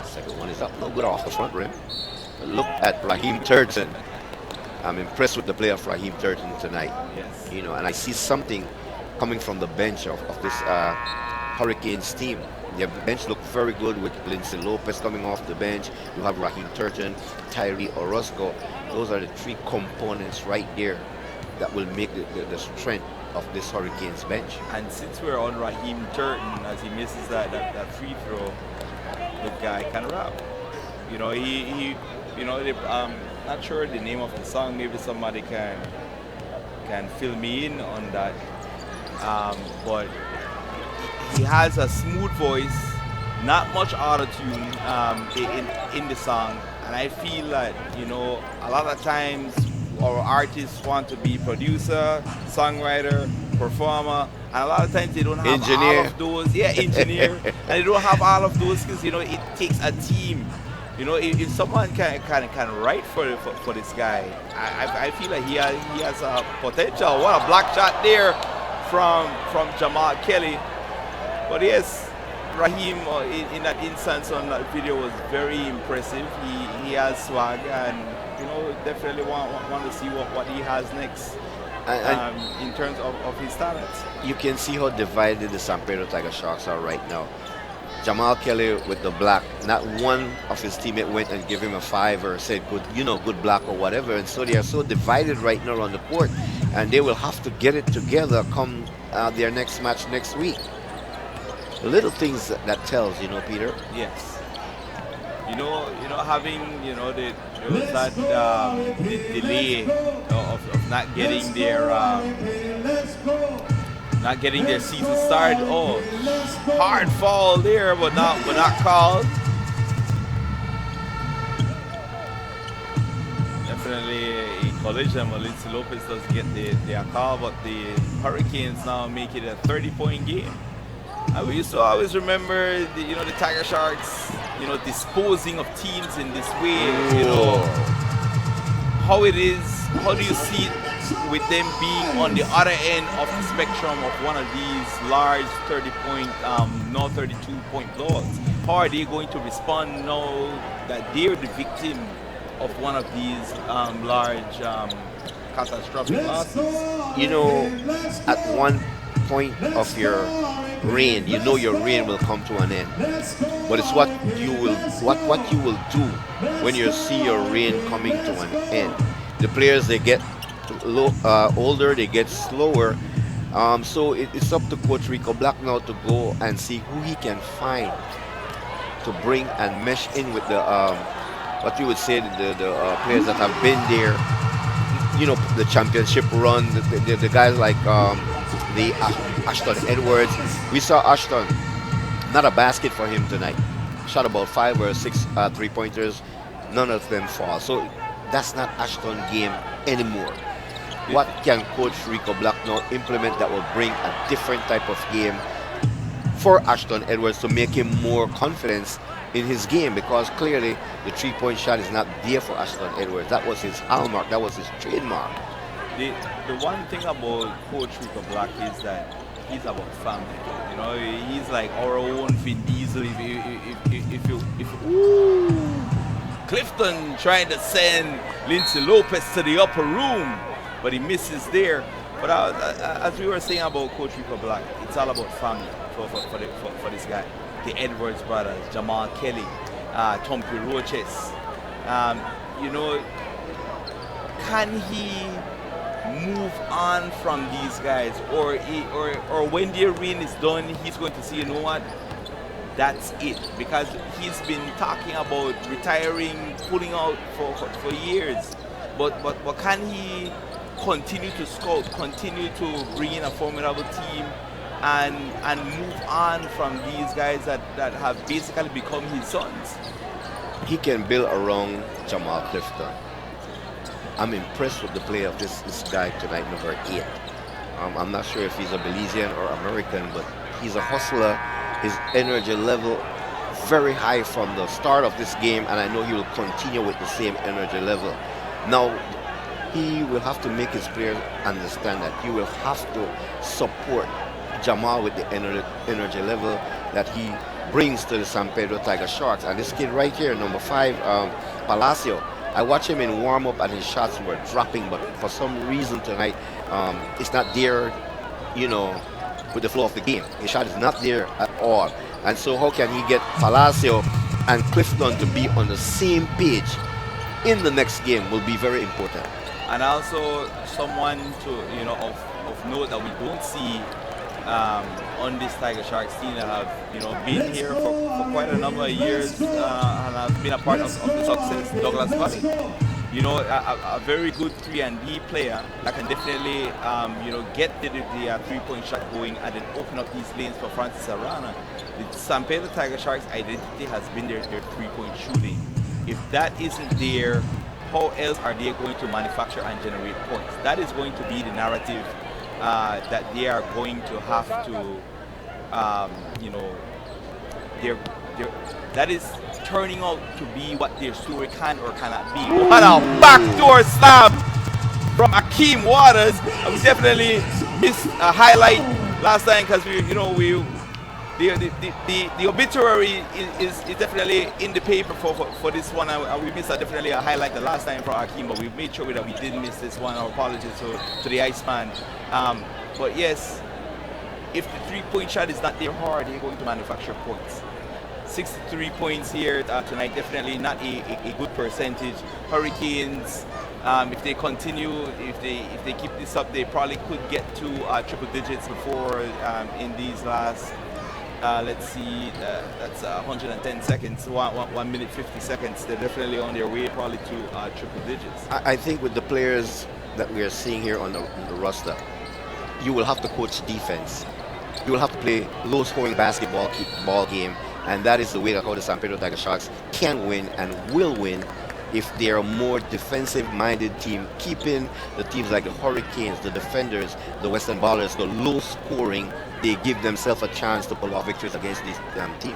Second one is up, no good off the front rim. Look at Raheem Turton. I'm impressed with the play of Raheem Turton tonight. Yes. And I see something coming from the bench of this Hurricanes team. The bench looked very good with Lindsay Lopez coming off the bench. You have Raheem Turton, Tyree Orozco. Those are the three components right there that will make the strength of this Hurricanes bench. And since we're on Raheem Turton, as he misses that free throw, the guy can rap. Not sure the name of the song. Maybe somebody can fill me in on that. But he has a smooth voice, not much auto-tune in the song, and I feel that a lot of times our artists want to be producer, songwriter, performer, and a lot of times they don't have engineer. all of those. Yeah, engineer, and they don't have all of those because it takes a team. If someone can write for this guy, I feel like he has a potential. What a block shot there from Jamal Kelly. But yes, Raheem in that instance on that video was very impressive. He has swag, and definitely want to see what he has next in terms of his talents. You can see how divided the San Pedro Tiger Sharks are right now. Jamal Kelly with the block, not one of his teammates went and gave him a 5 or said good block or whatever, and so they are so divided right now on the court, and they will have to get it together come their next match next week. The little things that tells, Peter. Yes. Having the delay of not getting their season started. Oh, hard fall there, but not called. Definitely a collision. Lindsay Lopez doesn't get the call, but the Hurricanes now make it a 30-point game. And we used to always remember the Tiger Sharks, disposing of teams in this way. How it is. How do you see it with them being on the other end of the spectrum of one of these large 30-point, 32-point blowouts? How are they going to respond now that they're the victim of one of these large catastrophic losses? At one point of your reign, your reign will come to an end. But it's what you will do when you see your reign coming to an end. The players, they get older, they get slower, So it's up to Coach Rico Black now to go and see who he can find to bring and mesh in with the what you would say the players that have been there. You know, the championship run, the guys like the Ashton Edwards. We saw Ashton, not a basket for him tonight. Shot about 5 or 6 3-pointers. None of them fall. So that's not Ashton game anymore. What can Coach Rico Black now implement that will bring a different type of game for Ashton Edwards to make him more confidence in his game? Because clearly the 3-point shot is not there for Ashton Edwards. That was his hallmark. That was his trademark. The one thing about Coach Rico Black is that he's about family. You know, he's like our own Vin Diesel. Clifton trying to send Lindsay Lopez to the upper room, but he misses there. But as we were saying about Coach Rico Black, it's all about family for this guy. The Edwards brothers, Jamal Kelly, Tompi Roches. You know, can he move on from these guys, or when the arena is done, he's going to say, you know what, that's it, because he's been talking about retiring, pulling out for years. But can he continue to scout, continue to bring in a formidable team, and move on from these guys that have basically become his sons? He can build around Jamal Clifton. I'm impressed with the play of this guy tonight, number 8. I'm not sure if he's a Belizean or American, but he's a hustler. His energy level very high from the start of this game, and I know he will continue with the same energy level. Now, he will have to make his players understand that he will have to support Jamal with the energy level that he brings to the San Pedro Tiger Sharks. And this kid right here, number 5, Palacio, I watched him in warm-up and his shots were dropping, but for some reason tonight, it's not there, you know, with the flow of the game. His shot is not there at all. And so how can he get Palacio and Clifton to be on the same page in the next game will be very important. And also someone to, you know, of note that we don't see on this Tiger Sharks team that have, you know, been here for quite a number of years and have been a part of the success, Douglas Valley. You know, a very good 3-and-D player that can definitely, you know, get the 3-point shot going and then open up these lanes for Francis Arana. The San Pedro Tiger Sharks' identity has been their 3-point shooting. If that isn't there, how else are they going to manufacture and generate points? That is going to be the narrative that they are going to have to, you know, that is turning out to be what their story can or cannot be. What a backdoor slam from Akeem Waters. We definitely missed a highlight last time because the obituary is definitely in the paper for this one, and we missed definitely a highlight the last time for Akeem, but we made sure that we didn't miss this one. Our apologies to the Iceman. But yes, if the 3-point shot is not there hard, they're going to manufacture points. 63 points here tonight, definitely not a good percentage. Hurricanes, if they continue, if they keep this up, they probably could get to triple digits before in these last, let's see, that's 110 seconds, 1 minute 50 seconds. They're definitely on their way probably to triple digits. I think with the players that we are seeing here on the roster, you will have to coach defense. You will have to play low-scoring ball game. And that is the way that how the San Pedro Tiger Sharks can win and will win if they are a more defensive-minded team, keeping the teams like the Hurricanes, the Defenders, the Western Ballers, the low-scoring. They give themselves a chance to pull off victories against this team.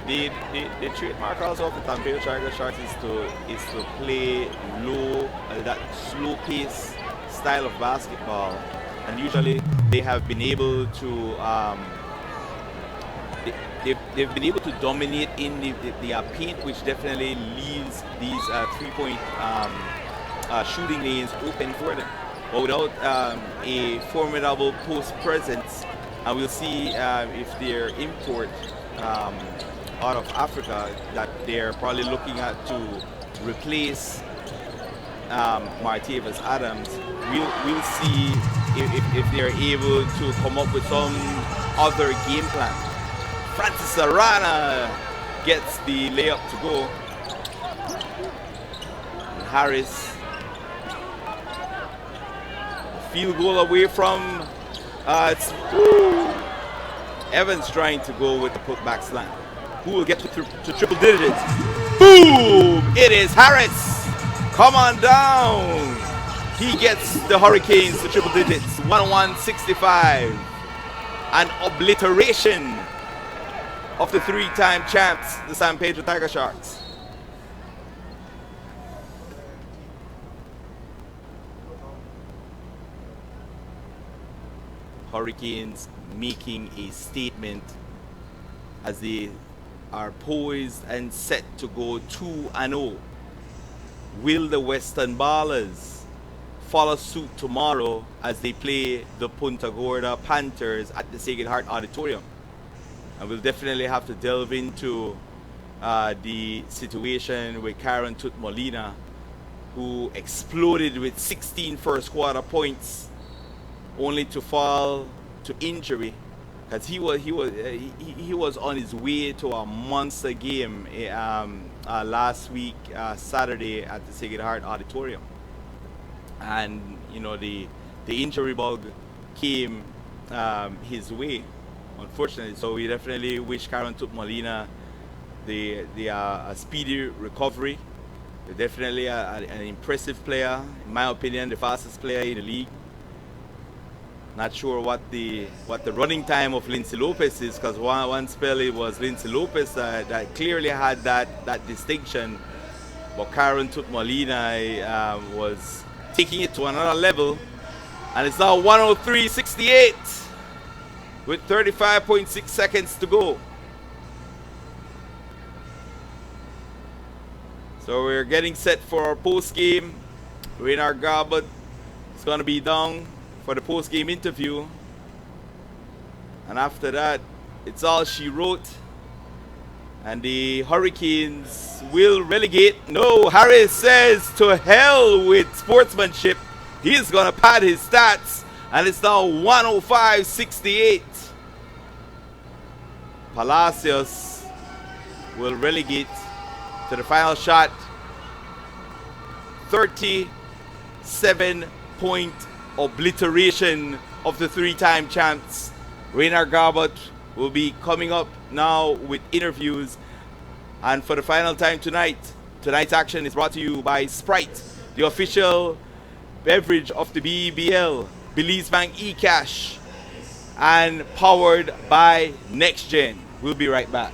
The trademark also of the San Pedro Tiger Sharks is to play low, that slow-pace style of basketball, and usually they have been able to. They've been able to dominate in the paint, which definitely leaves these 3-point shooting lanes open for them. But without a formidable post presence, and we'll see if their import out of Africa that they're probably looking at to replace Martavis Adams we'll see if they're able to come up with some other game plan. Francis Arana gets the layup to go. Harris, field goal away from Evans trying to go with the putback slam. Who will get to triple digits? Boom! It is Harris. Come on down. He gets the Hurricanes to triple digits. 101-65. An obliteration of the three-time champs, the San Pedro Tiger Sharks. Hurricanes making a statement as they are poised and set to go 2-0. Will the Western Ballers follow suit tomorrow as they play the Punta Gorda Panthers at the Sacred Heart Auditorium? And we'll definitely have to delve into the situation with Karen Tut Molina, who exploded with 16 first quarter points only to fall to injury, because he was on his way to a monster game last week Saturday at the Sacred Heart Auditorium, and you know the injury bug came his way, unfortunately. So we definitely wish Karen Tut Molina a speedy recovery. They're definitely an impressive player, in my opinion, the fastest player in the league. Not sure what the running time of Lindsay Lopez is, because one spell it was Lindsay Lopez that clearly had that distinction, but Karen Tut Molina was taking it to another level, and it's now 103-68 with 35.6 seconds to go. So we're getting set for our post game. Raynard Garbutt is going to be down for the post-game interview, and after that it's all she wrote, and the Hurricanes will relegate. No, Harris says to hell with sportsmanship. He's gonna pad his stats, and it's now 105-68. Palacios will relegate to the final shot. 37-point obliteration of the three-time champs. Raynard Garbutt will be coming up now with interviews. And for the final time tonight, tonight's action is brought to you by Sprite, the official beverage of the BBL, Belize Bank eCash, and powered by NextGen. We'll be right back.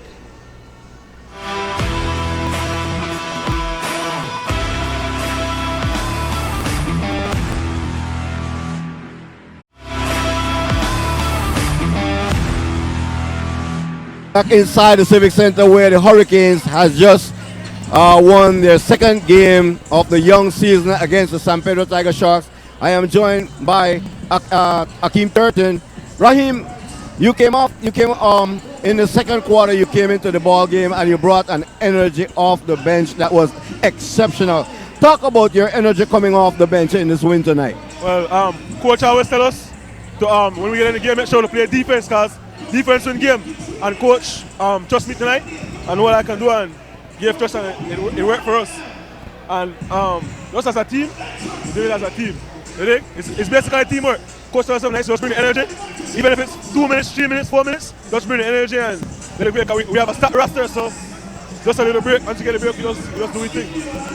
Back inside the Civic Center, where the Hurricanes has just won their second game of the young season against the San Pedro Tiger Sharks. I am joined by Akeem Turton. Raheem, you came in the second quarter. You came into the ball game and you brought an energy off the bench that was exceptional. Talk about your energy coming off the bench in this win tonight. Well, coach always tell us to when we get in the game, make sure to play defense, because defense win game. And coach trust me tonight and what I can do, and give trust, and it worked for us. And just as a team, we do it as a team. You think? It's basically teamwork. Coach tells us something nice, just bring the energy. Even if it's 2 minutes, 3 minutes, 4 minutes, just bring the energy and let it break. We have a stacked roster, so just a little break. Once you get a break, we just do it thing.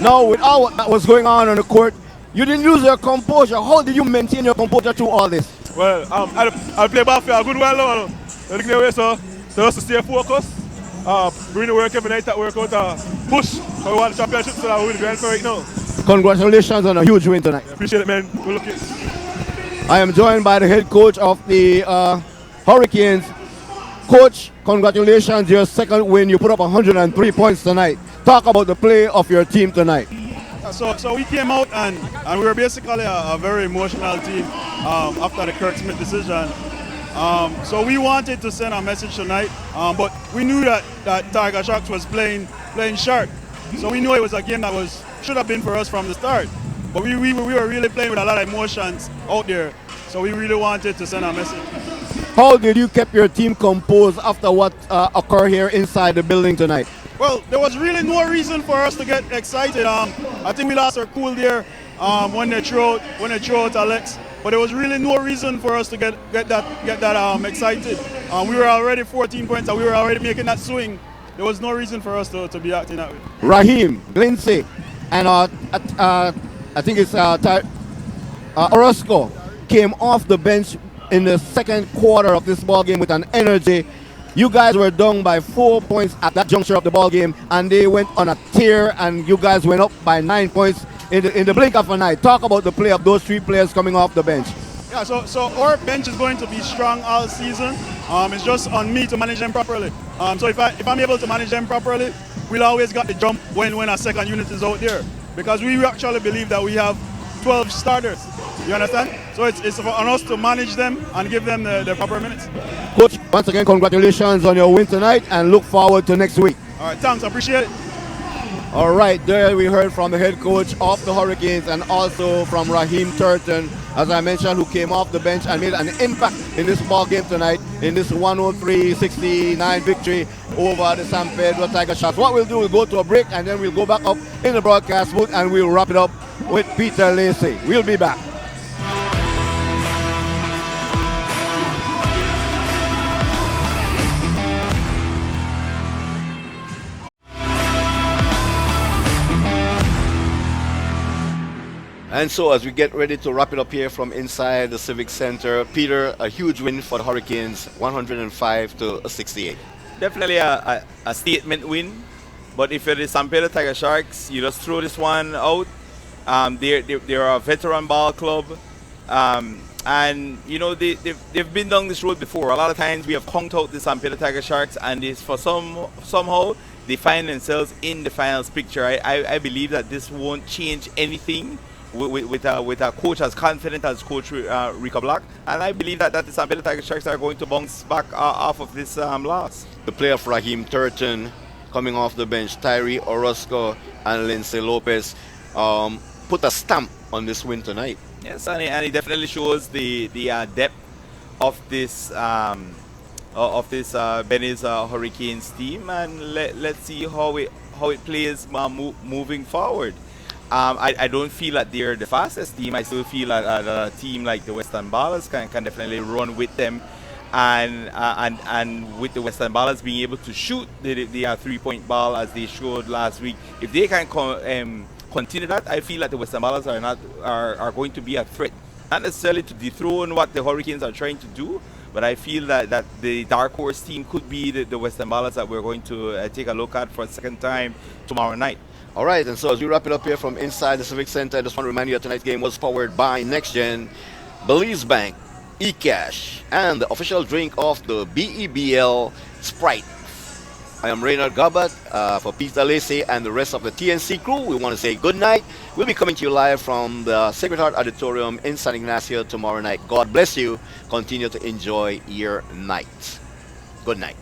Now, with all what that was going on the court, you didn't lose your composure. How did you maintain your composure through all this? Well, I'll play ball for a good while now. So just to stay focused, bring the work every night at workout, push for we want the championship, so that we will be for right now. Congratulations on a huge win tonight. Appreciate it, man. Good looking. I am joined by the head coach of the Hurricanes. Coach, congratulations, your second win. You put up 103 points tonight. Talk about the play of your team tonight. So we came out and we were basically a very emotional team after the Kirk Smith decision. So we wanted to send a message tonight, but we knew that Tiger Sharks was playing sharp. So we knew it was a game that should have been for us from the start. but we were really playing with a lot of emotions out there. So we really wanted to send a message. How did you keep your team composed after what occurred here inside the building tonight? Well, there was really no reason for us to get excited. I think we lost our cool there when they threw out Alex. But there was really no reason for us to get that excited. We were already 14 points and we were already making that swing. There was no reason for us to be acting that way. Raheem, Lindsay, and I think it's Orozco came off the bench in the second quarter of this ball game with an energy. You guys were down by 4 points at that juncture of the ball game, and they went on a tear, and you guys went up by 9 points in the blink of an eye. Talk about the play of those three players coming off the bench. Yeah, so our bench is going to be strong all season. It's just on me to manage them properly. So if I'm able to manage them properly, we'll always got the jump when our second unit is out there, because we actually believe that we have 12 starters. You understand? So it's on us to manage them and give them the proper minutes. Coach, once again, congratulations on your win tonight and look forward to next week. All right, thanks. I appreciate it. All right, there we heard from the head coach of the Hurricanes and also from Raheem Turton, as I mentioned, who came off the bench and made an impact in this ball game tonight in this 103-69 victory over the San Pedro Tiger Sharks. What we'll do, we'll go to a break and then we'll go back up in the broadcast booth and we'll wrap it up with Peter Lacey. We'll be back. And so as we get ready to wrap it up here from inside the Civic Center, Peter, a huge win for the Hurricanes, 105-68. Definitely a statement win. But if you're the San Pedro Tiger Sharks, you just throw this one out. They're a veteran ball club. And, you know, they've been down this road before. A lot of times we have conked out the San Pedro Tiger Sharks, and it's somehow they find themselves in the finals picture. I believe that this won't change anything with a coach as confident as Coach Rico Black, and I believe that the San Pedro Tiger Sharks are going to bounce back off of this loss. The play of Raheem Turton coming off the bench, Tyree Orozco and Lindsay Lopez put a stamp on this win tonight. Yes, and it definitely shows the depth of this Benny's Hurricanes team, and let's see how it plays moving forward. I don't feel that they're the fastest team. I still feel that a team like the Western Ballers can definitely run with them, and with the Western Ballers being able to shoot the 3-point ball as they showed last week, if they can continue that, I feel that the Western Ballers are going to be a threat, not necessarily to dethrone what the Hurricanes are trying to do, but I feel that the dark horse team could be the Western Ballers that we're going to take a look at for a second time tomorrow night. All right, and so as we wrap it up here from inside the Civic Center, I just want to remind you that tonight's game was powered by NextGen, Belize Bank, eCash, and the official drink of the BEBL, Sprite. I am Reynard Gabat for Peter Lacey and the rest of the TNC crew. We want to say good night. We'll be coming to you live from the Sacred Heart Auditorium in San Ignacio tomorrow night. God bless you. Continue to enjoy your night. Good night.